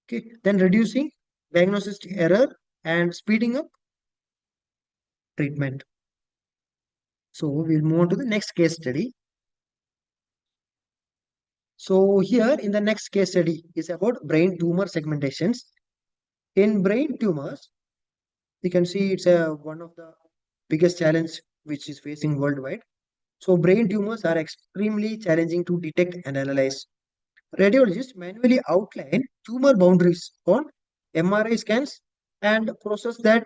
Okay, then reducing diagnosis error and speeding up treatment. So we'll move on to the next case study. So here in the next case study is about brain tumor segmentations. In brain tumors, you can see it's one of the biggest challenge which is facing worldwide. So brain tumors are extremely challenging to detect and analyze. Radiologists manually outline tumor boundaries on MRI scans and process that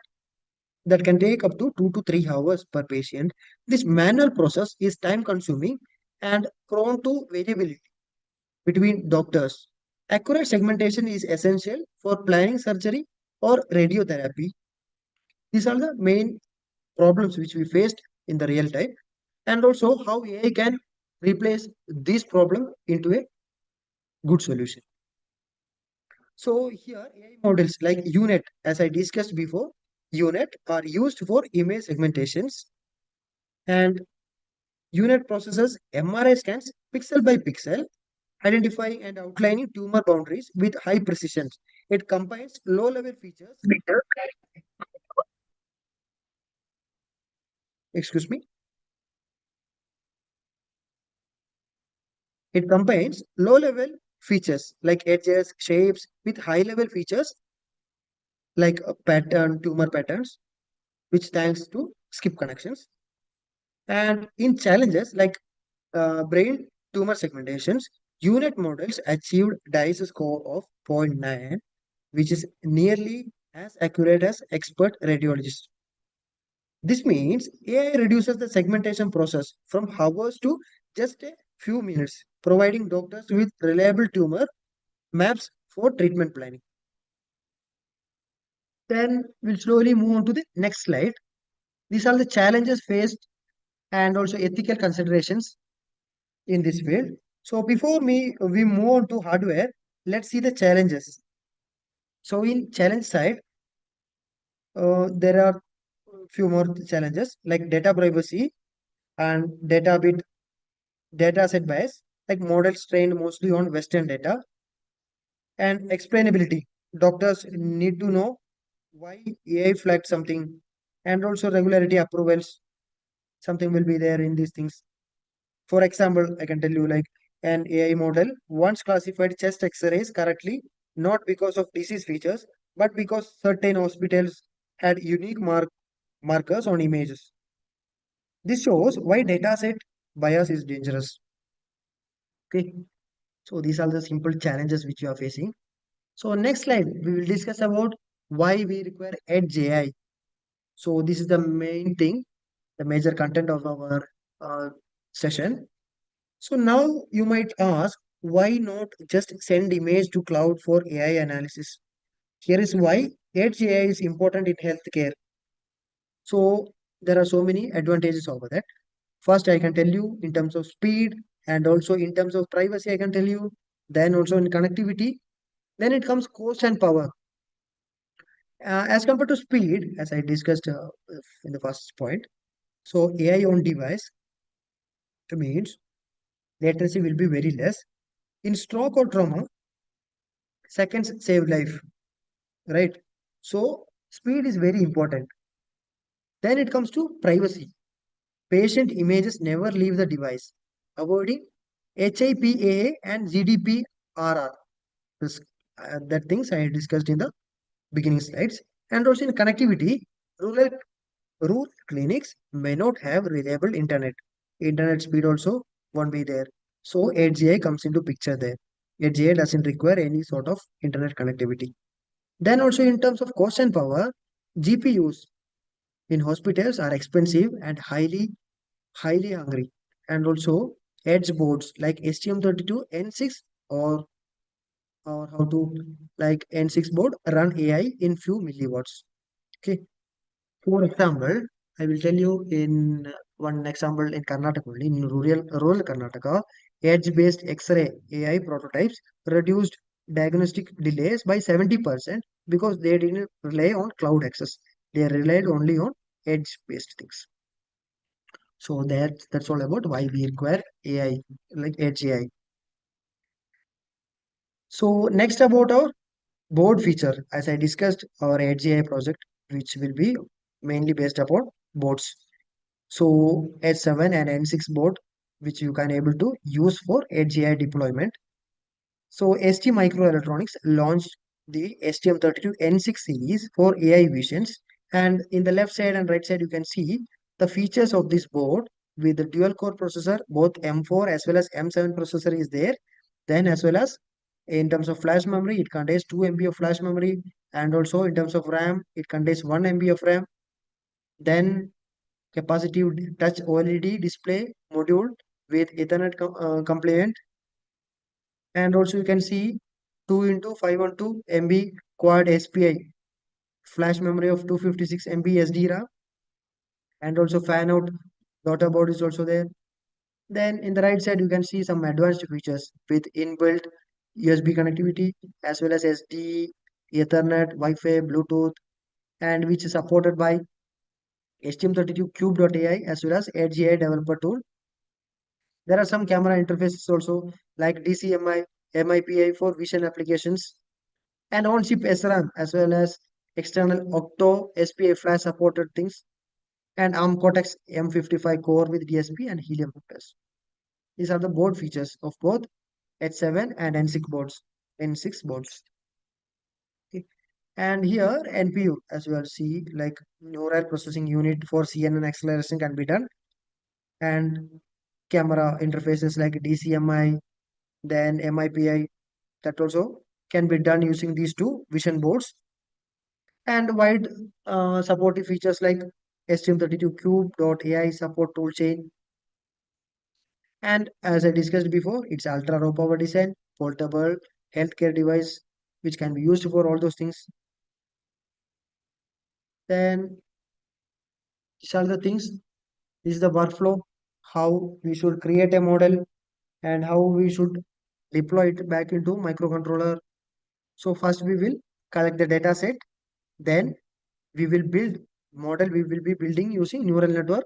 can take up to 2 to 3 hours per patient. This manual process is time consuming and prone to variability between doctors. Accurate segmentation is essential for planning surgery or radiotherapy. These are the main problems which we faced in the real time, and also how AI can replace this problem into a good solution. So here AI models like UNet, as I discussed before, UNet are used for image segmentations, and UNet processes MRI scans pixel by pixel, identifying and outlining tumor boundaries with high precision. It combines low-level features. Excuse me. It combines low-level features like edges, shapes with high-level features like a pattern, tumor patterns, which thanks to skip connections. And in challenges like brain tumor segmentations, UNet models achieved DICE score of 0.9, which is nearly as accurate as expert radiologists. This means AI reduces the segmentation process from hours to just a few minutes, providing doctors with reliable tumor maps for treatment planning. Then we'll slowly move on to the next slide. These are the challenges faced and also ethical considerations in this field. So before we move on to hardware, let's see the challenges. So in challenge side, there are few more challenges like data privacy and data set bias, like models trained mostly on Western data, and explainability. Doctors need to know why AI flagged something, and also regularity approvals. Something will be there in these things. For example, I can tell you like an AI model once classified chest X-rays correctly, not because of disease features, but because certain hospitals had unique mark markers on images. This shows why dataset bias is dangerous. Okay, so these are the simple challenges which you are facing. So next slide, we will discuss about why we require Edge AI. So this is the main thing, the major content of our session. So now you might ask, why not just send image to cloud for AI analysis? Here is why Edge AI is important in healthcare. So there are so many advantages over that. First, I can tell you in terms of speed and also in terms of privacy, I can tell you. Then also in connectivity. Then it comes cost and power. As compared to speed, as I discussed in the first point, so AI on device means latency will be very less. In stroke or trauma, seconds save life, right? So speed is very important. Then it comes to privacy. Patient images never leave the device, avoiding HIPAA and GDPR. That things I discussed in the beginning slides. And also in connectivity, rural clinics may not have reliable internet. Internet speed also won't be there. So HGI comes into picture there. HGI doesn't require any sort of internet connectivity. Then also in terms of cost and power, GPUs in hospitals are expensive and highly hungry. And also edge boards like STM32 N6 or how to like N6 board run AI in few milliwatts. Okay. For example, I will tell you in one example in Karnataka only, in rural Karnataka, edge-based X-ray AI prototypes reduced diagnostic delays by 70% because they didn't rely on cloud access. They relied only on edge-based things. So that's all about why we require AI, like edge AI. So next about our board feature, as I discussed, our edge AI project, which will be mainly based upon boards. So H7 and N6 board, which you can able to use for edge AI deployment. So ST Microelectronics launched the STM32 N6 series for AI visions. And in the left side and right side, you can see the features of this board with the dual core processor, both M4 as well as M7 processor is there. Then as well as in terms of flash memory, it contains 2 MB of flash memory. And also in terms of RAM, it contains 1 MB of RAM. Then capacitive touch OLED display module with Ethernet compliant. And also you can see 2 into 512 MB quad SPI flash memory of 256 MB SD RAM, and also fan out daughter board is also there. Then in the right side you can see some advanced features with inbuilt USB connectivity as well as SD, Ethernet, Wi-Fi, Bluetooth, and which is supported by STM32 Cube.ai as well as Edge AI developer tool. There are some camera interfaces also like DCMI, MIPI for vision applications, and on-chip SRAM as well as external Octo SPI flash supported things, and ARM Cortex M55 core with DSP and helium filters. These are the board features of both H7 and N6 boards. N6 boards. Okay. And here NPU as well see like neural processing unit for CNN acceleration can be done, and camera interfaces like DCMI, then MIPI, that also can be done using these two vision boards, and wide supportive features like STM32 Cube.ai support toolchain. And as I discussed before, it's ultra low power design, portable healthcare device, which can be used for all those things. Then these are the things. This is the workflow, how we should create a model and how we should deploy it back into microcontroller. So first we will collect the data set, then we will build model. We will be building using neural network,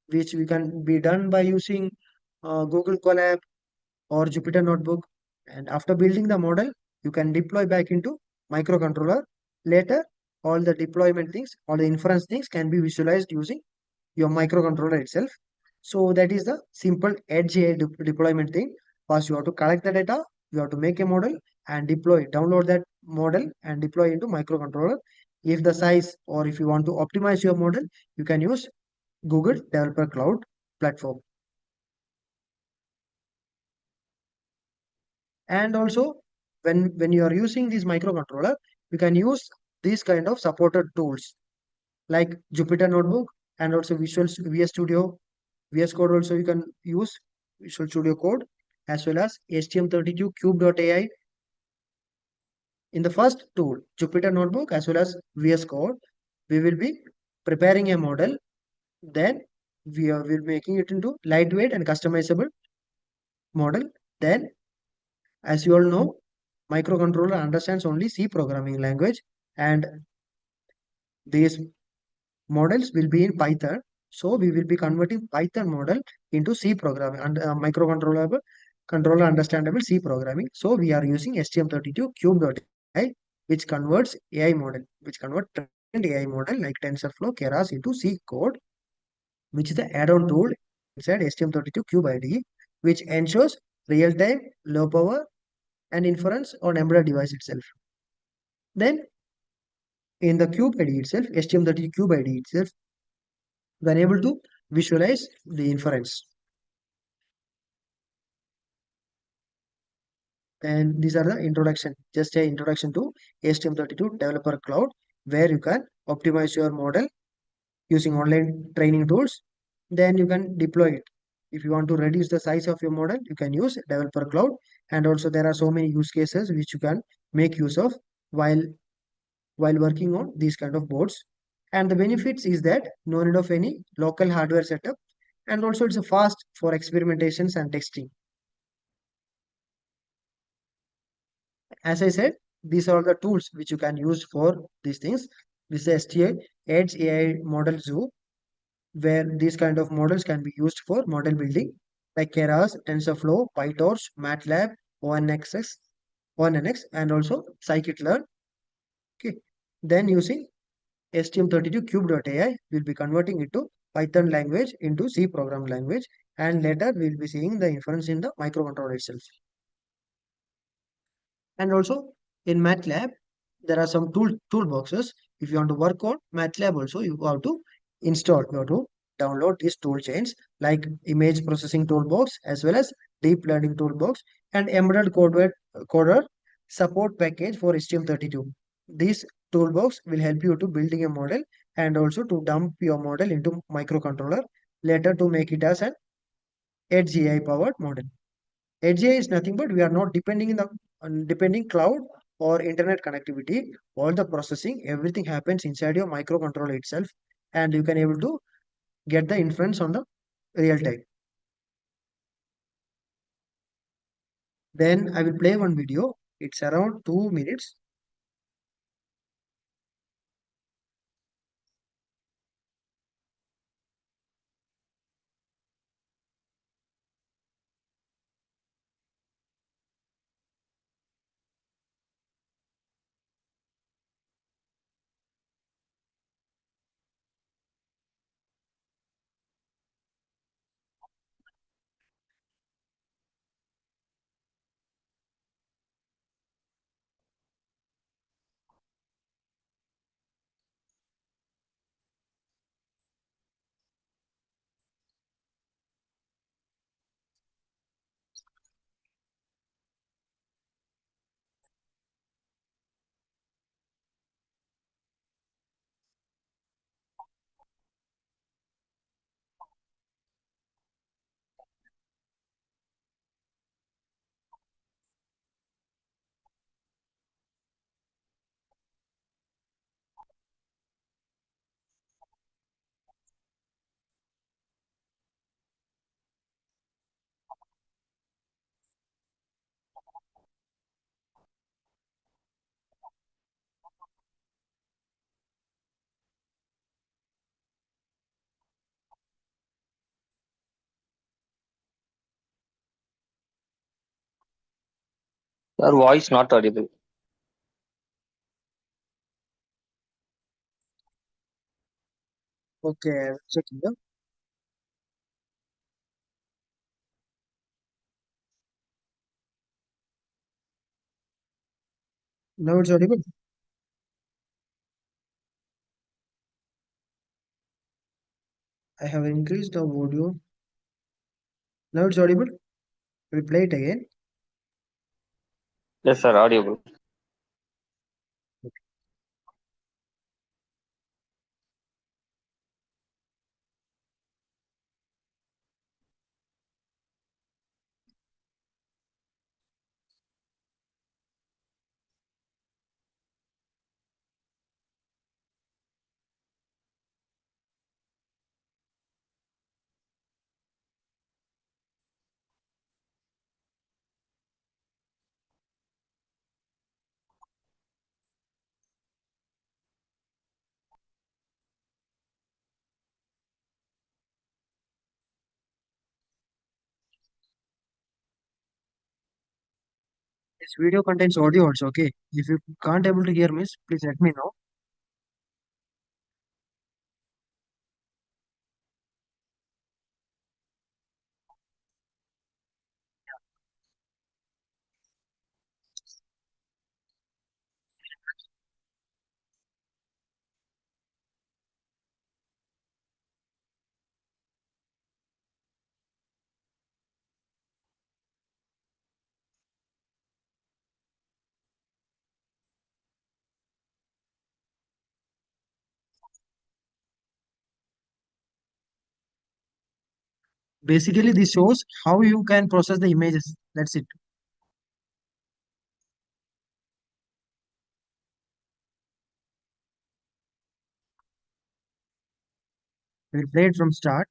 which we can be done by using Google Colab or Jupyter Notebook. And after building the model, you can deploy back into microcontroller. Later, all the deployment things, all the inference things can be visualized using your microcontroller itself. So that is the simple edge AI deployment thing. First, you have to collect the data, you have to make a model and deploy, download that model and deploy into microcontroller. If the size or if you want to optimize your model, you can use Google Developer Cloud platform. And also, when you are using this microcontroller, you can use these kind of supported tools like Jupyter Notebook and also VS Studio, VS Code also you can use Visual Studio Code as well as STM32 Cube.ai. In the first tool, Jupyter Notebook as well as VS Code, we will be preparing a model. Then we're making it into lightweight and customizable model. Then, as you all know, microcontroller understands only C programming language, and these models will be in Python. So we will be converting Python model into C programming and controller understandable C programming. So we are using STM32 Cube.ai, which converts AI model, which convert trained AI model like TensorFlow, Keras into C code, which is the add-on tool inside STM32 Cube IDE, which ensures real-time, low power, and inference on embedded device itself. Then in the Cube IDE itself, STM32 Cube IDE itself, we are able to visualize the inference. And these are the introduction, just a introduction to STM32 Developer Cloud, where you can optimize your model using online training tools. Then you can deploy it. If you want to reduce the size of your model, you can use Developer Cloud. And also there are so many use cases which you can make use of while working on these kind of boards. And the benefits is that no need of any local hardware setup. And also it's a fast for experimentations and testing. As I said, these are the tools which you can use for these things. This is STA Edge AI Model Zoo, where these kind of models can be used for model building, like Keras, TensorFlow, PyTorch, MATLAB, ONNX, and also scikit-learn. Okay. Then using STM32 Cube.ai, we'll be converting it to Python language into C program language, and later we'll be seeing the inference in the microcontroller itself. And also in MATLAB, there are some toolboxes. If you want to work on MATLAB also, you have to download these tool chains like image processing toolbox as well as deep learning toolbox and embedded coder support package for STM32. This toolbox will help you to building a model and also to dump your model into microcontroller later to make it as an Edge AI powered model. Edge AI is nothing but we are not depending on depending cloud or internet connectivity. All the processing, everything happens inside your microcontroller itself, and you can able to get the inference on the real time. Then I will play one video. It's around 2 minutes. Your voice not audible. Okay, checking them. Now it's audible. I have increased the audio. Now it's audible. We play it again. Yes, sir, audible. This video contains audio also, okay? If you can't able to hear me, please let me know. Basically, this shows how you can process the images. That's it. We'll play it from start.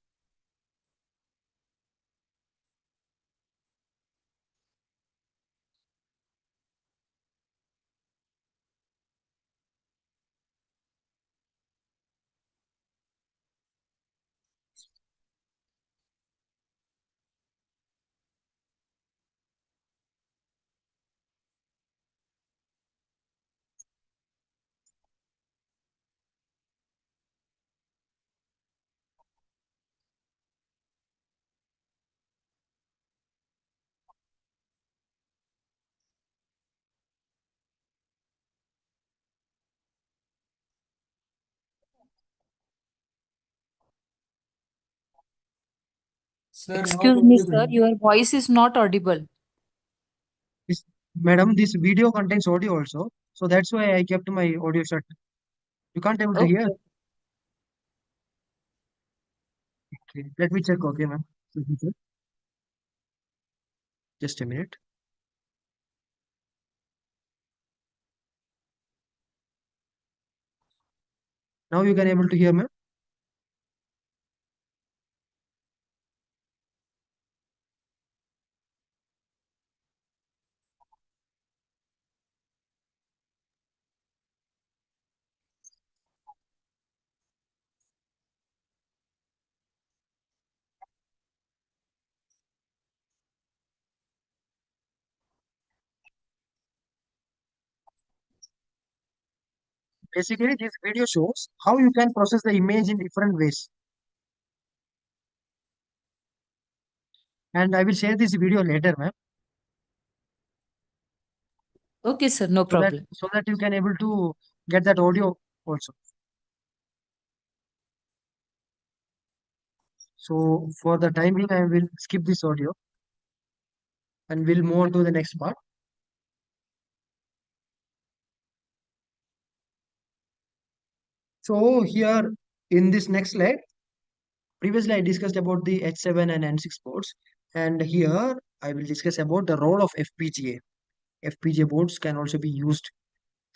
Sir, not Excuse me, audible. sir, your voice is not audible. Madam, this video contains audio also. So that's why I kept my audio shut. You can't able to hear. Okay. Okay. Let me check. Okay, ma'am. Let me check. Just a minute. Now you can able to hear, ma'am. Basically, this video shows how you can process the image in different ways. And I will share this video later, ma'am. Okay, sir, no problem. So that you can able to get that audio also. So for the time being, I will skip this audio and we'll move on to the next part. So here in this next slide, previously I discussed about the H7 and N6 boards, and here I will discuss about the role of FPGA. FPGA boards can also be used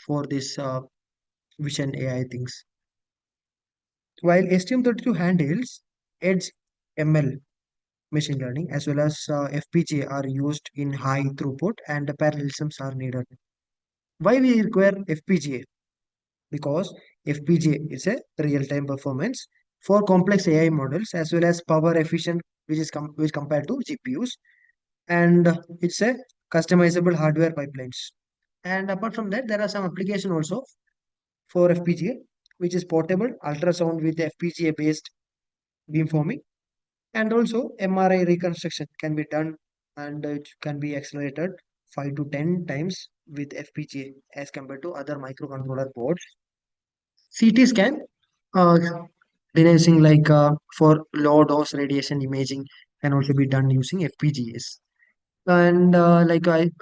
for this vision AI things. While STM32 handles Edge ML machine learning as well as FPGA are used in high throughput and parallelisms are needed. Why we require FPGA? Because FPGA is a real-time performance for complex AI models as well as power efficient, which compared to GPUs, and it's a customizable hardware pipelines. And apart from that, there are some application also for FPGA, which is portable ultrasound with FPGA based beamforming, and also MRI reconstruction can be done and it can be accelerated 5 to 10 times with FPGA as compared to other microcontroller boards. CT scan, uh, Then using like for low dose radiation imaging can also be done using FPGAs. And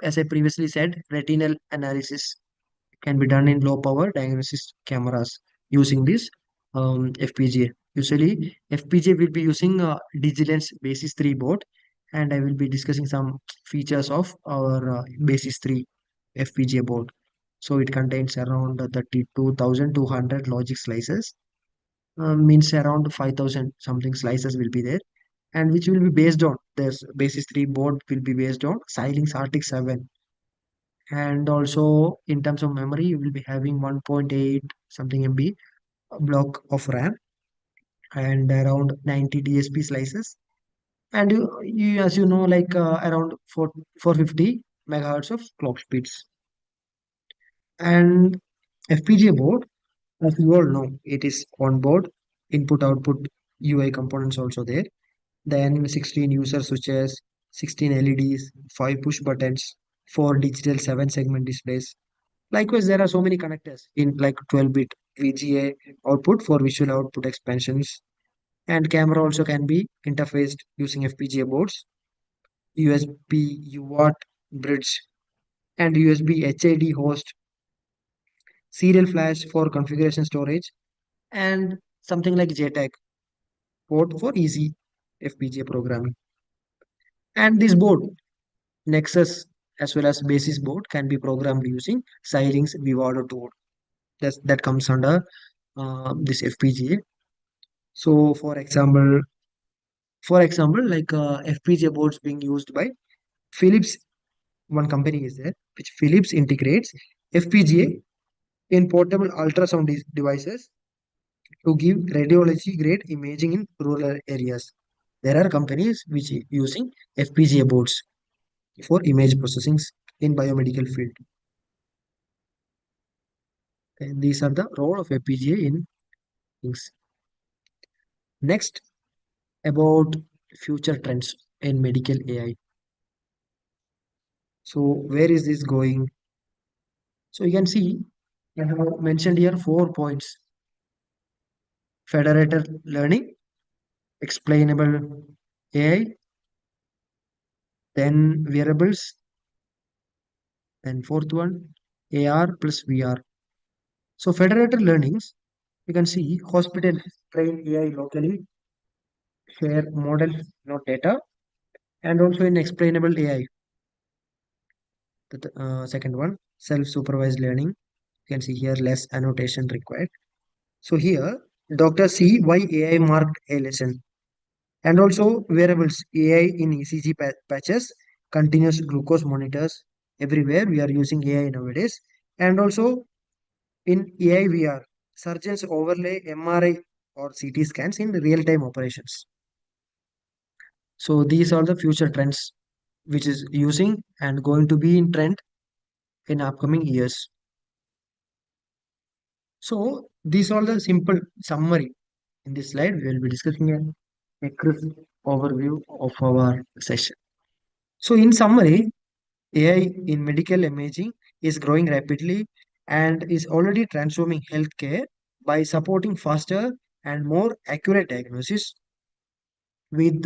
as I previously said, retinal analysis can be done in low power diagnosis cameras using this FPGA. Usually, FPGA will be using Digilens Basis 3 board, and I will be discussing some features of our Basis 3 FPGA board. So it contains around 32,200 logic slices, means around 5,000 something slices will be there, and which will be based on this Basis 3 board will be based on Xilinx RTX 7. And also in terms of memory, you will be having 1.8 something MB block of RAM and around 90 DSP slices. And as you know, like around 450 megahertz of clock speeds. And FPGA board, as you all know, it is on board, input output UI components also there. Then 16 user switches, 16 LEDs, 5 push buttons, 4 digital 7 segment displays. Likewise, there are so many connectors in like 12-bit VGA output for visual output expansions. And camera also can be interfaced using FPGA boards, USB UART bridge, and USB HID host, serial flash for configuration storage, and something like JTAG port for easy FPGA programming. And this board, Nexus as well as Basis board, can be programmed using Xilinx Vivado tool. That comes under this FPGA. So, for example, like FPGA boards being used by Philips, one company is there, which Philips integrates FPGA in portable ultrasound devices to give radiology grade imaging in rural areas. There are companies which are using FPGA boards for image processing in biomedical field. And these are the role of FPGA in things. Next, about future trends in medical AI. So where is this going? So you can see I have mentioned here 4 points: federated learning, explainable AI, then wearables, then fourth one, AR plus VR. So federated learnings, you can see hospital train AI locally, share model, not data, and also in explainable AI. The second one, self-supervised learning. You can see here less annotation required. So here, doctors see why AI marked a lesson. And also wearables, AI in ECG patches, continuous glucose monitors. Everywhere we are using AI nowadays. And also in AI VR, surgeons overlay MRI or CT scans in real-time operations. So these are the future trends which is using and going to be in trend in upcoming years. So these are the simple summary. In this slide, we will be discussing a crisp overview of our session. So in summary, AI in medical imaging is growing rapidly and is already transforming healthcare by supporting faster and more accurate diagnosis with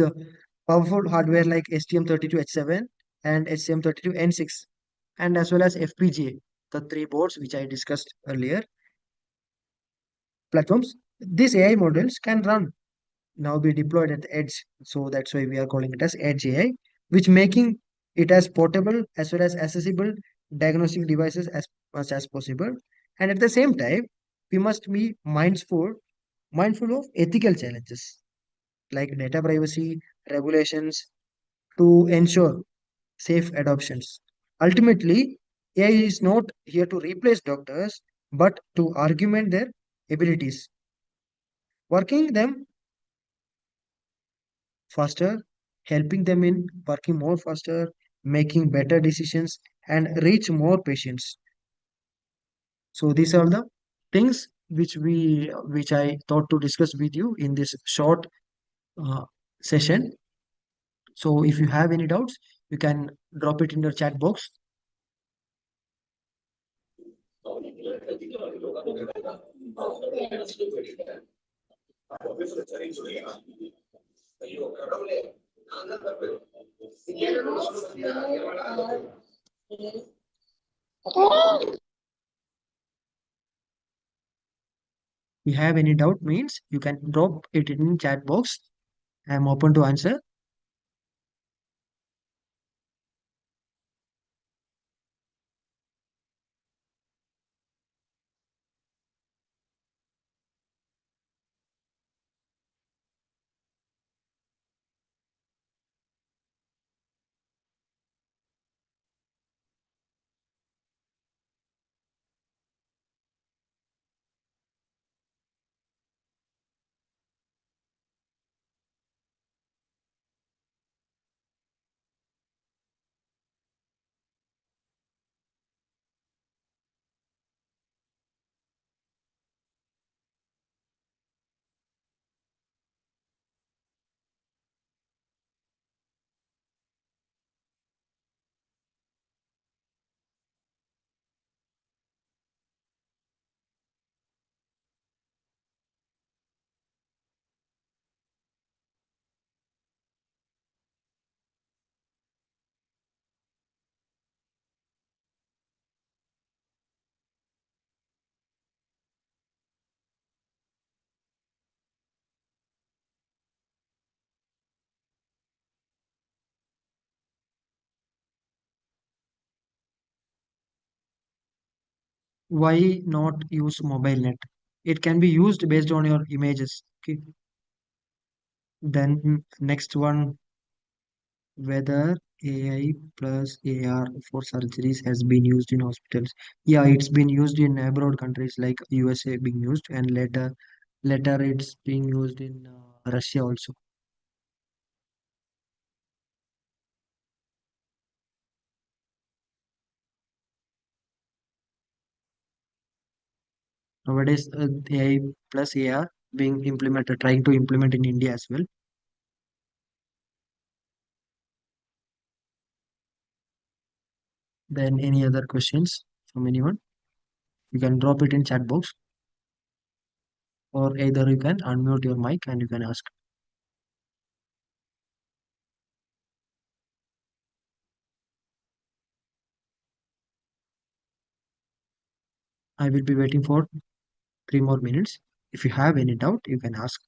powerful hardware like STM32H7 and STM32N6, and as well as FPGA, the three boards which I discussed earlier, platforms. These AI models can run now be deployed at the edge. So that's why we are calling it as edge AI, which making it as portable as well as accessible diagnostic devices as much as possible. And at the same time, we must be mindful of ethical challenges like data privacy, regulations to ensure safe adoptions. Ultimately, AI is not here to replace doctors, but to augment their abilities, working them faster, helping them in working more faster, making better decisions, and reach more patients. So these are the things which I thought to discuss with you in this short uh, session. So if you have any doubts, you can drop it in your chat box. If you have any doubt means you can drop it in chat box. I am open to answer. Why not use mobile net? It can be used based on your images. Okay. Then next one, whether AI plus AR for surgeries has been used in hospitals. Yeah, it's been used in abroad countries like USA being used, and later it's being used in Russia also. Nowadays, AI plus AR being implemented, trying to implement in India as well. Then any other questions from anyone? You can drop it in chat box, or either you can unmute your mic and you can ask. I will be waiting for 3 more minutes. If you have any doubt, you can ask.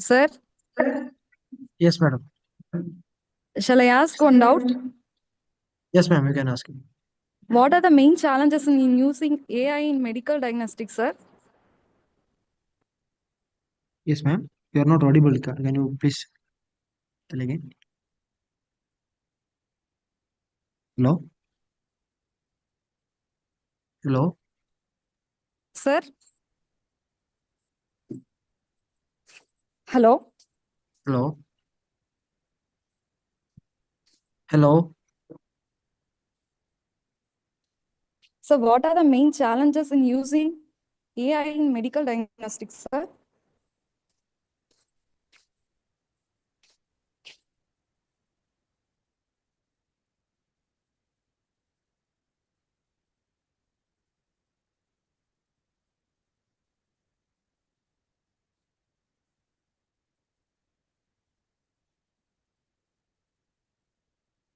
Sir, Yes, madam. shall I ask one doubt? Yes, ma'am, you can ask. What are the main challenges in using AI in medical diagnostics, sir? Yes, ma'am. You are not audible. Can you please? Tell again. Hello? Hello? Sir? Hello? Hello? Hello? So what are the main challenges in using AI in medical diagnostics, sir?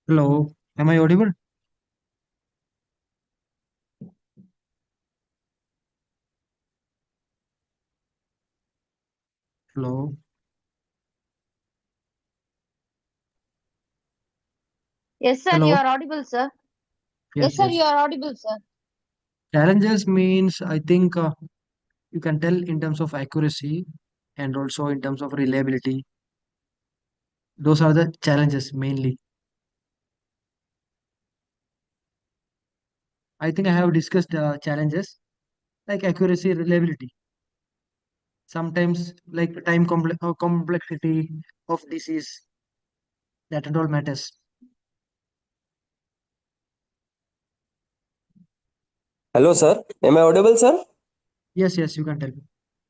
Hello? Am I audible? Hello? Yes, sir, you Hello? are audible, sir. Yes, Yes, sir, yes. you are audible, sir. Challenges means I think you can tell in terms of accuracy and also in terms of reliability. Those are the challenges mainly. I think I have discussed challenges like accuracy, reliability. Sometimes like complexity of disease, that and all matters. Hello, sir. Am I audible, sir? Yes, yes, you can tell.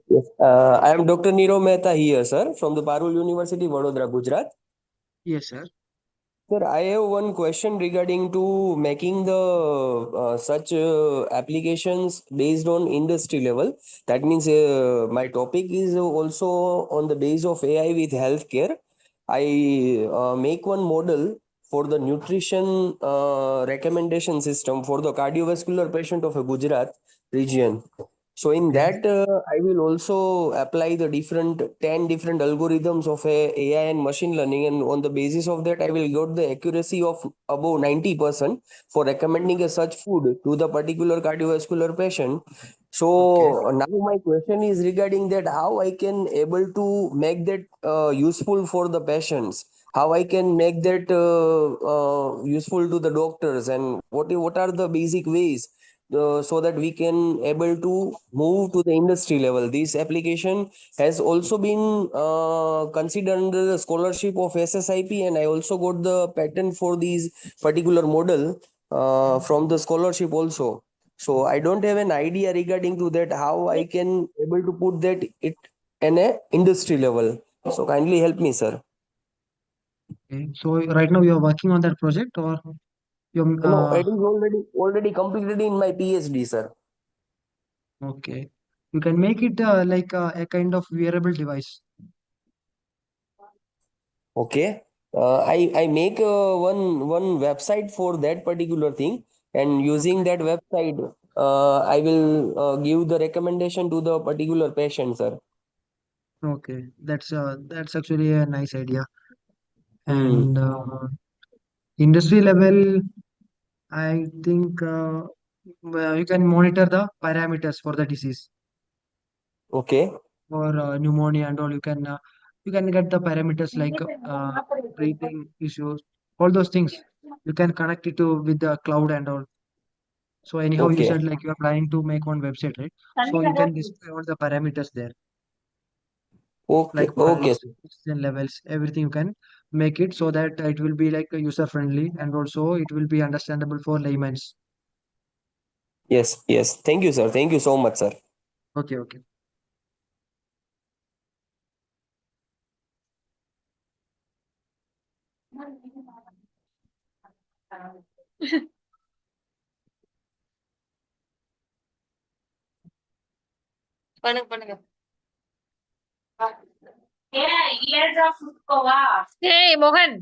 Yes. I am Dr. Nirav Mehta here, sir, from the Parul University, Vadodara, Gujarat. Yes, sir. Sir, I have one question regarding to making the such applications based on industry level. That means my topic is also on the base of AI with healthcare. I make one model for the nutrition recommendation system for the cardiovascular patient of a Gujarat region. So in Okay. that, I will also apply the different 10 different algorithms of AI and machine learning, and on the basis of that, I will get the accuracy of above 90% for recommending a such food to the particular cardiovascular patient. Okay. So now my question is regarding that how I can able to make that useful for the patients, how I can make that useful to the doctors, and what are the basic ways so that we can able to move to the industry level. This application has also been considered under the scholarship of SSIP, and I also got the patent for these particular model from the scholarship also. So I don't have an idea regarding to that how I can able to put that it in a industry level. So kindly help me, sir. Okay. So right now you are working on that project or you're No, it is already completed in my PhD, sir. okay. You can make it like a kind of wearable device. Okay. I make one website for that particular thing, and using that website, I will give the recommendation to the particular patient, sir. Okay. That's actually a nice idea. Hmm. And industry level, I think well, you can monitor the parameters for the disease Okay. for pneumonia and all. You can get the parameters like breathing issues, all those things. You can connect it to with the cloud and all. So anyhow, you Okay. said like you are planning to make one website, right? So you can display all the parameters there, Okay. like Okay, pulse, sir. oxygen levels, everything. You can make it so that it will be like user friendly and also it will be understandable for layman's. Yes. Yes. Thank you, sir. Thank you so much, sir. Okay, okay. பண்ணுங்க பண்ணுங்க ஏய் மோகன்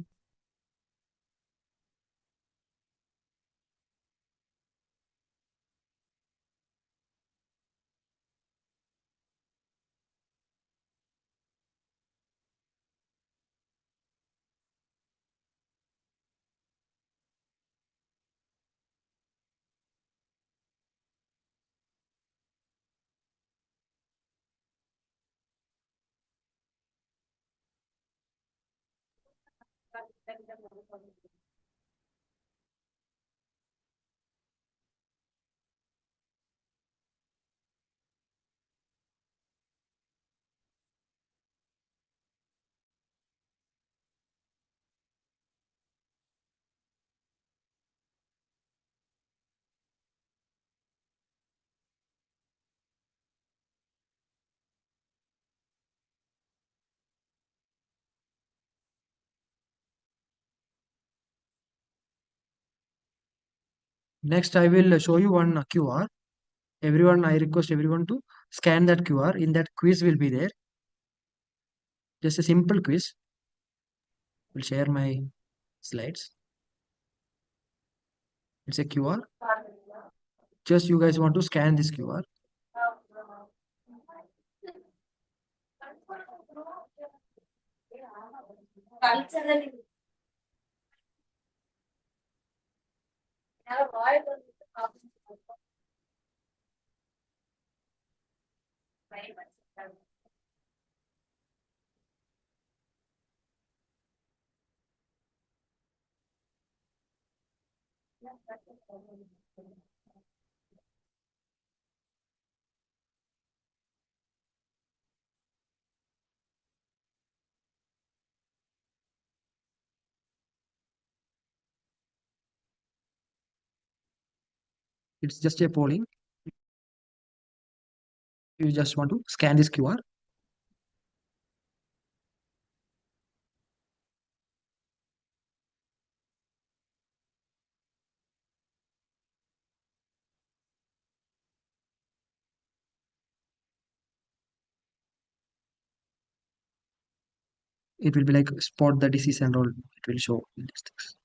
Next, I will show you one QR. Everyone, I request everyone to scan that QR. In that quiz will be there. Just a simple quiz. Will share my slides. It's a QR. Just you guys want to scan this QR. It's just a polling. You just want to scan this QR. It will be like spot the disease and all. It will show these things.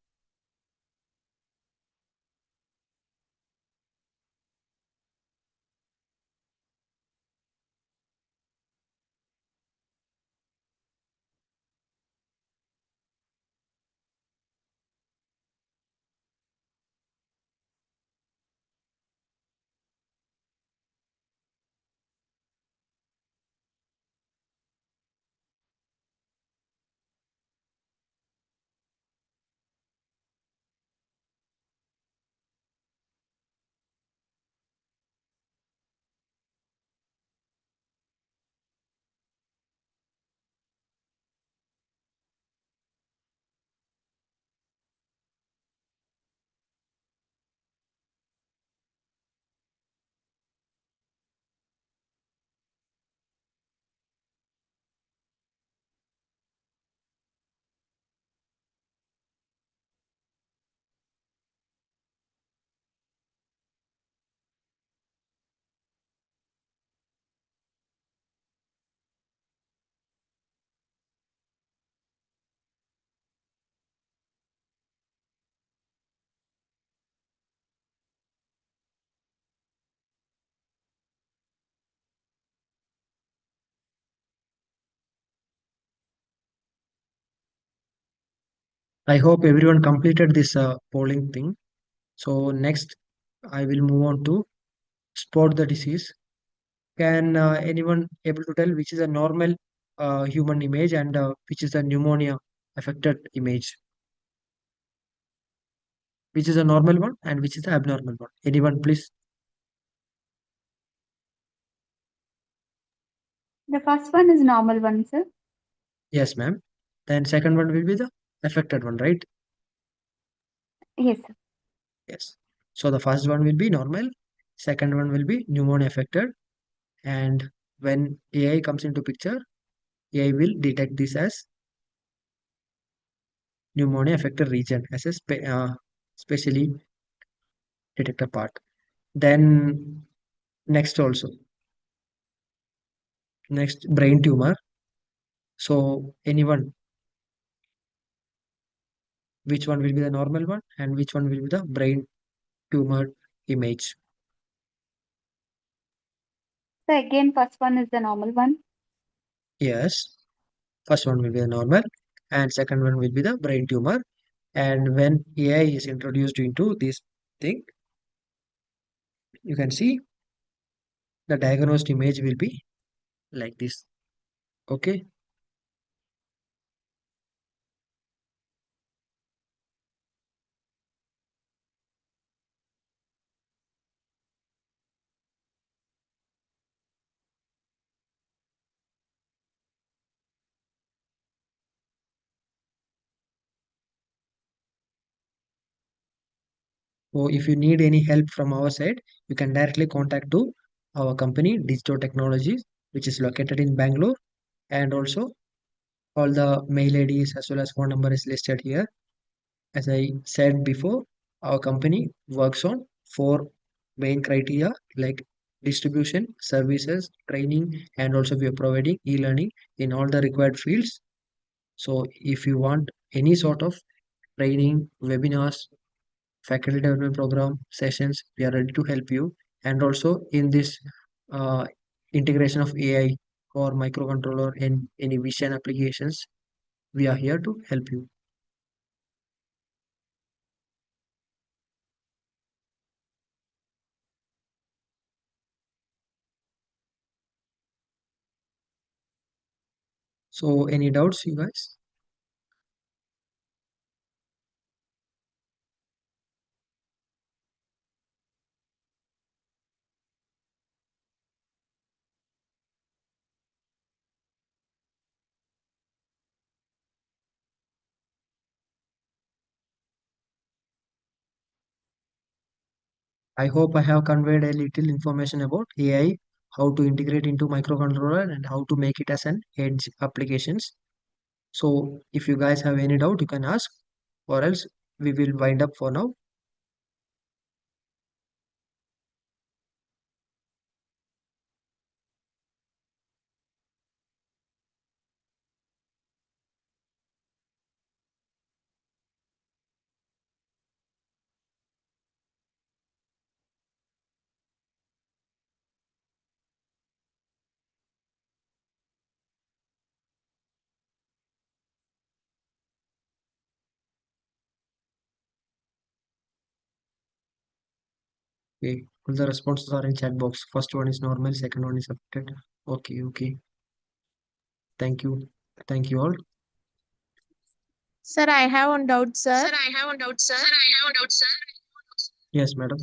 I hope everyone completed this polling thing. So next, I will move on to spot the disease. Can anyone able to tell which is a normal human image and which is a pneumonia affected image? Which is a normal one and which is the abnormal one? Anyone, please? The first one is normal one, sir. Yes, ma'am. Then second one will be the affected one, right? Yes, sir. Yes. So the first one will be normal. Second one will be pneumonia affected. And when AI comes into picture, AI will detect this as pneumonia affected region as a specially detected part. Then next also, next brain tumor. So anyone, which one will be the normal one and which one will be the brain tumor image? So again, first one is the normal one. Yes, first one will be the normal and second one will be the brain tumor. And when AI is introduced into this thing, you can see the diagnosed image will be like this. Okay. So if you need any help from our side, you can directly contact to our company, Digital Technologies, which is located in Bangalore, and also all the mail IDs as well as phone number is listed here. As I said before, our company works on four main criteria like distribution, services, training, and also we are providing e-learning in all the required fields. So if you want any sort of training, webinars, faculty development program sessions, we are ready to help you. And also in this uh, integration of AI or microcontroller in any vision applications, we are here to help you. So any doubts, you guys? I hope I have conveyed a little information about AI, how to integrate into microcontroller and how to make it as an edge applications. So if you guys have any doubt, you can ask, or else we will wind up for now. Okay, all the responses are in chat box. First one is normal, second one is affected. Okay, okay. Thank you. Thank you all. Sir, I have one doubt, sir. Yes, madam.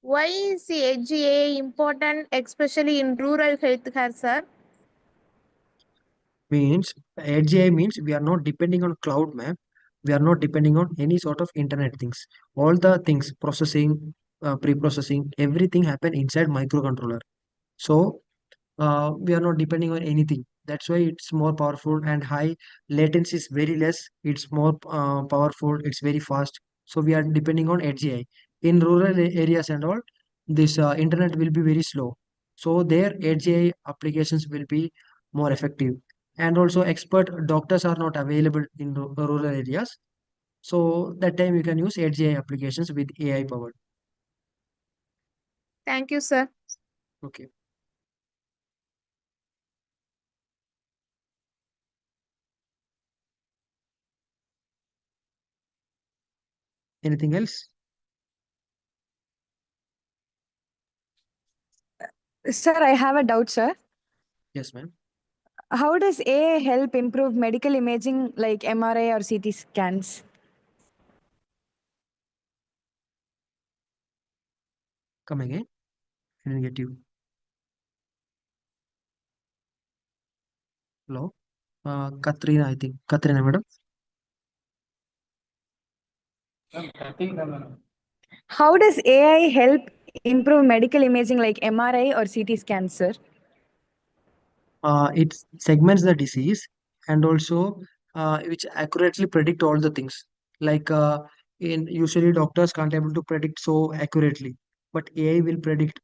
Why is the AGA important, especially in rural healthcare, sir? Means AGI means we are not depending on cloud map. We are not depending on any sort of internet things. All the things, processing, pre-processing, everything happen inside microcontroller. So we are not depending on anything. That's why it's more powerful and high latency is very less. It's more powerful. It's very fast. So we are depending on AGI. In rural areas and all, this internet will be very slow. So their AGI applications will be more effective. And also expert doctors are not available in rural areas. So that time you can use AGI applications with AI powered. Thank you, sir. Okay. Anything else? Sir, I have a doubt, sir. Yes, ma'am. How does AI help improve medical imaging like MRI or CT scans? Come again. I didn't get you. Hello. Katrina, I think. Katrina, madam. How does AI help improve medical imaging like MRI or CT scans, sir? It segments the disease and also which accurately predict all the things. Like in usually doctors can't able to predict so accurately, but AI will predict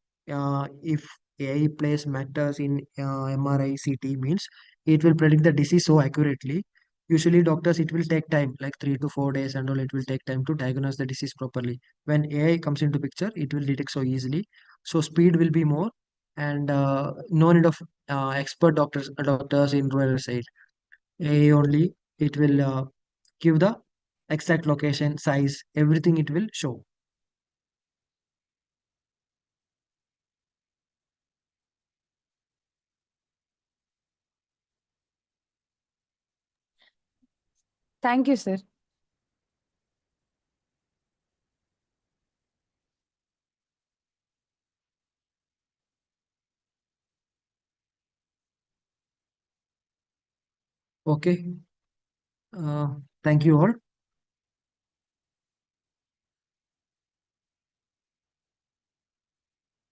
if AI plays matters in MRI, CT means it will predict the disease so accurately. Usually doctors it will take time like 3 to 4 days and all. It will take time to diagnose the disease properly. When AI comes into picture, it will detect so easily. So speed will be more and no need of expert doctors in rural side. AI only it will give the exact location, size, everything it will show. Thank you, sir. Okay. Uh, Thank you all.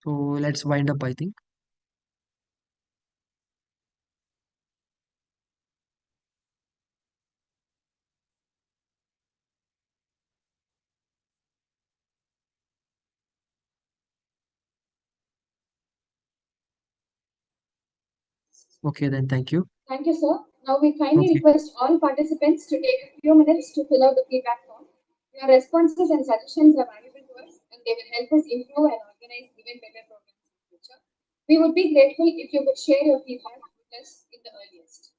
So let's wind up, I think. Okay, then thank you. Thank you, sir. Now we kindly Okay. request all participants to take a few minutes to fill out the feedback form. Your responses and suggestions are valuable to us, and they will help us improve and organize even better programs in the future. We would be grateful if you could share your feedback with us in the earliest.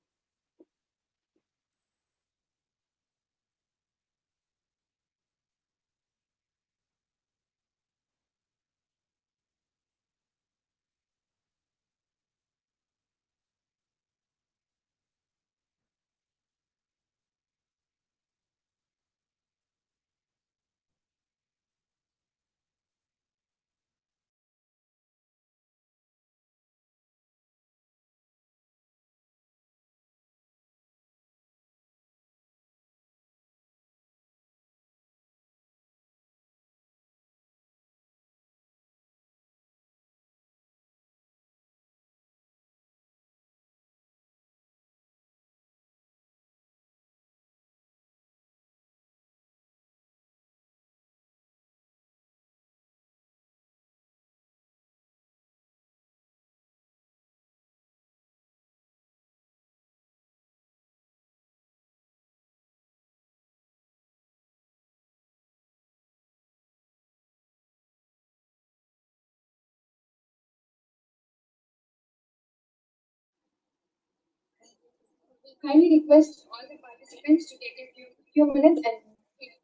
We kindly request all the participants to take a few minutes and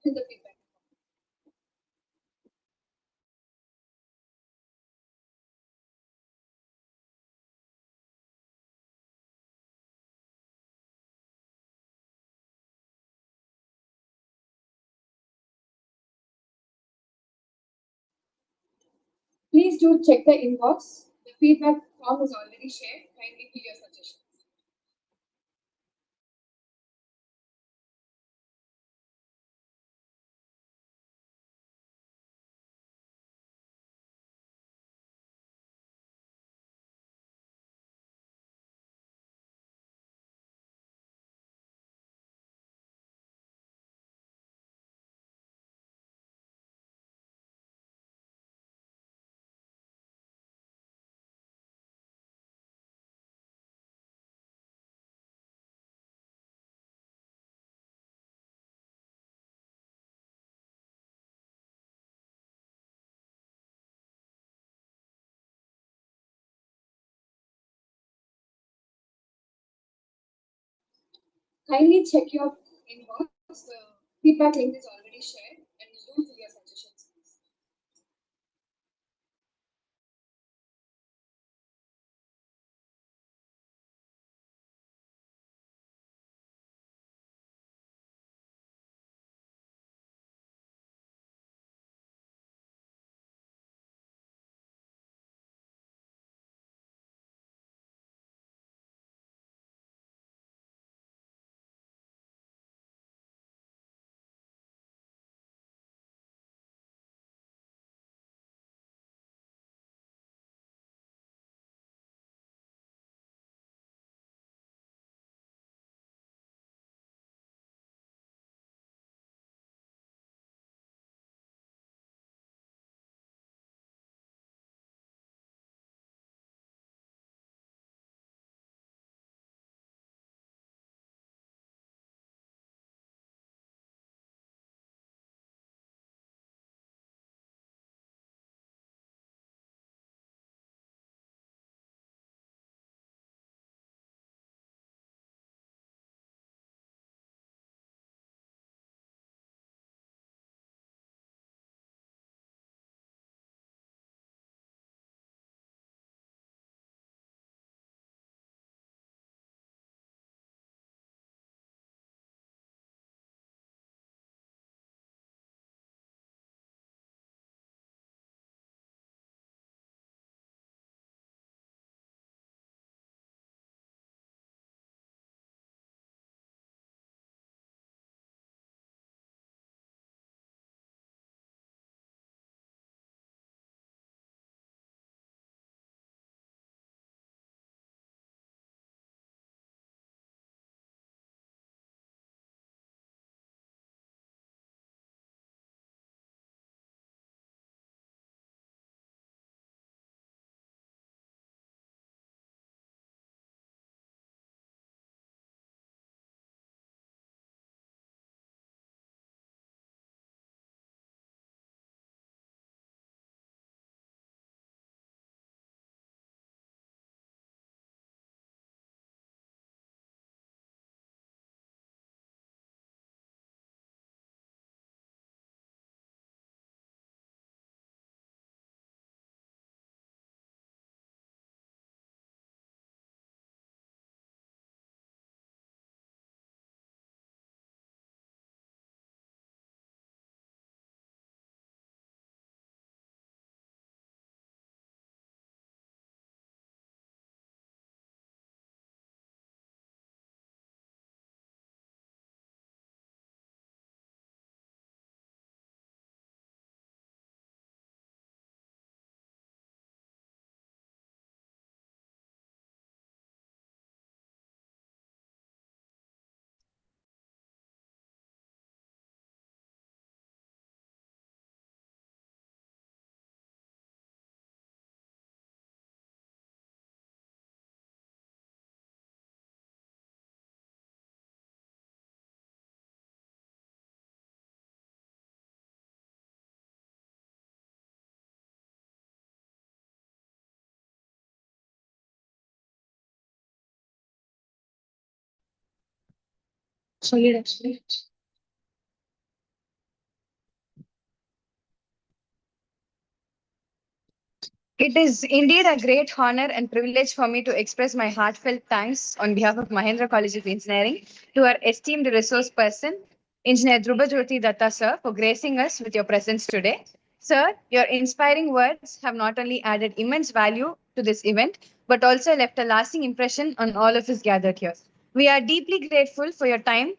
fill the feedback. Please do check the inbox. The feedback form is already shared. Kindly fill your suggestions. Kindly check your inbox. The feedback link is already shared and do fill your suggestions. It is indeed a great honor and privilege for me to express my heartfelt thanks on behalf of Mahendra College of Engineering to our esteemed resource person, Engineer Dhruba Jyoti Datta sir, for gracing us with your presence today. Sir, your inspiring words have not only added immense value to this event, but also left a lasting impression on all of us gathered here. We are deeply grateful for your time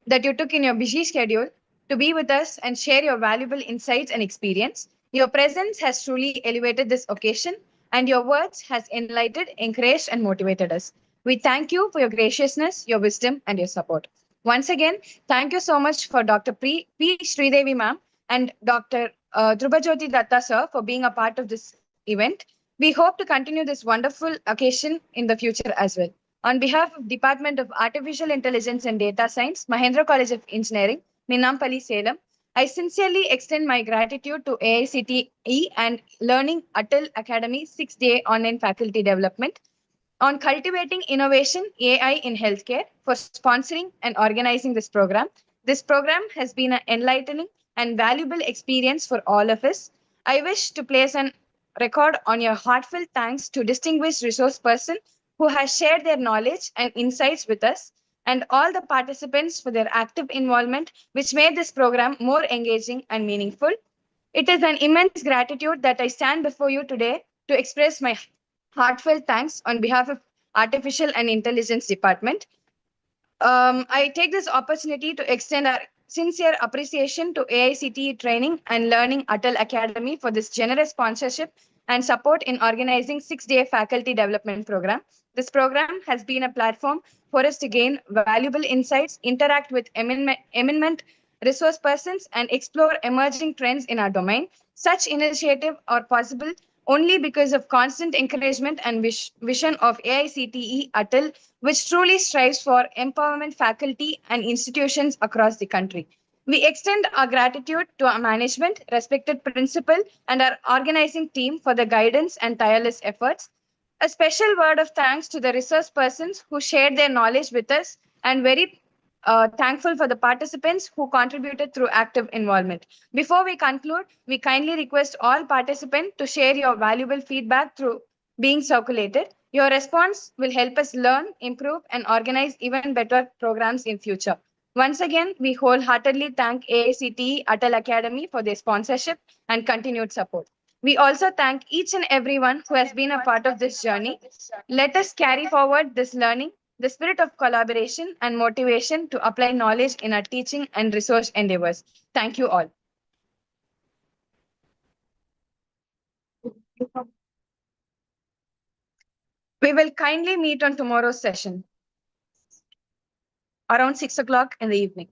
that you took in your busy schedule to be with us and share your valuable insights and experience. Your presence has truly elevated this occasion, and your words has enlightened, encouraged, and motivated us. We thank you for your graciousness, your wisdom, and your support. Once again, thank you so much for Dr. P. Sridevi ma'am and Dr. Drubajoti Datta sir for being a part of this event. We hope to continue this wonderful occasion in the future as well. On behalf of Department of Artificial Intelligence and Data Science, Mahendra College of Engineering, Minampally, Salem, I sincerely extend my gratitude to AICTE and Learning Atal Academy 6-day online faculty development on cultivating innovation AI in healthcare for sponsoring and organizing this program. This program has been an enlightening and valuable experience for all of us. I wish to place an record on your heartfelt thanks to distinguished resource person who has shared their knowledge and insights with us and all the participants for their active involvement which made this program more engaging and meaningful. It is an immense gratitude that I stand before you today to express my heartfelt thanks on behalf of Artificial and Intelligence Department. I take this opportunity to extend our sincere appreciation to AICTE Training and Learning Atal Academy for this generous sponsorship and support in organizing 6-day faculty development program. This program has been a platform for us to gain valuable insights, interact with eminent resource persons, and explore emerging trends in our domain. Such initiatives are possible only because of constant encouragement and vision of AICTE Atal, which truly strives for empowerment faculty and institutions across the country. We extend our gratitude to our management, respected principal, and our organizing team for the guidance and tireless efforts. A special word of thanks to the resource persons who shared their knowledge with us and very thankful for the participants who contributed through active involvement. Before we conclude, we kindly request all participants to share your valuable feedback through being circulated. Your response will help us learn, improve, and organize even better programs in future. Once again, we wholeheartedly thank AICTE Atal Academy for their sponsorship and continued support. We also thank each and everyone who has been a part of this journey. Let us carry forward this learning, the spirit of collaboration and motivation to apply knowledge in our teaching and research endeavors. Thank you all. We will kindly meet on tomorrow's session around 6 o'clock in the evening.